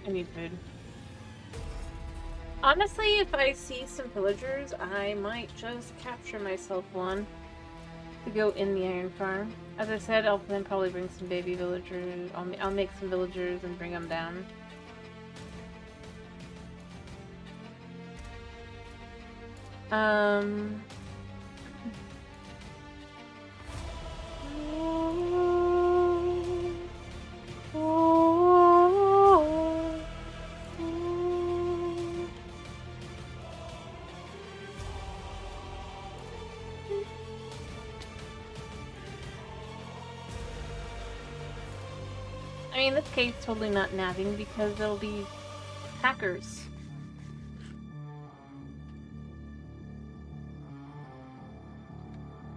I need food. Honestly, if I see some villagers, I might just capture myself one to go in the iron farm. As I said, I'll then probably bring some baby villagers. I'll make some villagers and bring them down. in this case, totally not nabbing because there'll be hackers.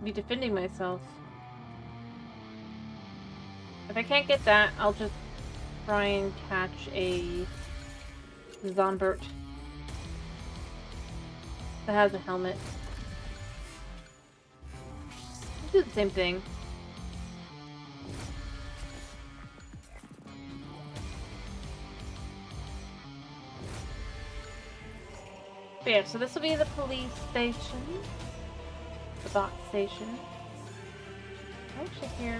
Be defending myself. If I can't get that, I'll just try and catch a Zombert that has a helmet. Do the same thing. But yeah, so this will be the police station. The bot station. I actually hear...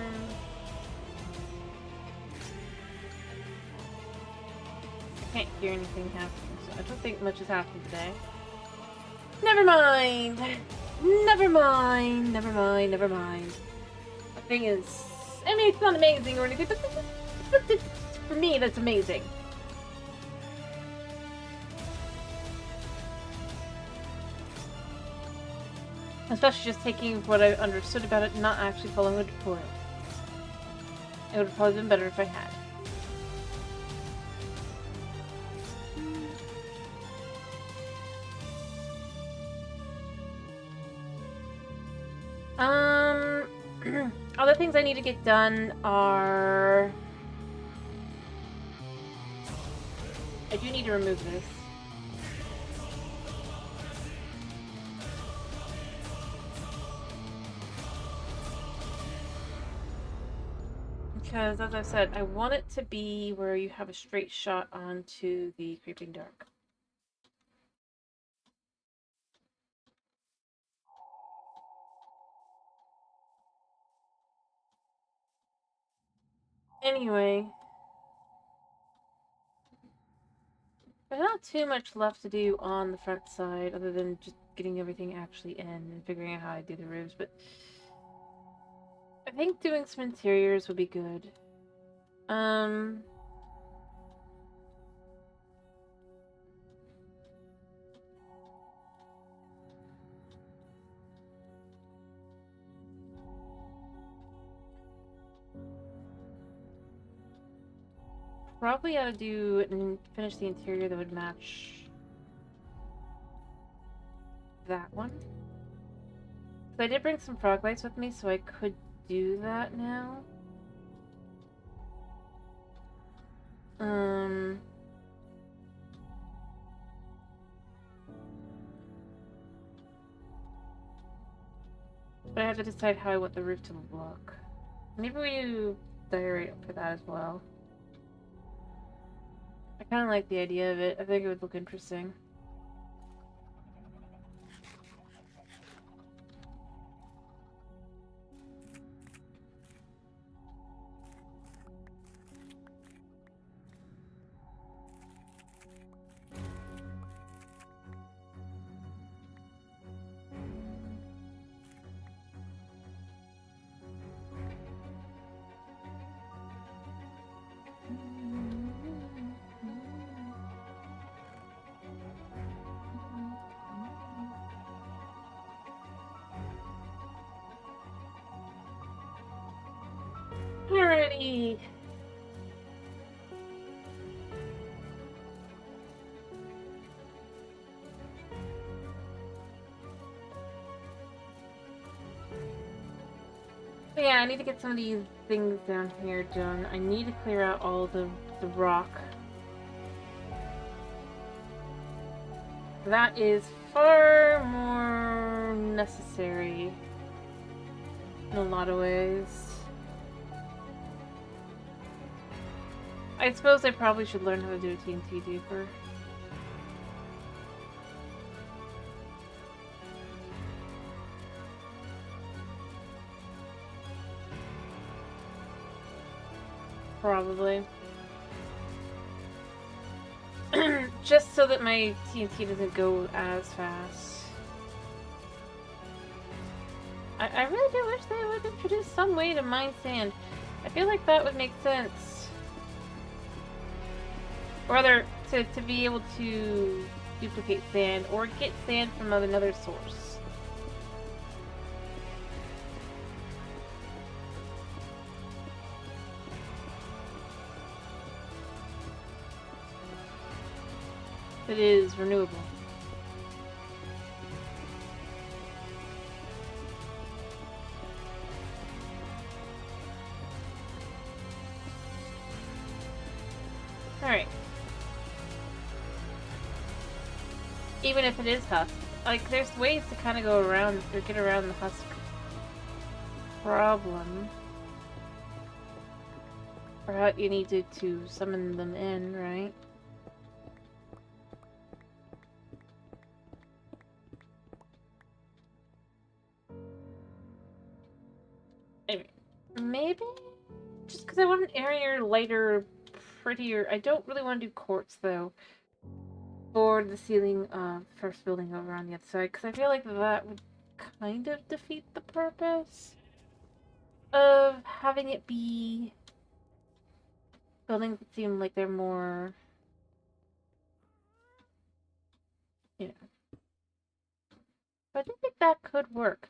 I can't hear anything happening, so I don't think much has happened today. Never mind! Never mind! Never mind, never mind. The thing is... I mean, it's not amazing or anything, but for me, that's amazing. Especially just taking what I understood about it and not actually following a tutorial. It would have probably been better if I had. Other things I need to get done are... I do need to remove this. Because, as I said, I want it to be where you have a straight shot onto the Creeping Dark. Anyway, there's not too much left to do on the front side other than just getting everything actually in and figuring out how I do the roofs, but I think doing some interiors would be good. Probably ought to do and finish the interior that would match that one. So I did bring some frog lights with me, so I could do that now. But I have to decide how I want the roof to look. Maybe we do diorite for that as well. I kind of like the idea of it. I think it would look interesting. Alrighty. But yeah, I need to get some of these things down here done. I need to clear out all the rock. That is far more necessary in a lot of ways. I suppose I probably should learn how to do a TNT duper. Probably. Just so that my TNT doesn't go as fast. I really do wish they would introduce some way to mine sand. I feel like that would make sense. Or rather, to be able to duplicate sand or get sand from another source. it is renewable. Alright. Even if it is husk. Like, there's ways to kind of go around, or get around the husk problem. Or how you need to summon them in, right? Anyway, maybe? Just because I want an airier, lighter, prettier. I don't really want to do quartz, though. For the ceiling of first building over on the other side, because I feel like that would kind of defeat the purpose of having it be buildings that seem like they're more, you know. But I think that could work.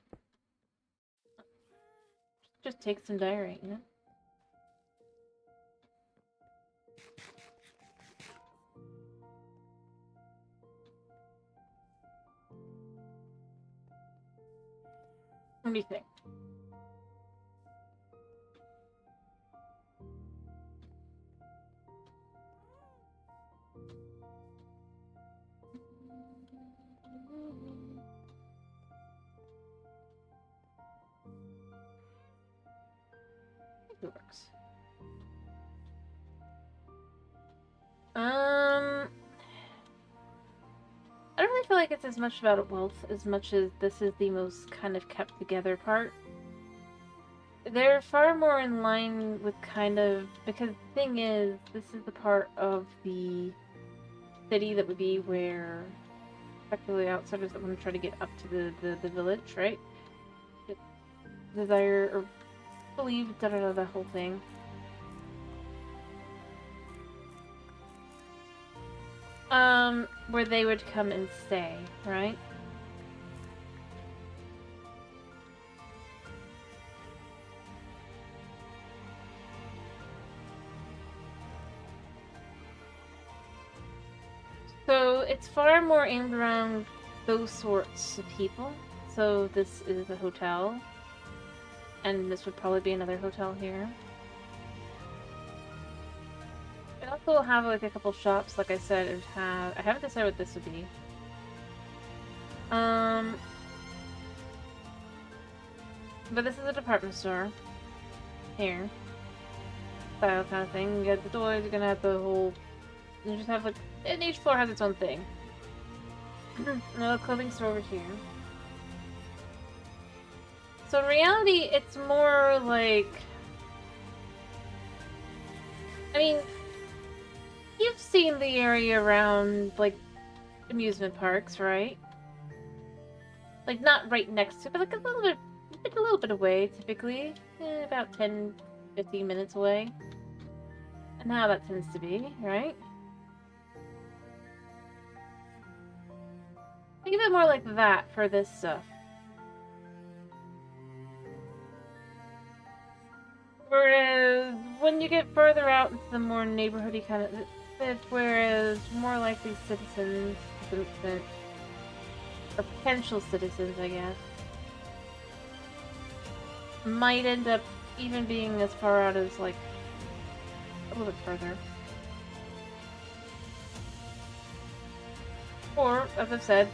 Just take some diorite, you know? What do you think? I think it works. I don't really feel like it's as much about wealth as much as this is the most kind of kept together part. They're far more in line with kind of, because the thing is, this is the part of the city that would be where effectively outsiders that want to try to get up to the village, right? Desire or believe, the whole thing. Where they would come and stay, right? So it's far more aimed around those sorts of people. So this is a hotel, and this would probably be another hotel here. It also will have like a couple shops, like I said. It would have. I haven't decided what this would be. But this is a department store. Here. Style kind of thing. You got the doors, you're gonna have the whole. You just have like. And each floor has its own thing. Another clothing store over here. So in reality, it's more like. I mean, you've seen the area around, like, amusement parks, right? Like, not right next to it, but like a little bit away, typically. About 10, 15 minutes away. And how that tends to be, right? Think of it more like that for this stuff. Whereas, when you get further out into the more neighborhoody kind of... Whereas, more likely citizens, or potential citizens, I guess, might end up even being as far out as, like, a little bit further. Or, as I've said,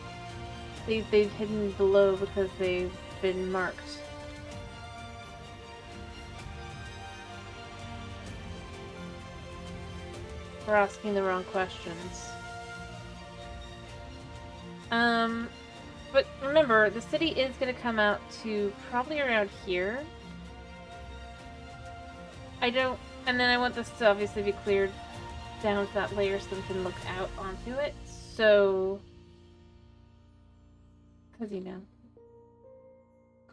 they've hidden below because they've been marked. For asking the wrong questions. But remember, the city is going to come out to probably around here. And then I want this to obviously be cleared down to that layer so we can look out onto it. So, because, you know,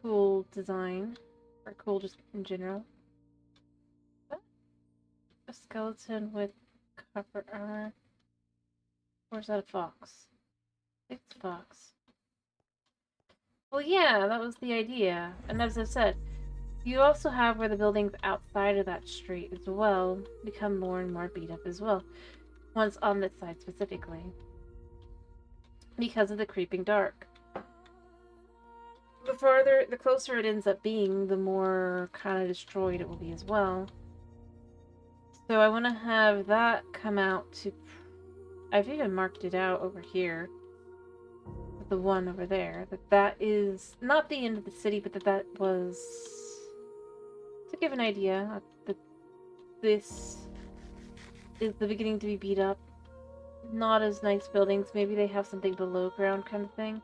cool design, or cool just in general. A skeleton with copper armor. Or is that a fox? I think it's a fox. Well, yeah, that was the idea. And as I've said, you also have where the buildings outside of that street as well become more and more beat up as well. Once on this side specifically. because of the creeping dark. The closer it ends up being, the more kind of destroyed it will be as well. So I want to have that come out to... I've even marked it out over here. The one over there. That is not the end of the city, but that was... To give an idea, that this is the beginning to be beat up. Not as nice buildings. Maybe they have something below ground kind of thing.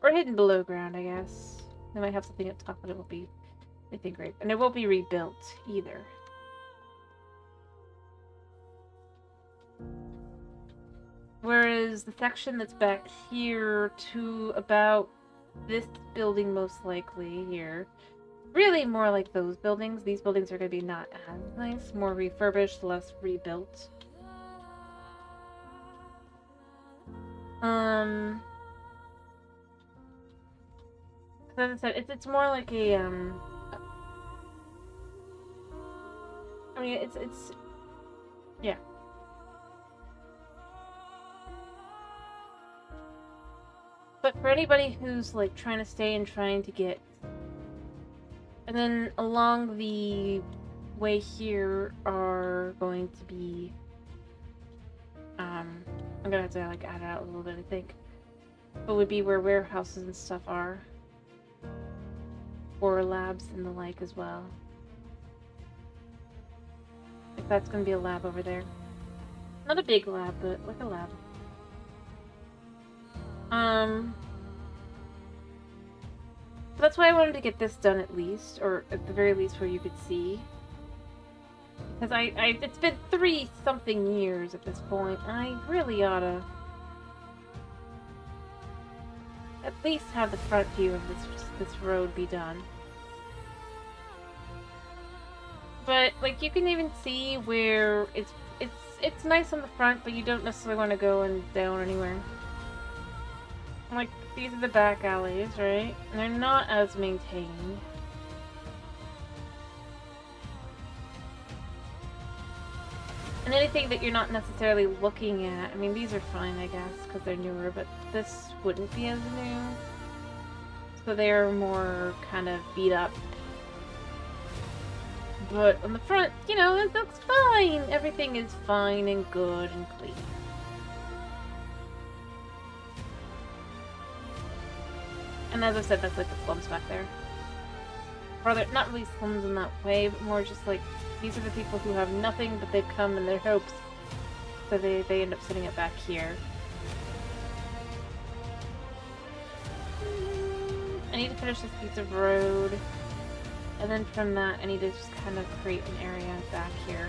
Or hidden below ground, I guess. They might have something up top, but it will be, I think, great. And it won't be rebuilt either. Whereas the section that's back here to about this building, most likely here, really more like those buildings. These buildings are going to be not as nice, more refurbished, less rebuilt. As I said, it's more like a I mean, it's yeah. But for anybody who's like trying to stay and trying to get, and then along the way here are going to be I'm gonna have to like add it out a little bit, I think. But would be where warehouses and stuff are. Or labs and the like as well. Like that's gonna be a lab over there. Not a big lab, but like a lab. So that's why I wanted to get this done at least, or at the very least where you could see. Because it's been 3-something years at this point, and I really oughta at least have the front view of this road be done. But like you can even see where it's nice on the front, but you don't necessarily want to go and down anywhere. Like these are the back alleys, right? And they're not as maintained. And anything that you're not necessarily looking at, I mean, these are fine, I guess, because they're newer, but this wouldn't be as new. So they're more kind of beat up. But on the front, you know, it looks fine. Everything is fine and good and clean. And as I said, that's like the slums back there. Or they're not really slums in that way, but more just like, these are the people who have nothing, but they've come in their hopes. So they end up sitting it back here. I need to finish this piece of road. And then from that, I need to just kind of create an area back here.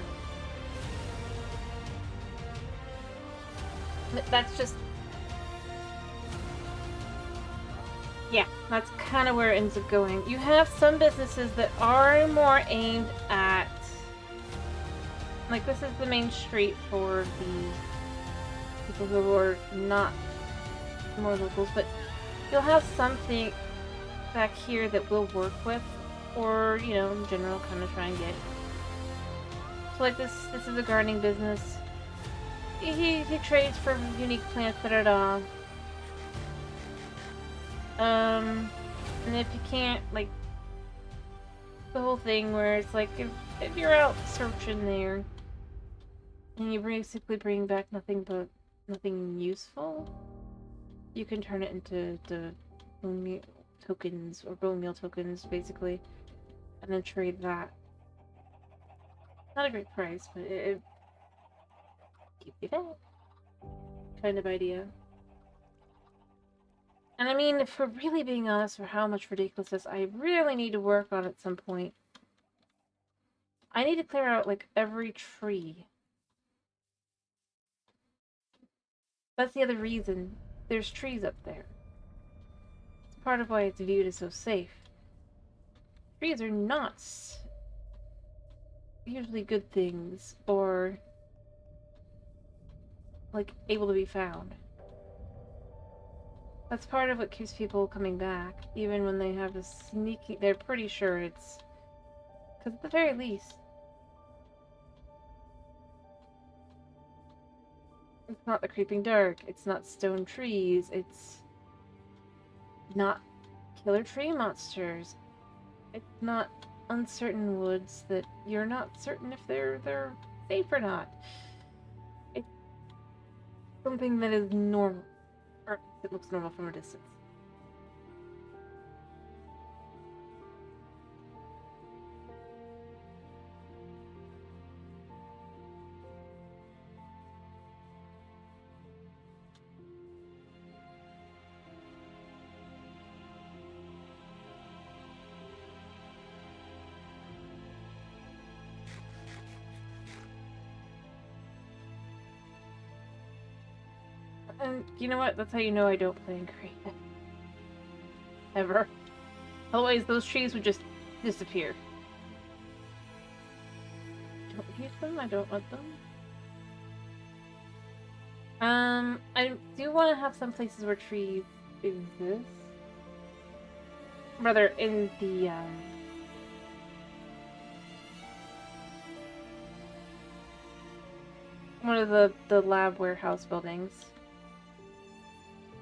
That's just... yeah, that's kind of where it ends up going. You have some businesses that are more aimed at... like, this is the main street for the people who are not more locals, but you'll have something back here that we'll work with, or, you know, in general, kind of try and get. So, like, this is a gardening business. He trades for unique plants, da-da-da. And if you can't, like, the whole thing where it's like, if you're out searching there, and you basically bring back nothing useful, you can turn it into the bone meal tokens, or bone meal tokens, basically, and then trade that. Not a great price, but it gives you that kind of idea. And I mean, if we're really being honest for how much ridiculousness I really need to work on at some point, I need to clear out, like, every tree. That's the other reason there's trees up there. It's part of why it's viewed as so safe. Trees are not usually good things, or, like, able to be found. That's part of what keeps people coming back, even when they have a sneaky... they're pretty sure it's... because at the very least... not the creeping dark. It's not stone trees. It's not killer tree monsters. It's not uncertain woods that you're not certain if they're safe or not. It's something that is normal, or it looks normal from a distance. And you know what? That's how you know I don't play in creative. Ever. Otherwise, those trees would just disappear. Don't use them. I don't want them. I do want to have some places where trees exist. Rather, in the, one of the lab warehouse buildings.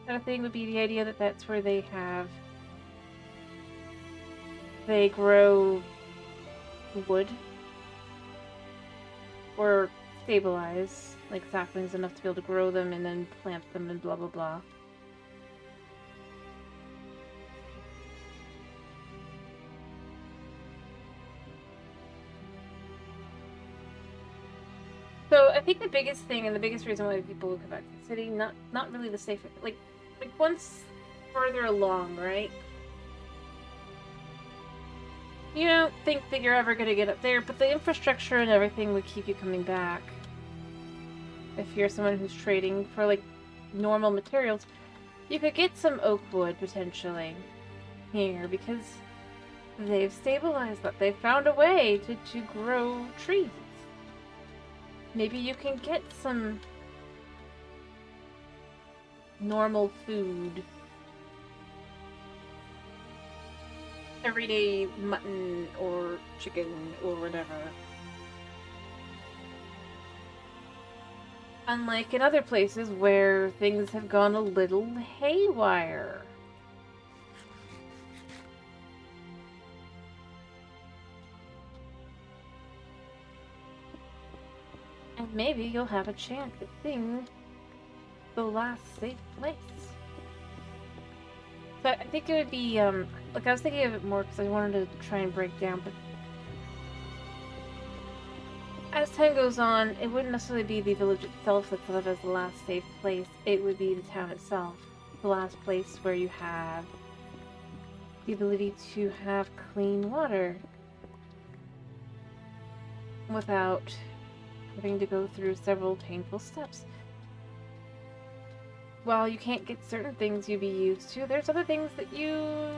Kind of thing would be the idea that that's where they grow wood or stabilize like saplings enough to be able to grow them and then plant them and blah blah blah. So I think the biggest thing and the biggest reason why people would come back to the city, not really the safe, like once further along, right? You don't think that you're ever going to get up there, but the infrastructure and everything would keep you coming back. If you're someone who's trading for, like, normal materials, you could get some oak wood, potentially, here, because they've stabilized that. They've found a way to grow trees. Maybe you can get some normal food. Everyday mutton or chicken or whatever. Unlike in other places where things have gone a little haywire. And maybe you'll have a chance at seeing the last safe place. So I think it would be, like I was thinking of it more because I wanted to try and break down, but as time goes on, it wouldn't necessarily be the village itself that's thought of as the last safe place. It would be the town itself. The last place where you have the ability to have clean water without having to go through several painful steps. While you can't get certain things you'd be used to, there's other things that you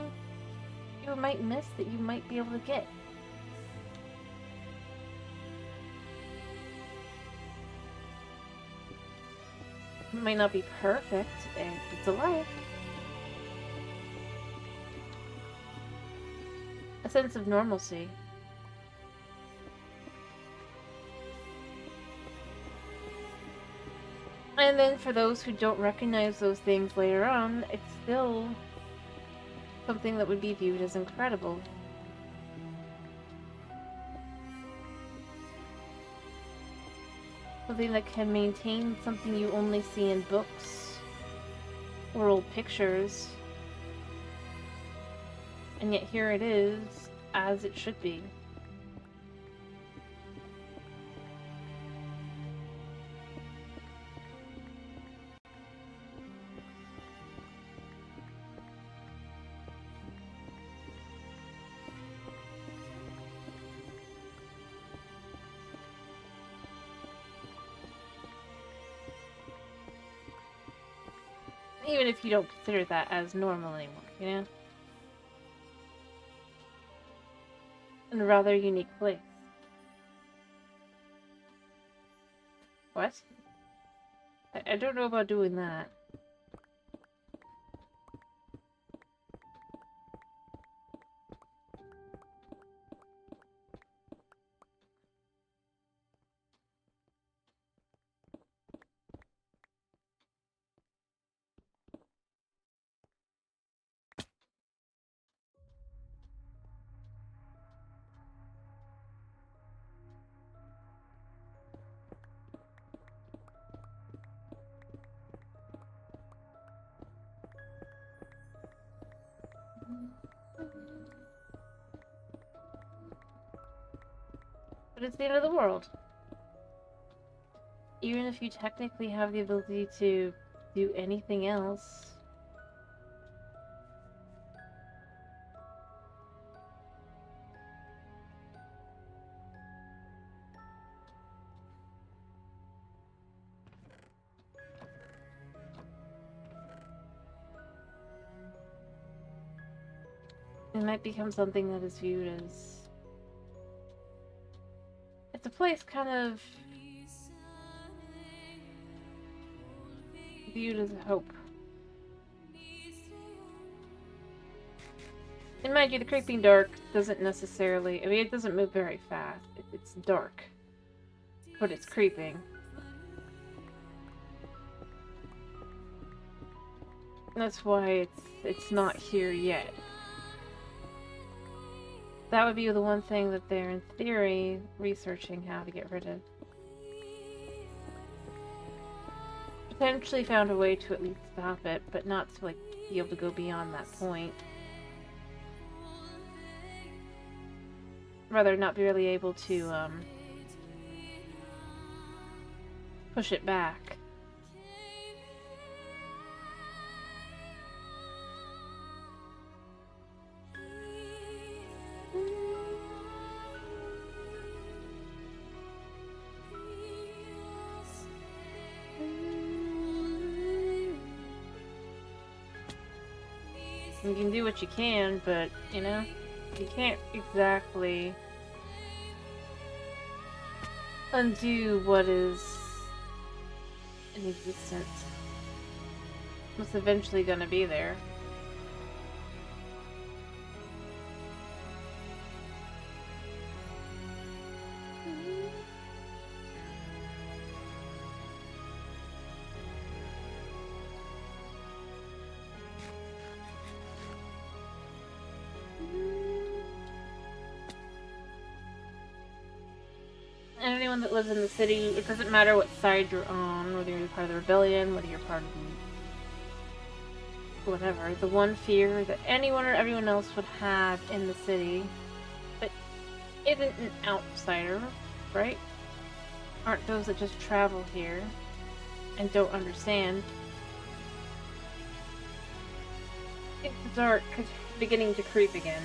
might miss that you might be able to get. It might not be perfect, and it's a life. A sense of normalcy. And then for those who don't recognize those things later on, it's still something that would be viewed as incredible. Something that can maintain something you only see in books or old pictures. And yet here it is, as it should be. Even if you don't consider that as normal anymore, you know? In a rather unique place. What? I don't know about doing that. But it's the end of the world. Even if you technically have the ability to do anything else. It might become something that is viewed as... It's a place kind of viewed as a hope. And mind you, the creeping dark doesn't necessarily... I mean, it doesn't move very fast. It's dark. But it's creeping. That's why it's not here yet. That would be the one thing that they're, in theory, researching how to get rid of. Potentially found a way to at least stop it, but not to, like, be able to go beyond that point. Rather, not be really able to, push it back. You can do what you can, but, you know, you can't exactly undo what is in existence. What's eventually gonna be there. And anyone that lives in the city, it doesn't matter what side you're on, whether you're part of the rebellion, whether you're part of the... whatever. The one fear that anyone or everyone else would have in the city that isn't an outsider, right? Aren't those that just travel here and don't understand. It's dark, beginning to creep again.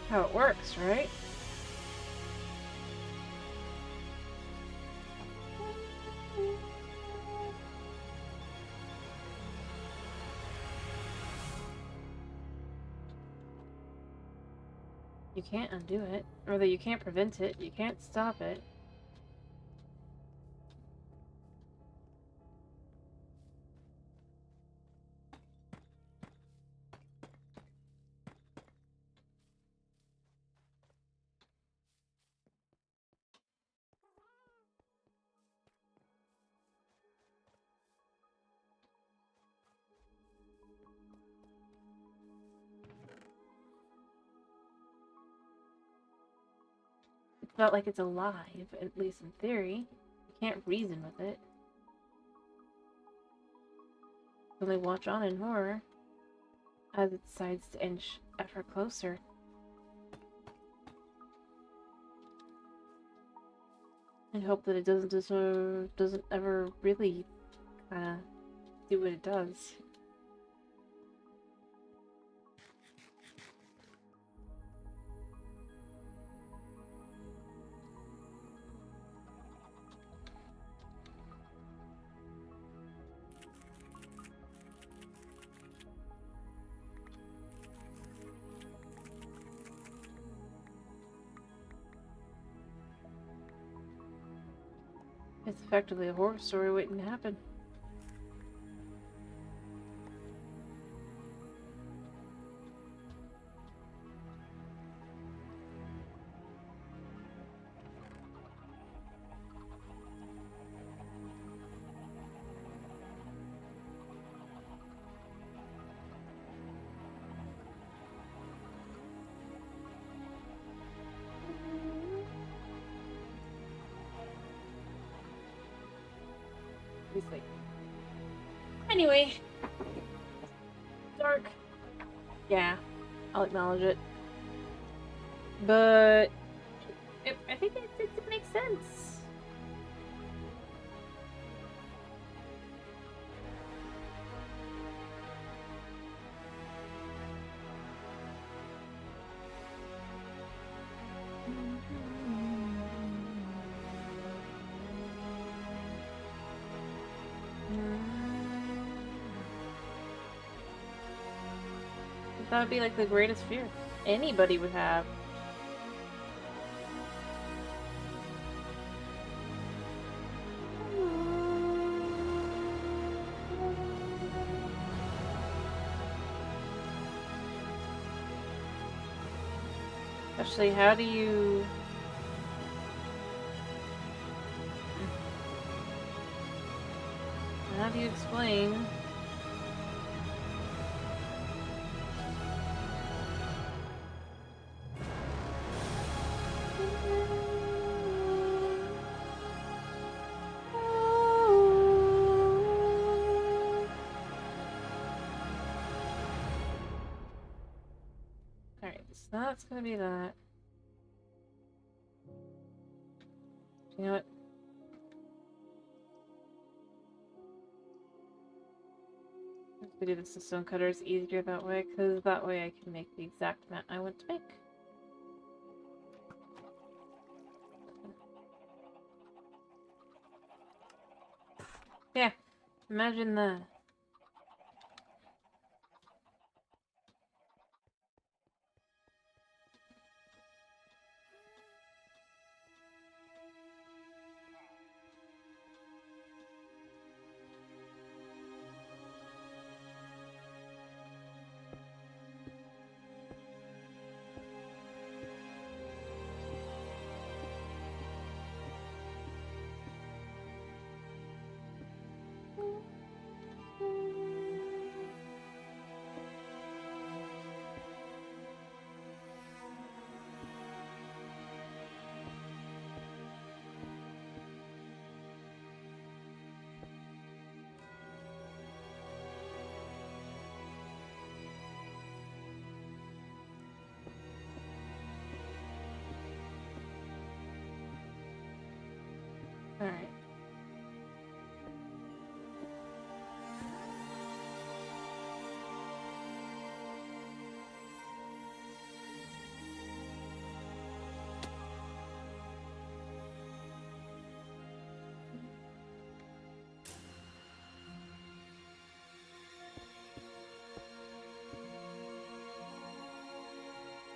How it works, right? You can't undo it, or that you can't prevent it, you can't stop it. It's not like it's alive, at least in theory. You can't reason with it. Only watch on in horror as it decides to inch ever closer. And hope that it doesn't ever really do what it does. It's effectively a horror story waiting to happen. obviously. Anyway. Dark. Yeah, I'll acknowledge it. But I think it makes sense. That would be like the greatest fear anybody would have. Actually, how do you... How do you explain... Alright, so that's gonna be that. You know what? If we do this to Stonecutter, it's easier that way, because that way I can make the exact mat I want to make. Yeah, imagine that. Alright.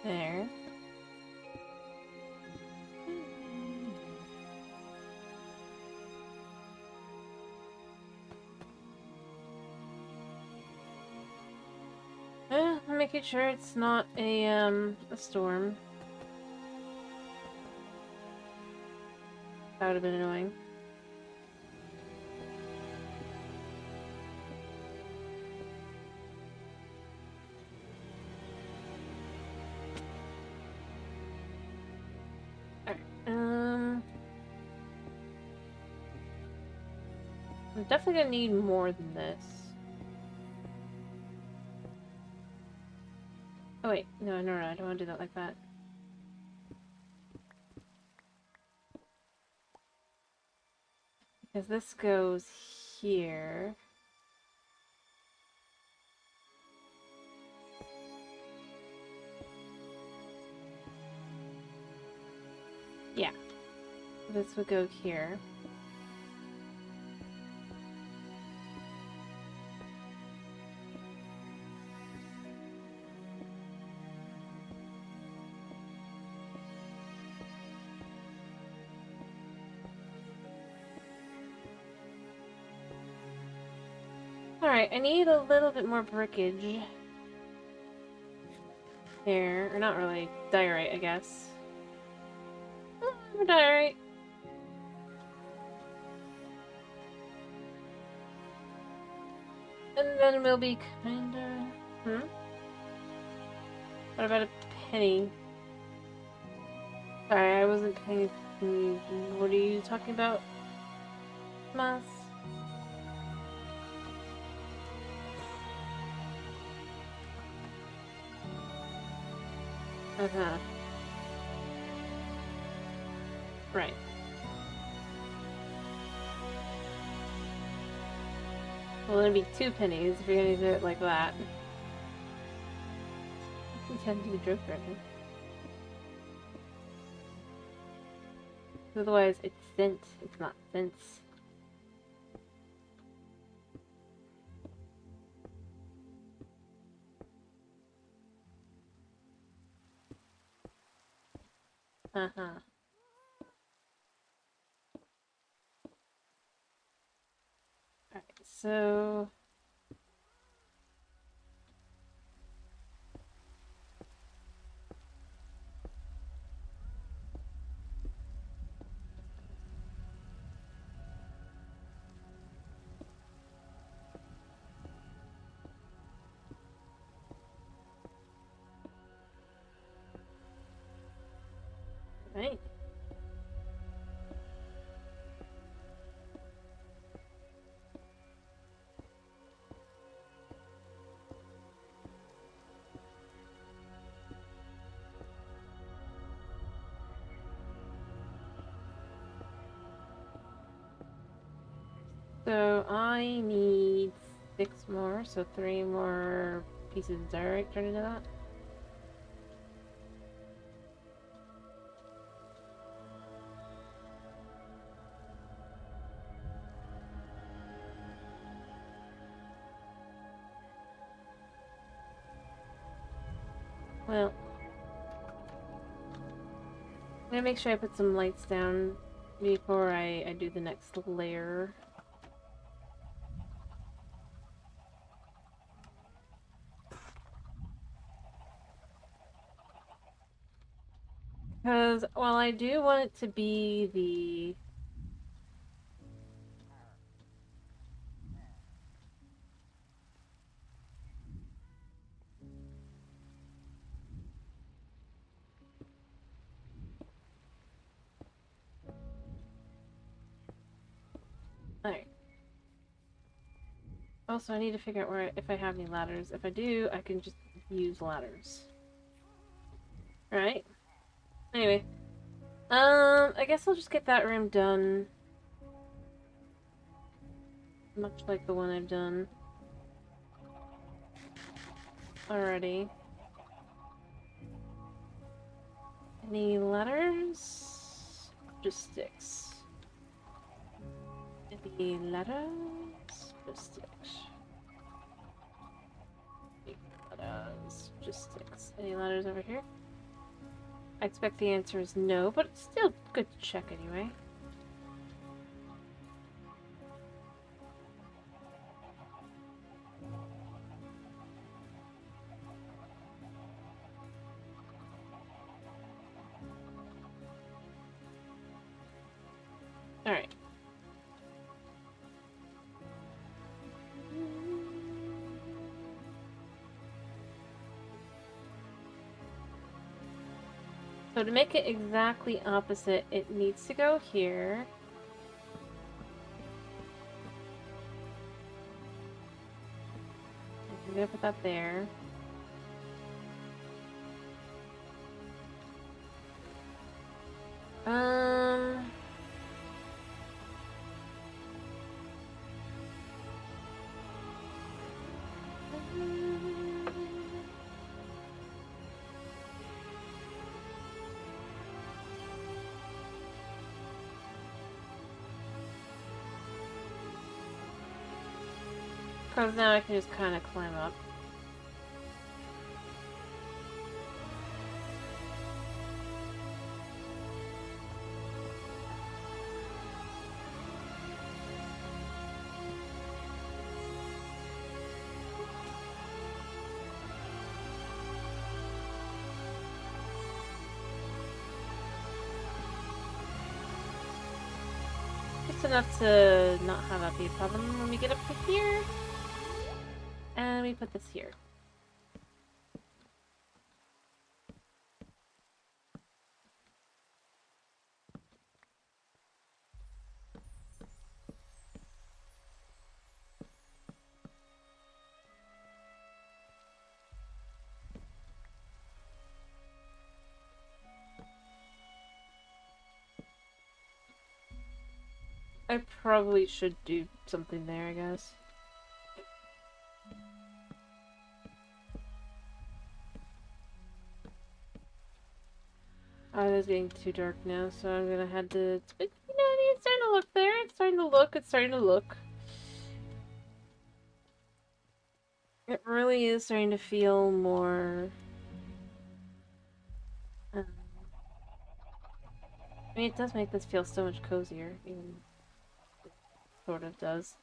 There. I'm making sure it's not a storm. That would have been annoying. Alright, I'm definitely gonna need more than this. Oh wait, no, I don't want to do that like that. Because this goes here. Yeah. This would go here. Alright, I need a little bit more brickage. There. Or not really. Diorite, I guess. More diorite. And then we'll be kinda... What about a penny? Sorry, I wasn't paying attention. What are you talking about, Mas? Uh-huh. Right. Well, it'd be 2 pennies if you're gonna do it like that. You tend to do joke writing. Otherwise, it's cent. It's not cents. Uh-huh. Alright, so... Right. So I need 6 more, so 3 more pieces of diorite turned into that. Well, I'm gonna make sure I put some lights down before I do the next layer. Because while I do want it to be the... Alright. Also, I need to figure out where if I have any ladders. If I do, I can just use ladders. Alright. Anyway. I guess I'll just get that room done. Much like the one I've done already. Any ladders? Just sticks. Any ladders? Just sticks. Any ladders? Just sticks. Any ladders over here? I expect the answer is no, but it's still good to check anyway. Alright. So to make it exactly opposite, it needs to go here. I'm gonna put that there. Um... Because now I can just kind of climb up. Just enough to not have that be a problem when we get up to here. And we put this here. I probably should do something there, I guess. Oh, it is getting too dark now, so I'm gonna have to... But, you know, I mean, it's starting to look there. It's starting to look. It's starting to look. It really is starting to feel more... I mean, it does make this feel so much cozier. Even it sort of does.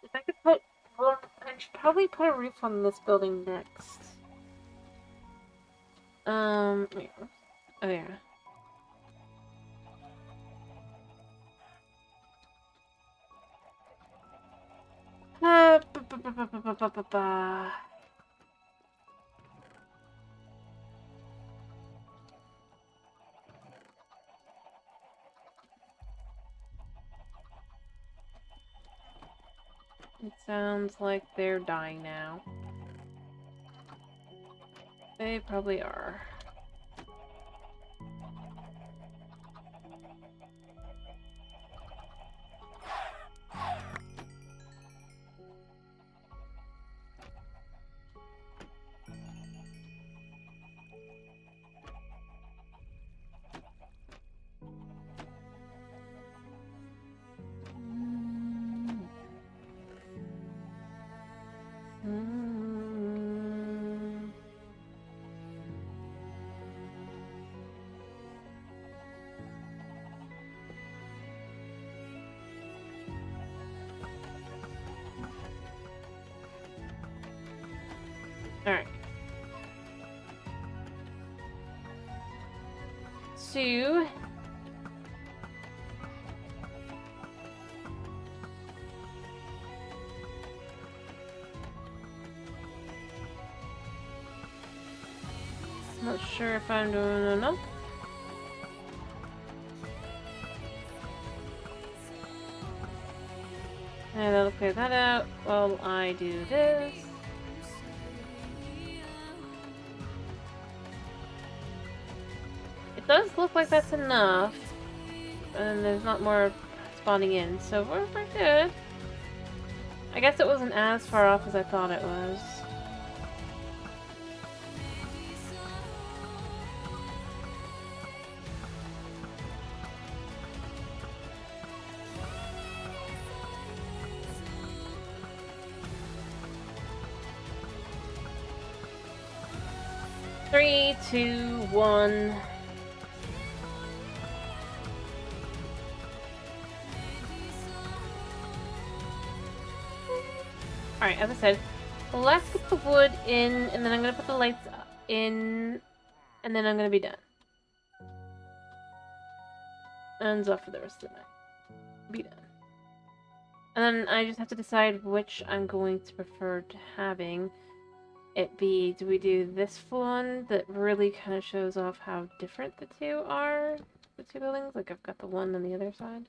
If I could put... Well, I should probably put a roof on this building next. Wait. Oh, yeah. Ba, ba, ba, ba, ba, ba, ba, ba, ba. It sounds like they're dying now. They probably are. Mm. Alright. So... Not sure if I'm doing enough. And I'll clear that out while I do this. It does look like that's enough. And there's not more spawning in, so we're good. I guess it wasn't as far off as I thought it was. Three, two, one. Alright, as I said, let's get the wood in, and then I'm gonna put the lights in, and then I'm gonna be done. And off for the rest of the night. Be done. And then I just have to decide which I'm going to prefer to having it be. Do we do this one that really kind of shows off how different the two are? The two buildings? Like I've got the one on the other side.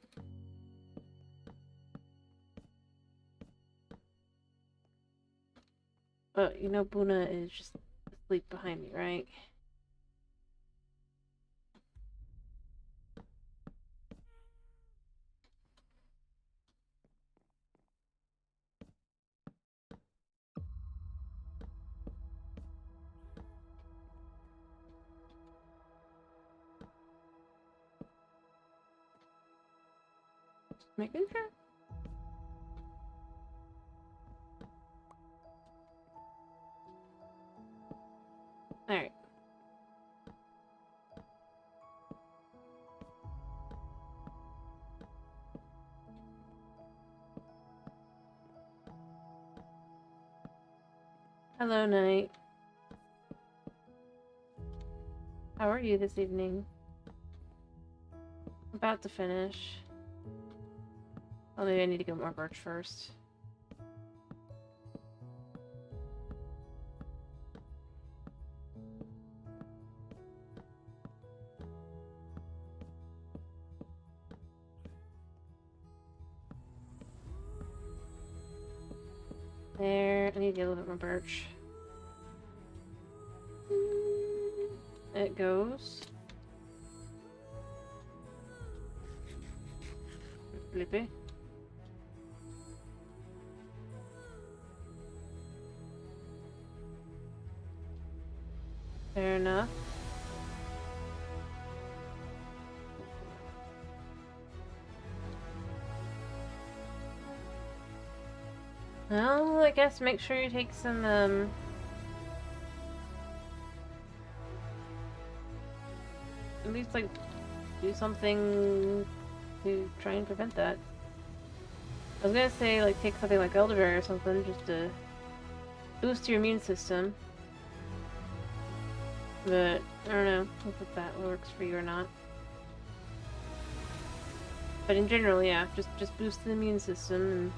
But you know Buna is just asleep behind me, right? Making sure. Alright. Hello, Night. How are you this evening? About to finish. Oh, maybe I need to get more birch first. There, I need to get a little bit more birch. It goes. Sleepy. Fair enough. Well, I guess make sure you take some, at least, like, do something to try and prevent that. I was gonna say, like, take something like elderberry or something just to boost your immune system. But, I don't know if that works for you or not. But in general, yeah, just boost the immune system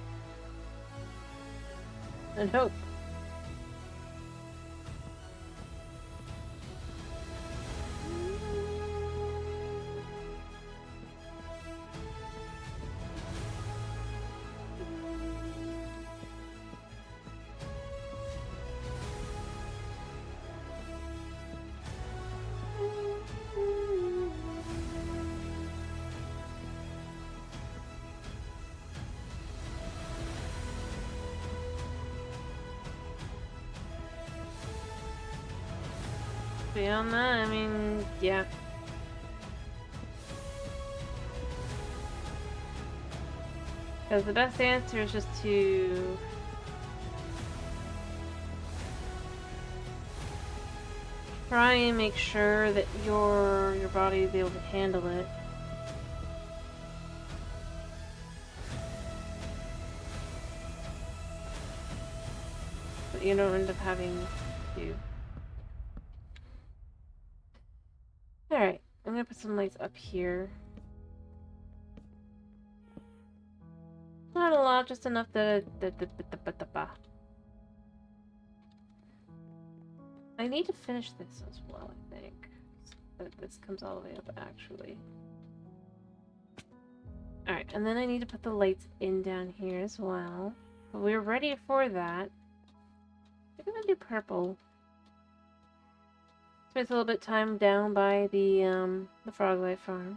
and hope. Beyond that, I mean, yeah. Because the best answer is just to try and make sure that your body is able to handle it. But you don't end up having to. Alright, I'm gonna put some lights up here. Not a lot, just enough that I need to finish this as well, I think. So that this comes all the way up, actually. Alright, and then I need to put the lights in down here as well. But we're ready for that. I'm gonna do purple. Spent a little bit of time down by the Froglight farm.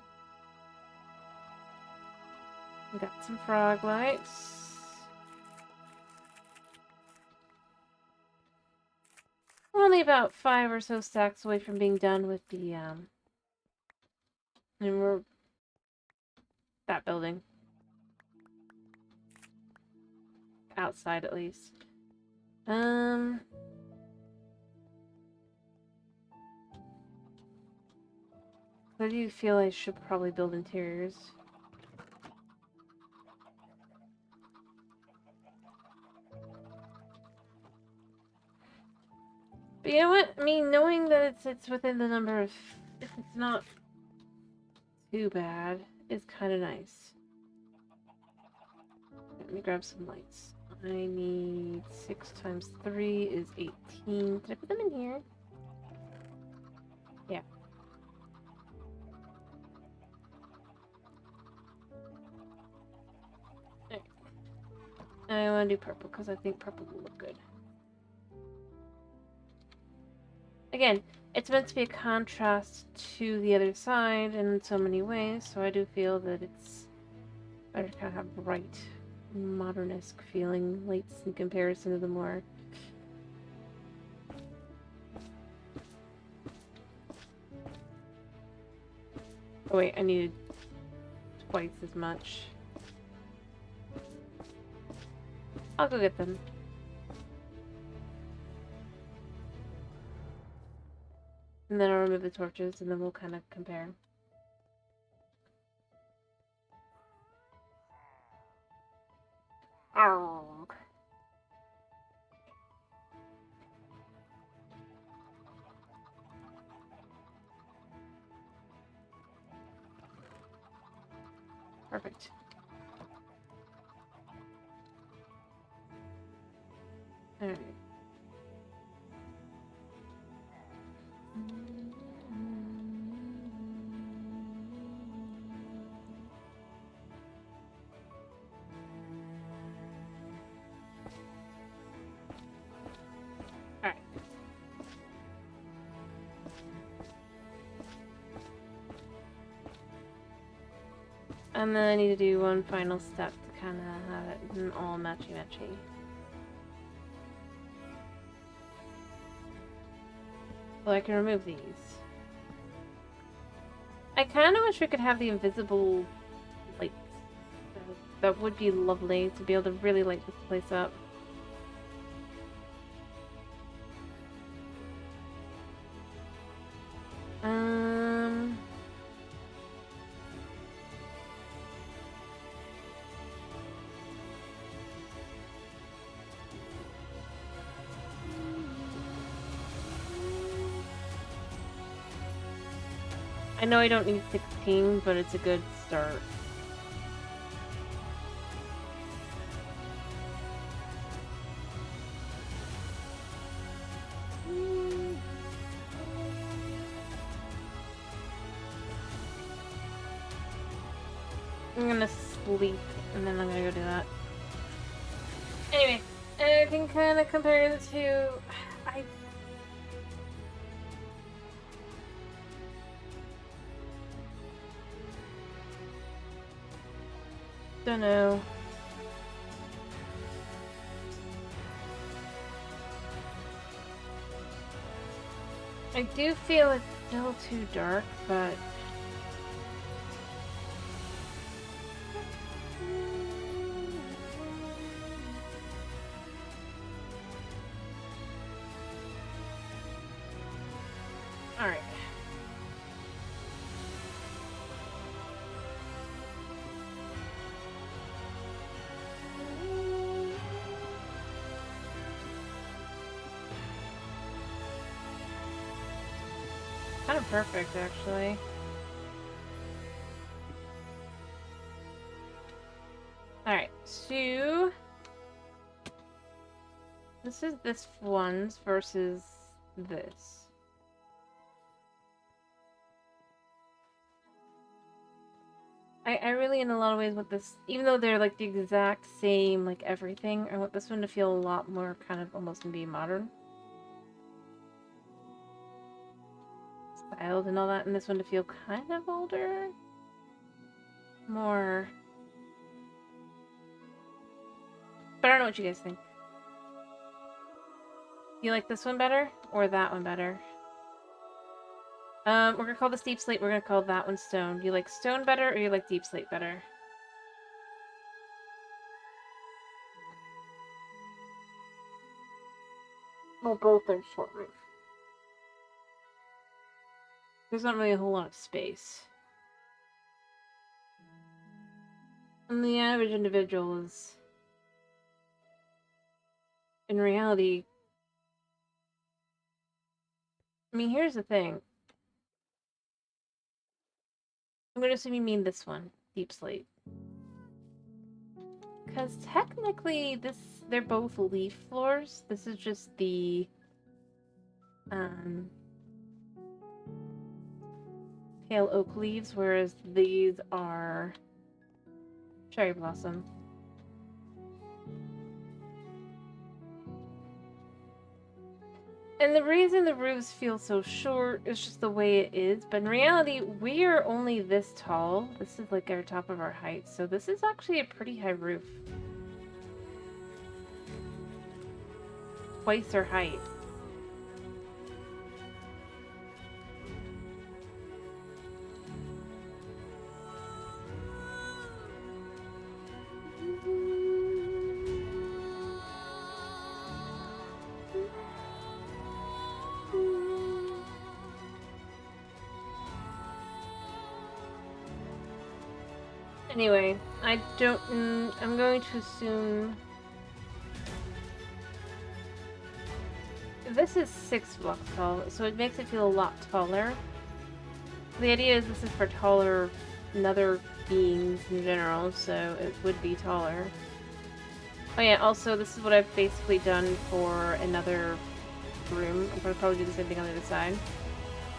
We got some Froglights. We're only about 5 or so stacks away from being done with the and we're that building. Outside at least. I do feel I should probably build interiors. But you know what? I mean, knowing that it's within the number of... If it's not too bad, is kind of nice. Let me grab some lights. I need 6 times 3 is 18. Did I put them in here? Yeah. Alright. I want to do purple because I think purple will look good. Again, it's meant to be a contrast to the other side in so many ways, so I do feel that it's better to kind of have bright, modern-esque feeling lights in comparison to the more... Oh wait, I needed twice as much. I'll go get them. And then I'll remove the torches, and then we'll kind of compare. Oh. Perfect. All right. And then I need to do one final step to kind of have it all matchy-matchy. So I can remove these. I kind of wish we could have the invisible lights. That would be lovely to be able to really light this place up. I know I don't need 16, but it's a good start. I'm gonna sleep, and then I'm gonna go do that. Anyway, I can kind of compare the two. I don't know. I do feel it's still too dark, but alright. Kind of perfect, actually. Alright, so this is this one's versus this. I really, in a lot of ways, want this, even though they're like the exact same, like everything, I want this one to feel a lot more kind of almost maybe modern. Styled and all that, and this one to feel kind of older. More. But I don't know what you guys think. You like this one better or that one better? We're gonna call this Deep Slate, we're gonna call that one Stone. Do you like Stone better or you like Deep Slate better? Well, both are short roof. There's not really a whole lot of space. And the average individual is, in reality, I mean, here's the thing. I'm gonna assume you mean this one, Deep Slate. Because technically, they're both leaf floors. This is just the, pale oak leaves, whereas these are cherry blossom. And the reason the roofs feel so short is just the way it is, but in reality, we are only this tall. This is like our top of our height, so this is actually a pretty high roof. Twice our height. Anyway, I'm going to assume this is 6 blocks tall, so it makes it feel a lot taller. The idea is this is for taller nether beings in general, so it would be taller. Oh yeah, also this is what I've basically done for another room. I'm gonna probably do the same thing on the other side.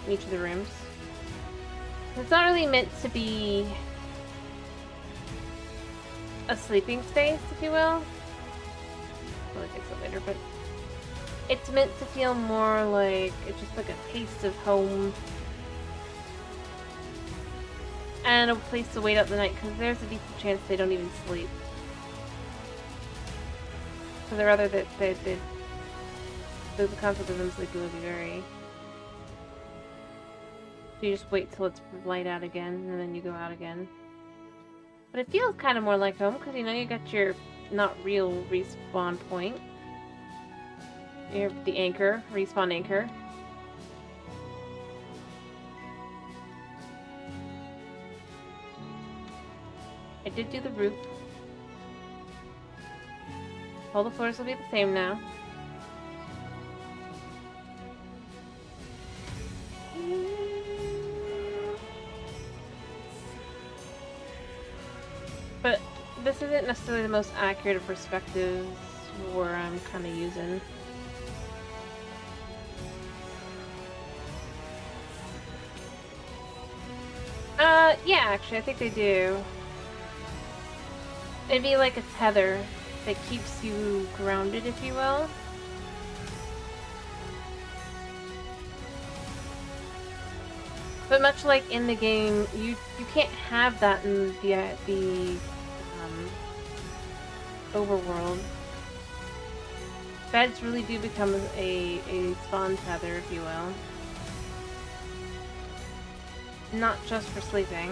In each of the rooms. It's not really meant to be a sleeping space, if you will. I'll fix it later, but it's meant to feel more like it's just like a taste of home. and a place to wait out the night, because there's a decent chance they don't even sleep. So they're rather that the concept of them sleeping would be very. So you just wait till it's light out again, and then you go out again. But it feels kind of more like home, because you know you got your not real respawn point. The anchor, respawn anchor. I did do the roof. All the floors will be the same now. But this isn't necessarily the most accurate of perspectives where I'm kind of using. Yeah, actually, I think they do. It'd be like a tether that keeps you grounded, if you will. But much like in the game, you can't have that in the overworld. Beds really do become a spawn tether, if you will. Not just for sleeping.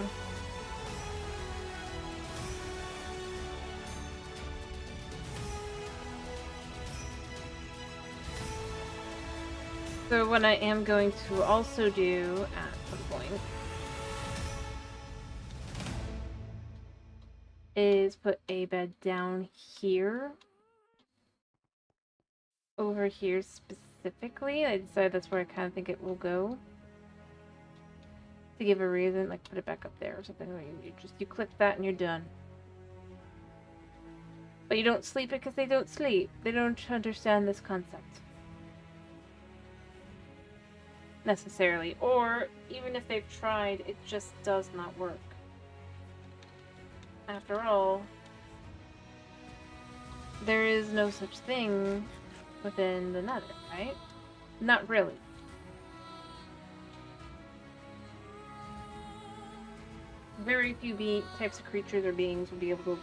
So what I am going to also do at some point is put a bed down here. Over here specifically. I decided that's where I kind of think it will go. To give a reason, like put it back up there or something. You click that and you're done. But you don't sleep because they don't sleep. They don't understand this concept. Necessarily. Or, even if they've tried, it just does not work. After all, there is no such thing within the Nether, right? Not really. Very few types of creatures or beings will be able to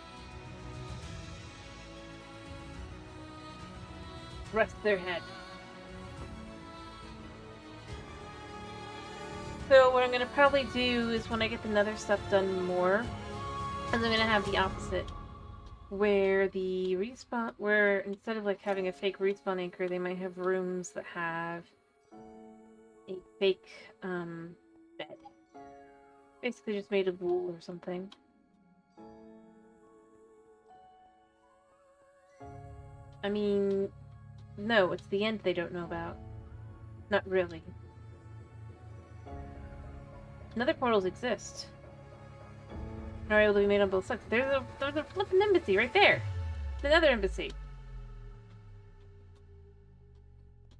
rest their head. So what I'm going to probably do is when I get the Nether stuff done more, is I'm going to have the opposite. Where the respawn, where instead of like having a fake respawn anchor, they might have rooms that have a fake bed. Basically just made of wool or something. I mean, no, it's the end they don't know about. Not really. Nether portals exist. And are able to be made on both sides. There's a flippin' embassy right there. The Nether embassy.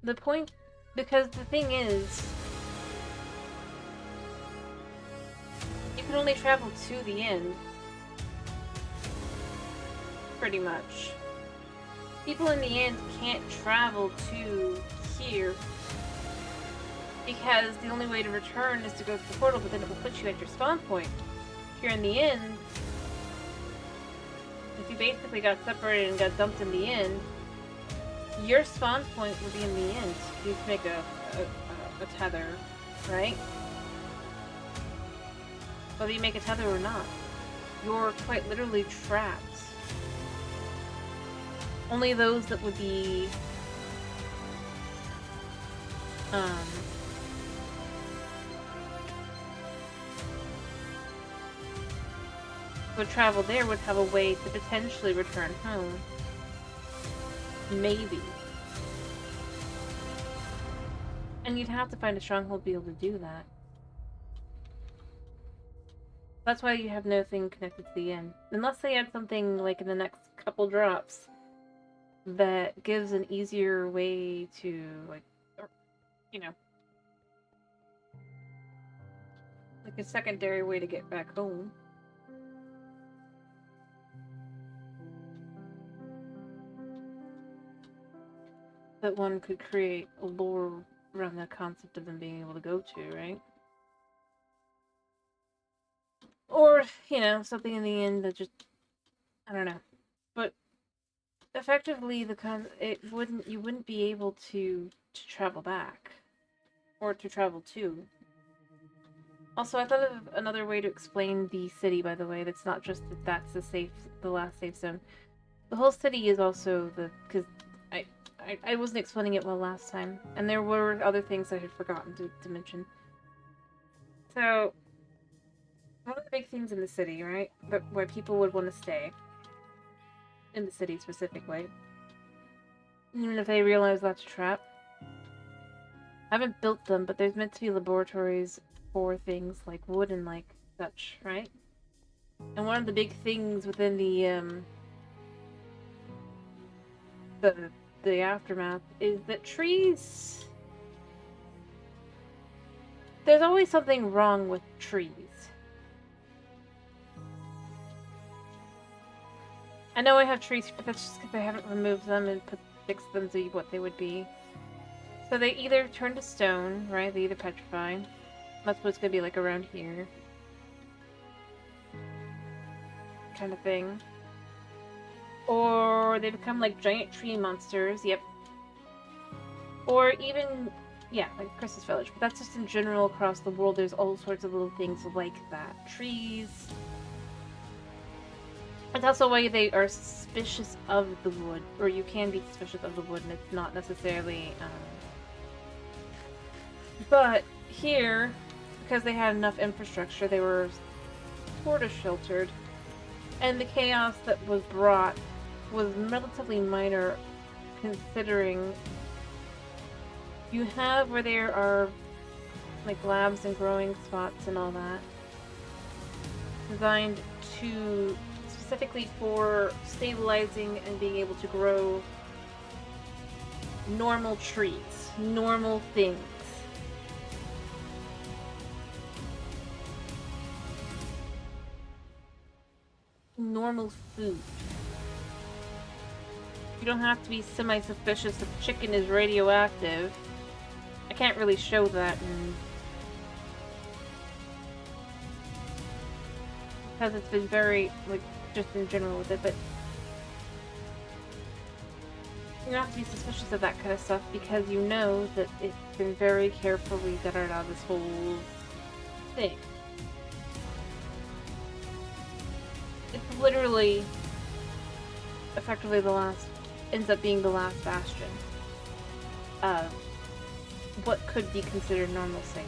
The point, because the thing is, you can only travel to the end. Pretty much. People in the end can't travel to here because the only way to return is to go to the portal, but then it will put you at your spawn point. Here in the end, if you basically got separated and got dumped in the end, your spawn point will be in the end. You can make a tether, right? Whether you make a tether or not, you're quite literally trapped. Only those that would be would travel there would have a way to potentially return home. Maybe. And you'd have to find a stronghold to be able to do that. That's why you have no thing connected to the end. Unless they add something like in the next couple drops that gives an easier way to, like, or, you know, like a secondary way to get back home. That one could create a lore around the concept of them being able to go to, right? or, you know, something in the end that just, I don't know. But effectively, you wouldn't be able to travel back. Or to travel to. Also, I thought of another way to explain the city, by the way, that's not just that that's the last safe zone. The whole city is also because I wasn't explaining it well last time, and there were other things I had forgotten to mention. So, one of the big things in the city, right, but where people would want to stay, in the city specifically, even if they realize that's a trap, I haven't built them, but there's meant to be laboratories for things like wood and like such, right? And one of the big things within the aftermath is that trees. There's always something wrong with trees. I know I have trees, but that's just because I haven't removed them and fixed them to what they would be. So they either turn to stone, right? They either petrify. That's what's gonna be like around here. Kind of thing. Or they become like giant tree monsters, yep. Or even, yeah, like Christmas Village. But that's just in general across the world. There's all sorts of little things like that. Trees. It's also why they are suspicious of the wood. Or you can be suspicious of the wood and it's not necessarily, But here, because they had enough infrastructure, they were sort of sheltered. And the chaos that was brought was relatively minor, considering you have where there are like labs and growing spots and all that, designed to specifically for stabilizing and being able to grow normal trees, normal things. Normal food. You don't have to be semi-suspicious if chicken is radioactive. I can't really show that because it's been very, like, just in general with it, but you don't have to be suspicious of that kind of stuff because you know that it's been very carefully gutted out of this whole thing. It's literally effectively ends up being the last bastion of what could be considered normalcy.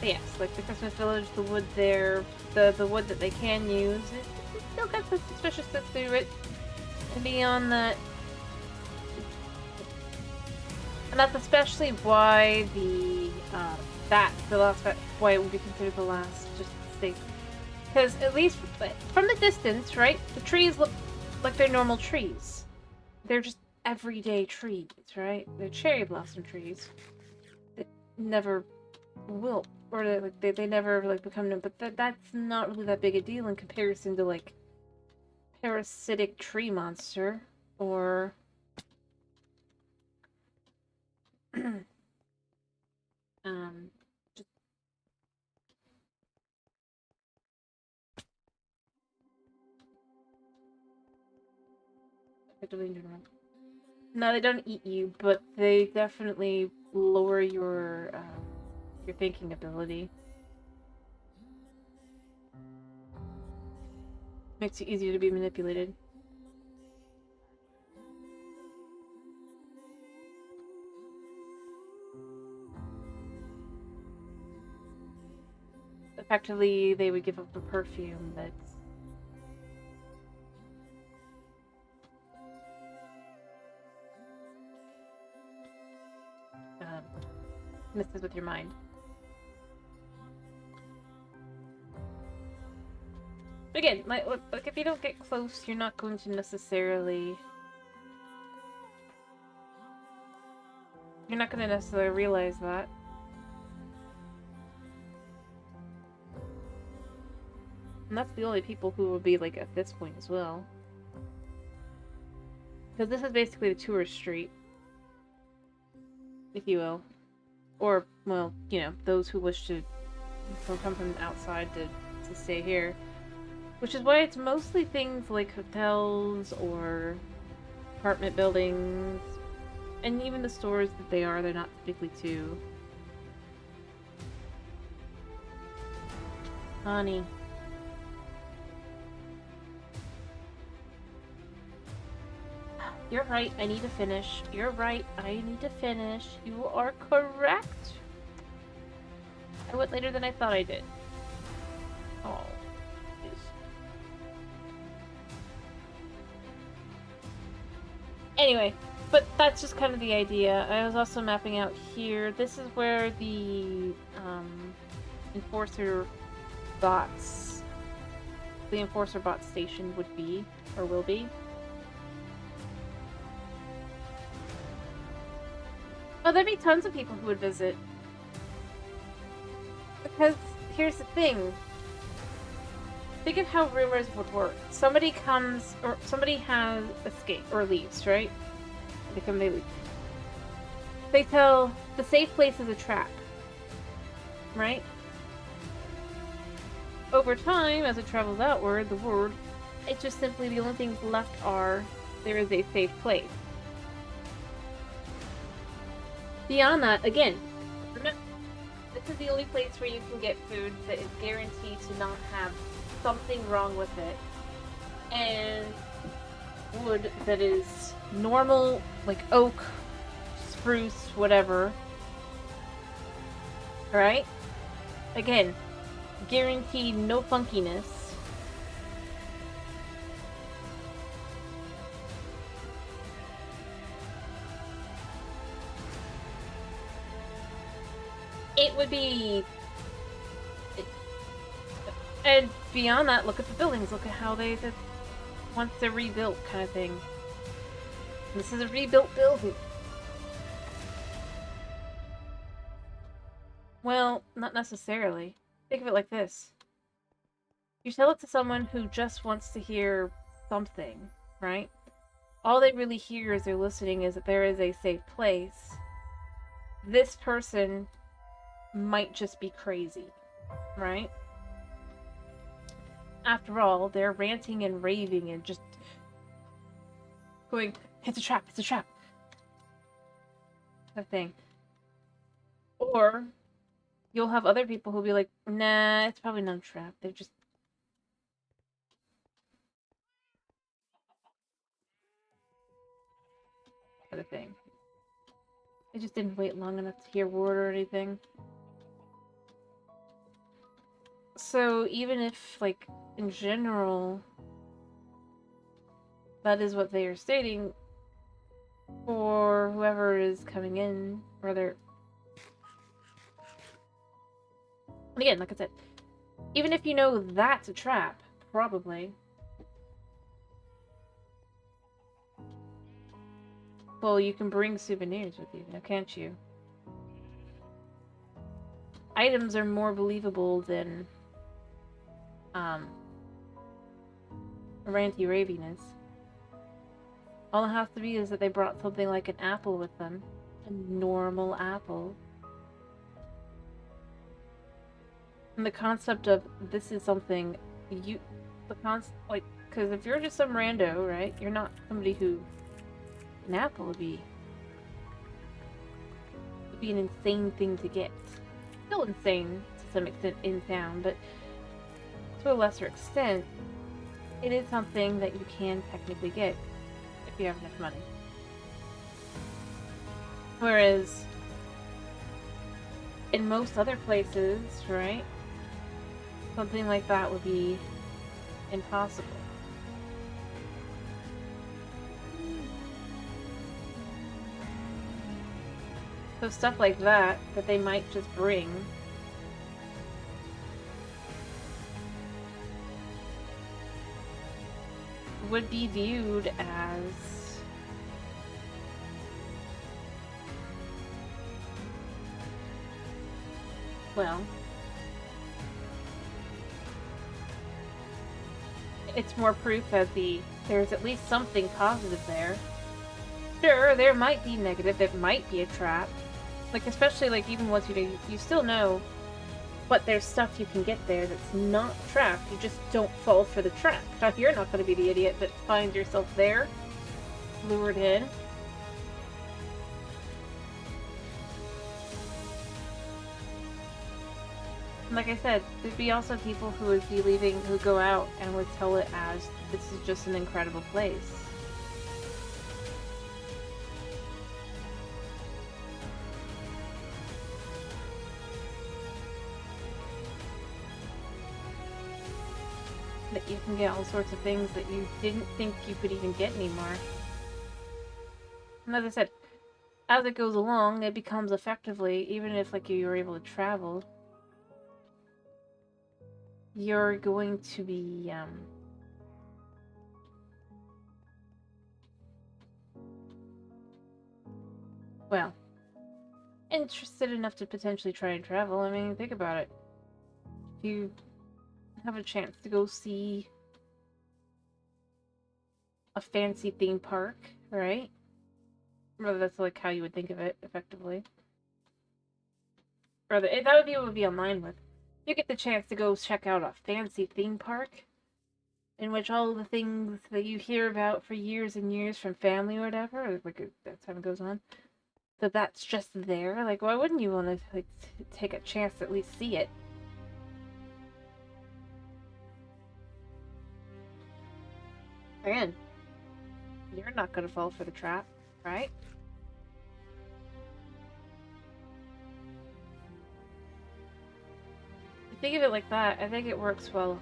But yes, like the Christmas Village, the wood there, the wood that they can use, it still got some suspiciousness to it. And beyond that, and that's especially why why it would be considered the last just state. Because at least from the distance, right, the trees look like they're normal trees. They're just everyday trees, right? They're cherry blossom trees. They never wilt, or like they never like become known. But that's not really that big a deal in comparison to like parasitic tree monster or just effectively in general. No, they don't eat you, but they definitely lower your thinking ability. Makes it easier to be manipulated. Effectively, they would give up the perfume that's messes with your mind. Again, like if you don't get close, you're not going to necessarily realize that. And that's the only people who will be like at this point as well. Because this is basically the tourist street, if you will. or, well, you know, those who wish to come from outside to stay here. Which is why it's mostly things like hotels or apartment buildings, and even the stores that they're not typically too. Honey. You're right, I need to finish. You're right, I need to finish. You are correct. I went later than I thought I did. Oh. Jeez. Anyway, but that's just kind of the idea. I was also mapping out here. This is where the enforcer bots, the enforcer bot station would be, or will be. Oh, there'd be tons of people who would visit. Because, here's the thing. Think of how rumors would work. Somebody comes, or somebody has escaped, or leaves, right? They leave. They tell, the safe place is a trap. Right? Over time, as it travels outward, the word, it's just simply the only things left are, there is a safe place. Beyond that, again, remember, this is the only place where you can get food that is guaranteed to not have something wrong with it. And wood that is normal, like oak, spruce, whatever. Right? Again, guaranteed no funkiness. It would be... And beyond that, look at the buildings. Look at how once they're rebuilt, kind of thing. This is a rebuilt building. Well, not necessarily. Think of it like this. You tell it to someone who just wants to hear something, right? All they really hear as they're listening is that there is a safe place. This person might just be crazy, right? After all, they're ranting and raving and just going, it's a trap, it's a trap. That thing. Or you'll have other people who'll be like, nah, it's probably not a trap. They're just... Other thing. I just didn't wait long enough to hear word or anything. So even if, like, in general, that is what they are stating, for whoever is coming in, or they're... Again, like I said, even if you know that's a trap, probably. Well, you can bring souvenirs with you now, can't you? Items are more believable than ranty raviness. All it has to be is that they brought something like an apple with them. A normal apple. And the concept of this is something like, because if you're just some rando, right? You're not somebody who... An apple would be an insane thing to get. Still insane to some extent in town, but to a lesser extent, it is something that you can technically get if you have enough money. Whereas in most other places, right, something like that would be impossible. So stuff like that they might just bring, would be viewed as well, it's more proof that there's at least something positive there. Sure, there might be negative, there might be a trap, Like, especially, like, even once you still know, but there's stuff you can get there that's not trapped. You just don't fall for the trap. Now, you're not going to be the idiot that finds yourself there, lured in. Like I said, there'd be also people who would be leaving, who go out and would tell it as, this is just an incredible place. That you can get all sorts of things that you didn't think you could even get anymore. And as I said, as it goes along, it becomes effectively, even if like you were able to travel, you're going to be well, interested enough to potentially try and travel. I mean, think about it. If you have a chance to go see a fancy theme park, right? Or that's like how you would think of it, effectively. Or that would be what would be on mine with. You get the chance to go check out a fancy theme park in which all the things that you hear about for years and years from family or whatever, like that's how it goes on, that's just there. Like, why wouldn't you want to like take a chance to at least see it? Again, you're not gonna fall for the trap, right? Think of it like that, I think it works well.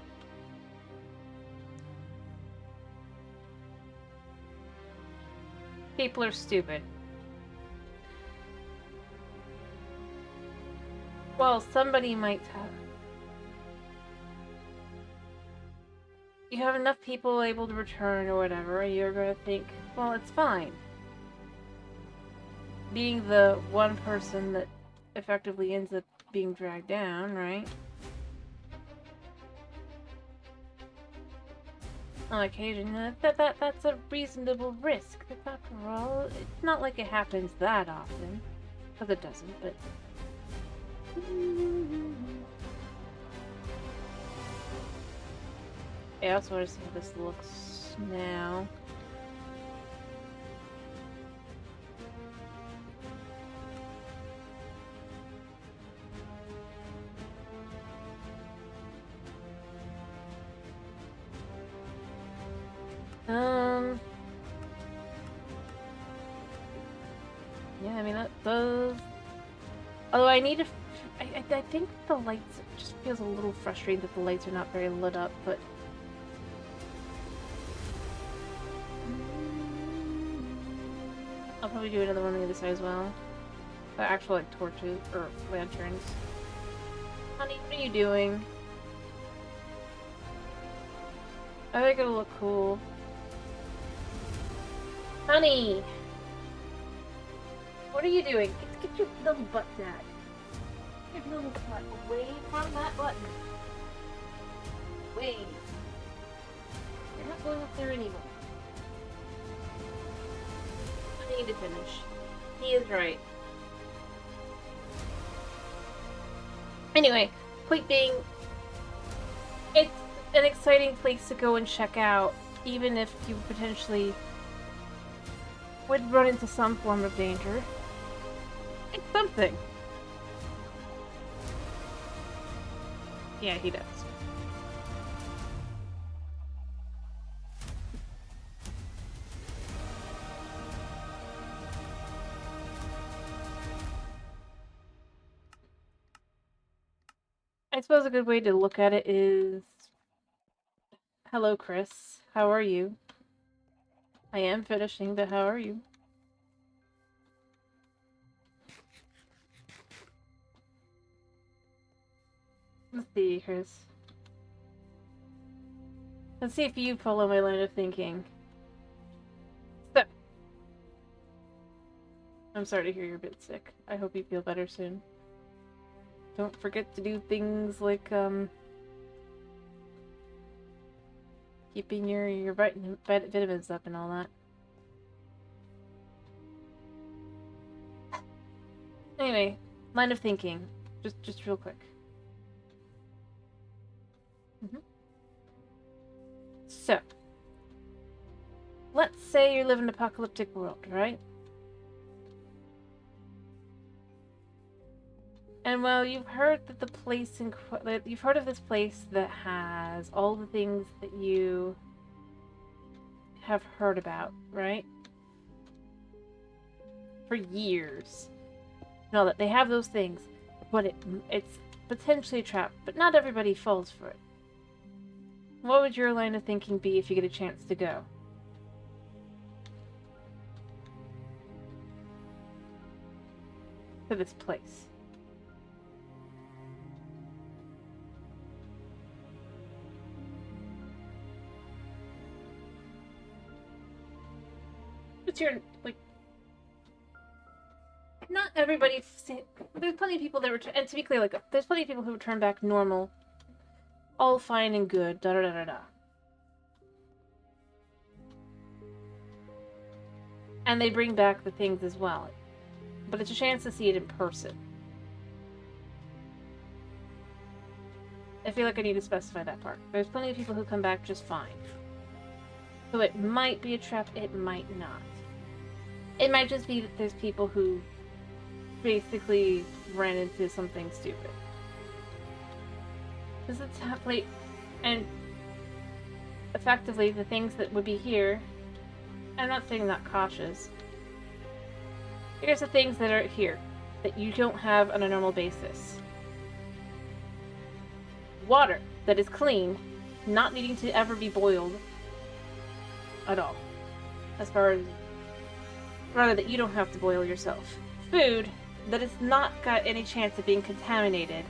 People are stupid. Well, somebody might have. You have enough people able to return or whatever, you're gonna think, well, it's fine. Being the one person that effectively ends up being dragged down, right? On occasion, that's a reasonable risk. After all, it's not like it happens that often. Because it doesn't, but... Yeah, I also want to see how this looks now. Yeah, I mean, that does... Although I need to... I think the lights... It just feels a little frustrating that the lights are not very lit up, but... I'll probably do another one on the other side as well. The actual, like, torches, or lanterns. Honey, what are you doing? I think it'll look cool. Honey! What are you doing? Get your little butt back. Get your little butt away from that button. Away. You're not going up there anymore. I need to finish. He is right. Anyway, point being, it's an exciting place to go and check out, even if you potentially would run into some form of danger. It's something. Yeah, he does. I suppose a good way to look at it is... Hello, Chris. How are you? I am finishing, but how are you? Let's see, Chris. Let's see if you follow my line of thinking. So, I'm sorry to hear you're a bit sick. I hope you feel better soon. Don't forget to do things like, keeping your vitamins up and all that. Anyway, line of thinking. Just real quick. So, let's say you live in an apocalyptic world, right? And well, you've heard that you've heard of this place that has all the things that you have heard about, right? For years. No, that they have those things, but it's potentially a trap, but not everybody falls for it. What would your line of thinking be if you get a chance to go? To this place. What's your, like, not everybody, there's plenty of people that return, and to be clear, like, there's plenty of people who return back normal, all fine and good, da da da da da. And they bring back the things as well. But it's a chance to see it in person. I feel like I need to specify that part. There's plenty of people who come back just fine. So it might be a trap, it might not. It might just be that there's people who basically ran into something stupid. This is a template, and effectively the things that would be here, I'm not saying not cautious. Here's the things that are here that you don't have on a normal basis. Water that is clean, not needing to ever be boiled at all. As far as, rather, that you don't have to boil yourself. Food that has not got any chance of being contaminated.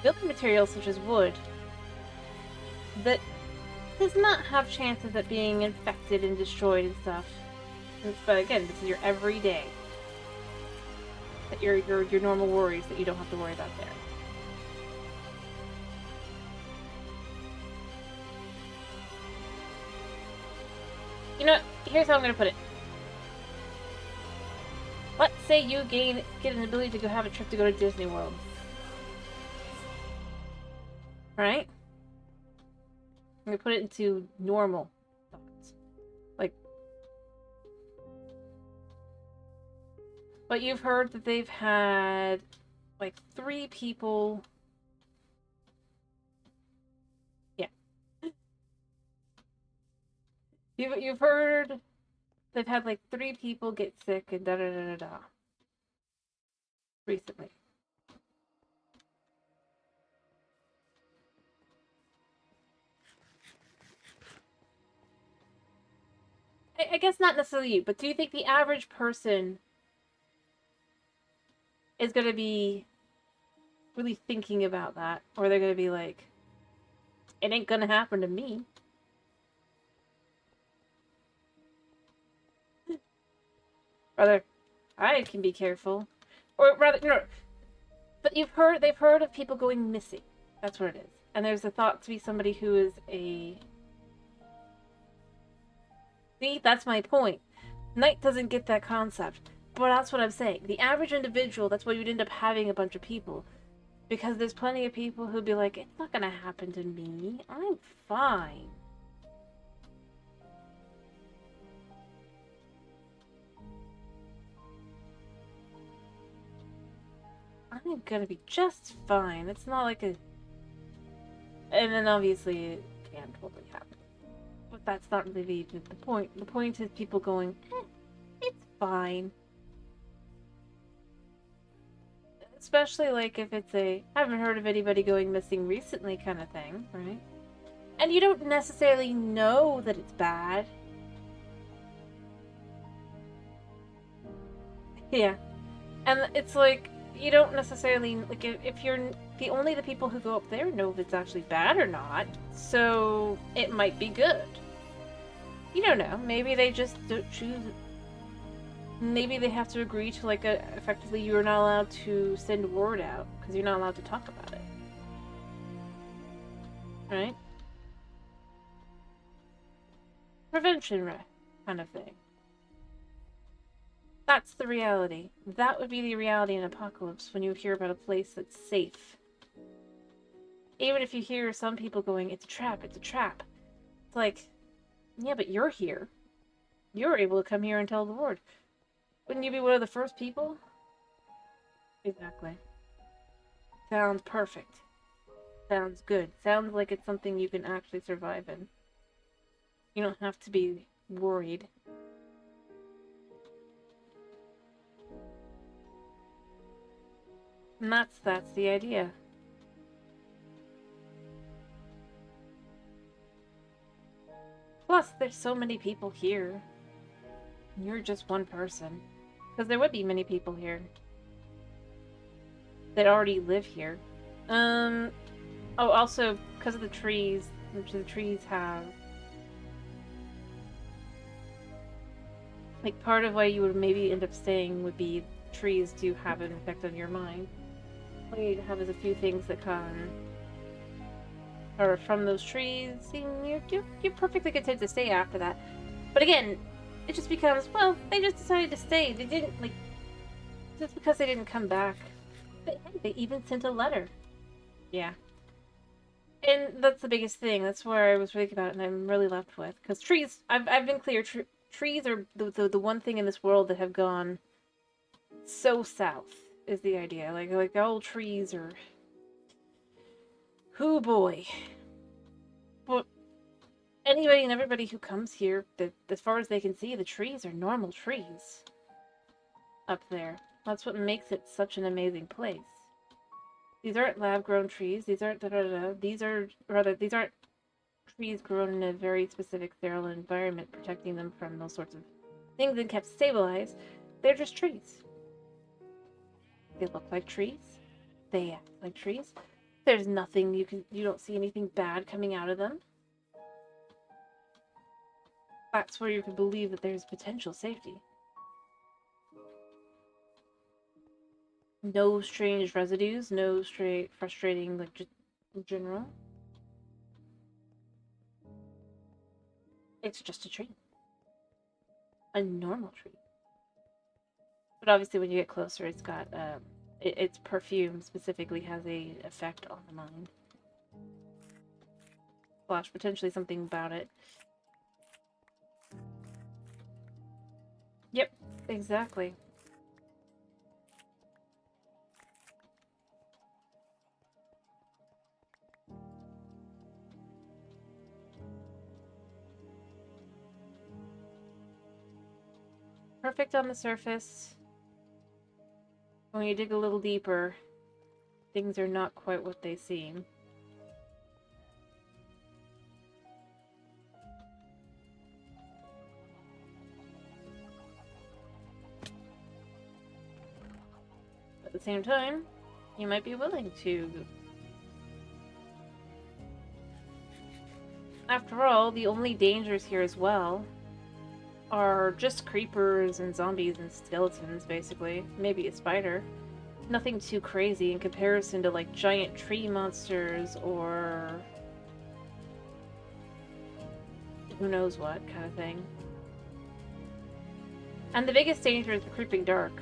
Building materials such as wood that does not have chances of being infected and destroyed and stuff. But again, this is your everyday. That your normal worries that you don't have to worry about there. You know what? Here's how I'm gonna put it. Let's say you get an ability to go have a trip to go to Disney World. Right? I'm gonna put it into normal thoughts. Like, but you've heard that they've had like 3 people. Yeah. You've heard they've had like 3 people get sick and da da da da da recently. I guess not necessarily you, but do you think the average person is going to be really thinking about that? Or they're going to be like, it ain't going to happen to me. Rather, I can be careful. Or rather, but they've heard of people going missing. That's what it is. And there's a thought to be somebody who is a... See, that's my point. Knight doesn't get that concept. But that's what I'm saying. The average individual, that's why you'd end up having a bunch of people. Because there's plenty of people who'd be like, it's not gonna happen to me. I'm fine. I'm gonna be just fine. It's not like a... And then obviously it can totally happen. But that's not really the point. The point is people going, it's fine. Especially like if it's a, I haven't heard of anybody going missing recently kind of thing, right? And you don't necessarily know that it's bad. Yeah. And it's like, you don't necessarily, like, if you're, the people who go up there know if it's actually bad or not, so it might be good. You don't know. Maybe they just don't choose. Maybe they have to agree to, like, effectively you're not allowed to send word out, because you're not allowed to talk about it. Right? Prevention kind of thing. That's the reality. That would be the reality in Apocalypse when you hear about a place that's safe. Even if you hear some people going, it's a trap, it's a trap. It's like, yeah, but you're here. You're able to come here and tell the Lord. Wouldn't you be one of the first people? Exactly. Sounds perfect. Sounds good. Sounds like it's something you can actually survive in. You don't have to be worried. And that's the idea. Plus, there's so many people here. You're just one person. Because there would be many people here that already live here. Oh, also, because of the trees, which the trees have. Like, part of why you would maybe end up staying would be trees do have an effect on your mind. All you have is a few things that come or from those trees, you're perfectly content to stay after that. But again, it just becomes, well, they just decided to stay. They didn't, like, just because they didn't come back. But hey, they even sent a letter. Yeah. And that's the biggest thing. That's where I was thinking about it, and I'm really left with. Because trees, I've been clear, trees are the one thing in this world that have gone so south, is the idea. Like the old trees are... Hoo boy. But anybody and everybody who comes here, as far as they can see, the trees are normal trees. Up there. That's what makes it such an amazing place. These aren't lab-grown trees. These aren't da-da-da-da. These aren't trees grown in a very specific sterile environment, protecting them from those sorts of things and kept stabilized. They're just trees. They look like trees. They act like trees. There's nothing you don't see anything bad coming out of them. That's where you can believe that there's potential safety. No strange residues, no straight frustrating, like, just in general. It's just a tree. A normal tree. But obviously when you get closer, it's got, its perfume specifically has a effect on the mind. Slash, potentially something about it. Yep, exactly. Perfect on the surface. When you dig a little deeper, things are not quite what they seem. At the same time, you might be willing to. After all, the only dangers here as well are just creepers and zombies and skeletons, basically. Maybe a spider. Nothing too crazy in comparison to, like, giant tree monsters or... who knows what kind of thing. And the biggest danger is the creeping dark.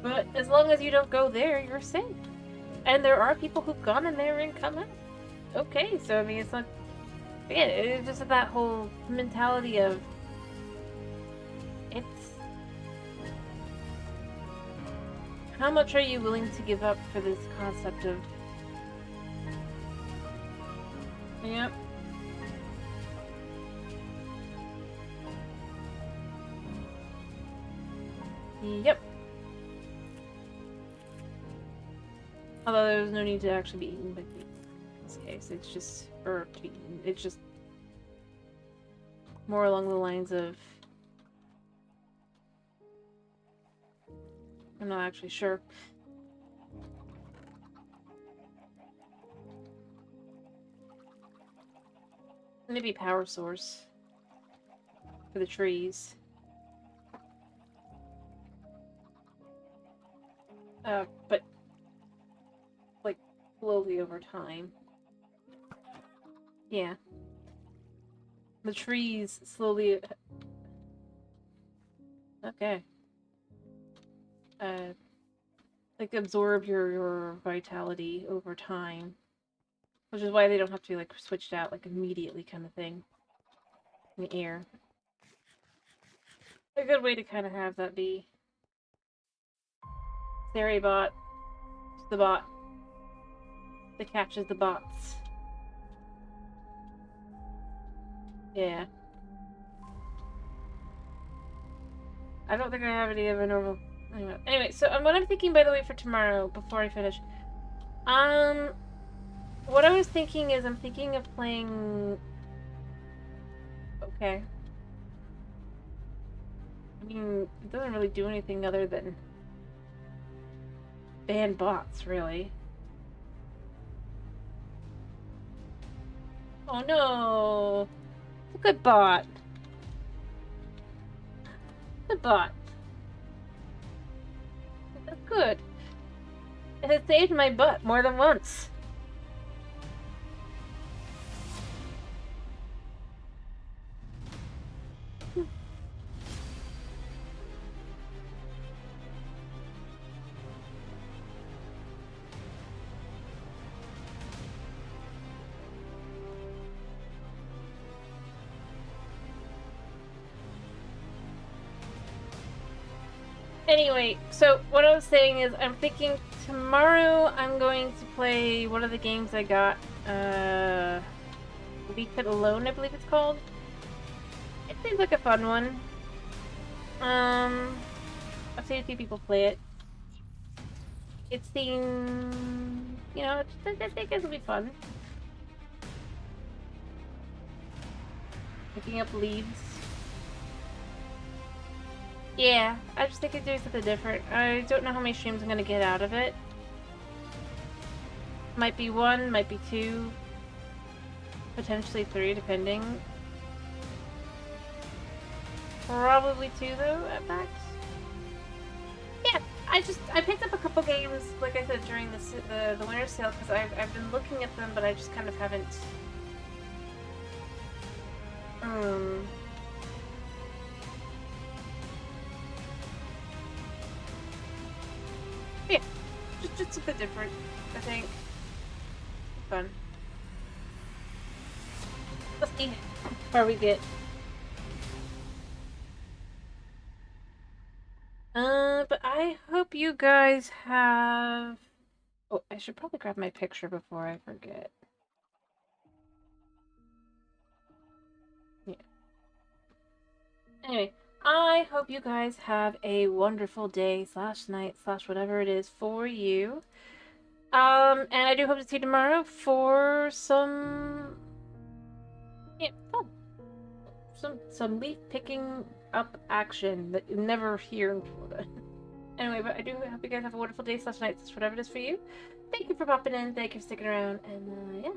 But as long as you don't go there, you're safe. And there are people who've gone in there and come out. Okay, so I mean, it's not... Again, it's just that whole mentality of... It's... How much are you willing to give up for this concept of... Yep. Yep. Although there's no need to actually be eaten by thieves in this case. It's just... or to be eaten. It's just... more along the lines of... I'm not actually sure. Maybe power source. For the trees. But... like, slowly over time. Yeah. The trees slowly... Okay. Like absorb your vitality over time. Which is why they don't have to be like switched out like immediately kind of thing. In the air. A good way to kind of have that be. Therabot. The bot. That catches the bots. Yeah. I don't think I have any of a normal... Anyway, so what I'm thinking, by the way, for tomorrow, before I finish... What I was thinking is I'm thinking of playing... Okay. I mean, it doesn't really do anything other than... ban bots, really. Oh no! It's a good bot. Good bot. That's good. It has saved my butt more than once. Anyway, so what I was saying is I'm thinking tomorrow I'm going to play one of the games I got. Leave It Alone, I believe it's called. It seems like a fun one. I've seen a few people play it. It seems, you know, I think it'll be fun. Picking up leads. Yeah, I just think it's doing something different. I don't know how many streams I'm gonna get out of it. Might be 1, might be 2, potentially 3, depending. Probably 2 though, at max. Yeah, I picked up a couple games, like I said, during the winter sale, because I've been looking at them, but I just kind of haven't. Yeah, just something different, I think. Fun. Let's see how far we get. But I hope you guys have... Oh, I should probably grab my picture before I forget. Yeah. Anyway, I hope you guys have a wonderful day / night / whatever it is for you. And I do hope to see you tomorrow for some... Yeah, fun. Some leaf picking up action that you never hear in Florida. Anyway, but I do hope you guys have a wonderful day / night / whatever it is for you. Thank you for popping in. Thank you for sticking around. And, yeah.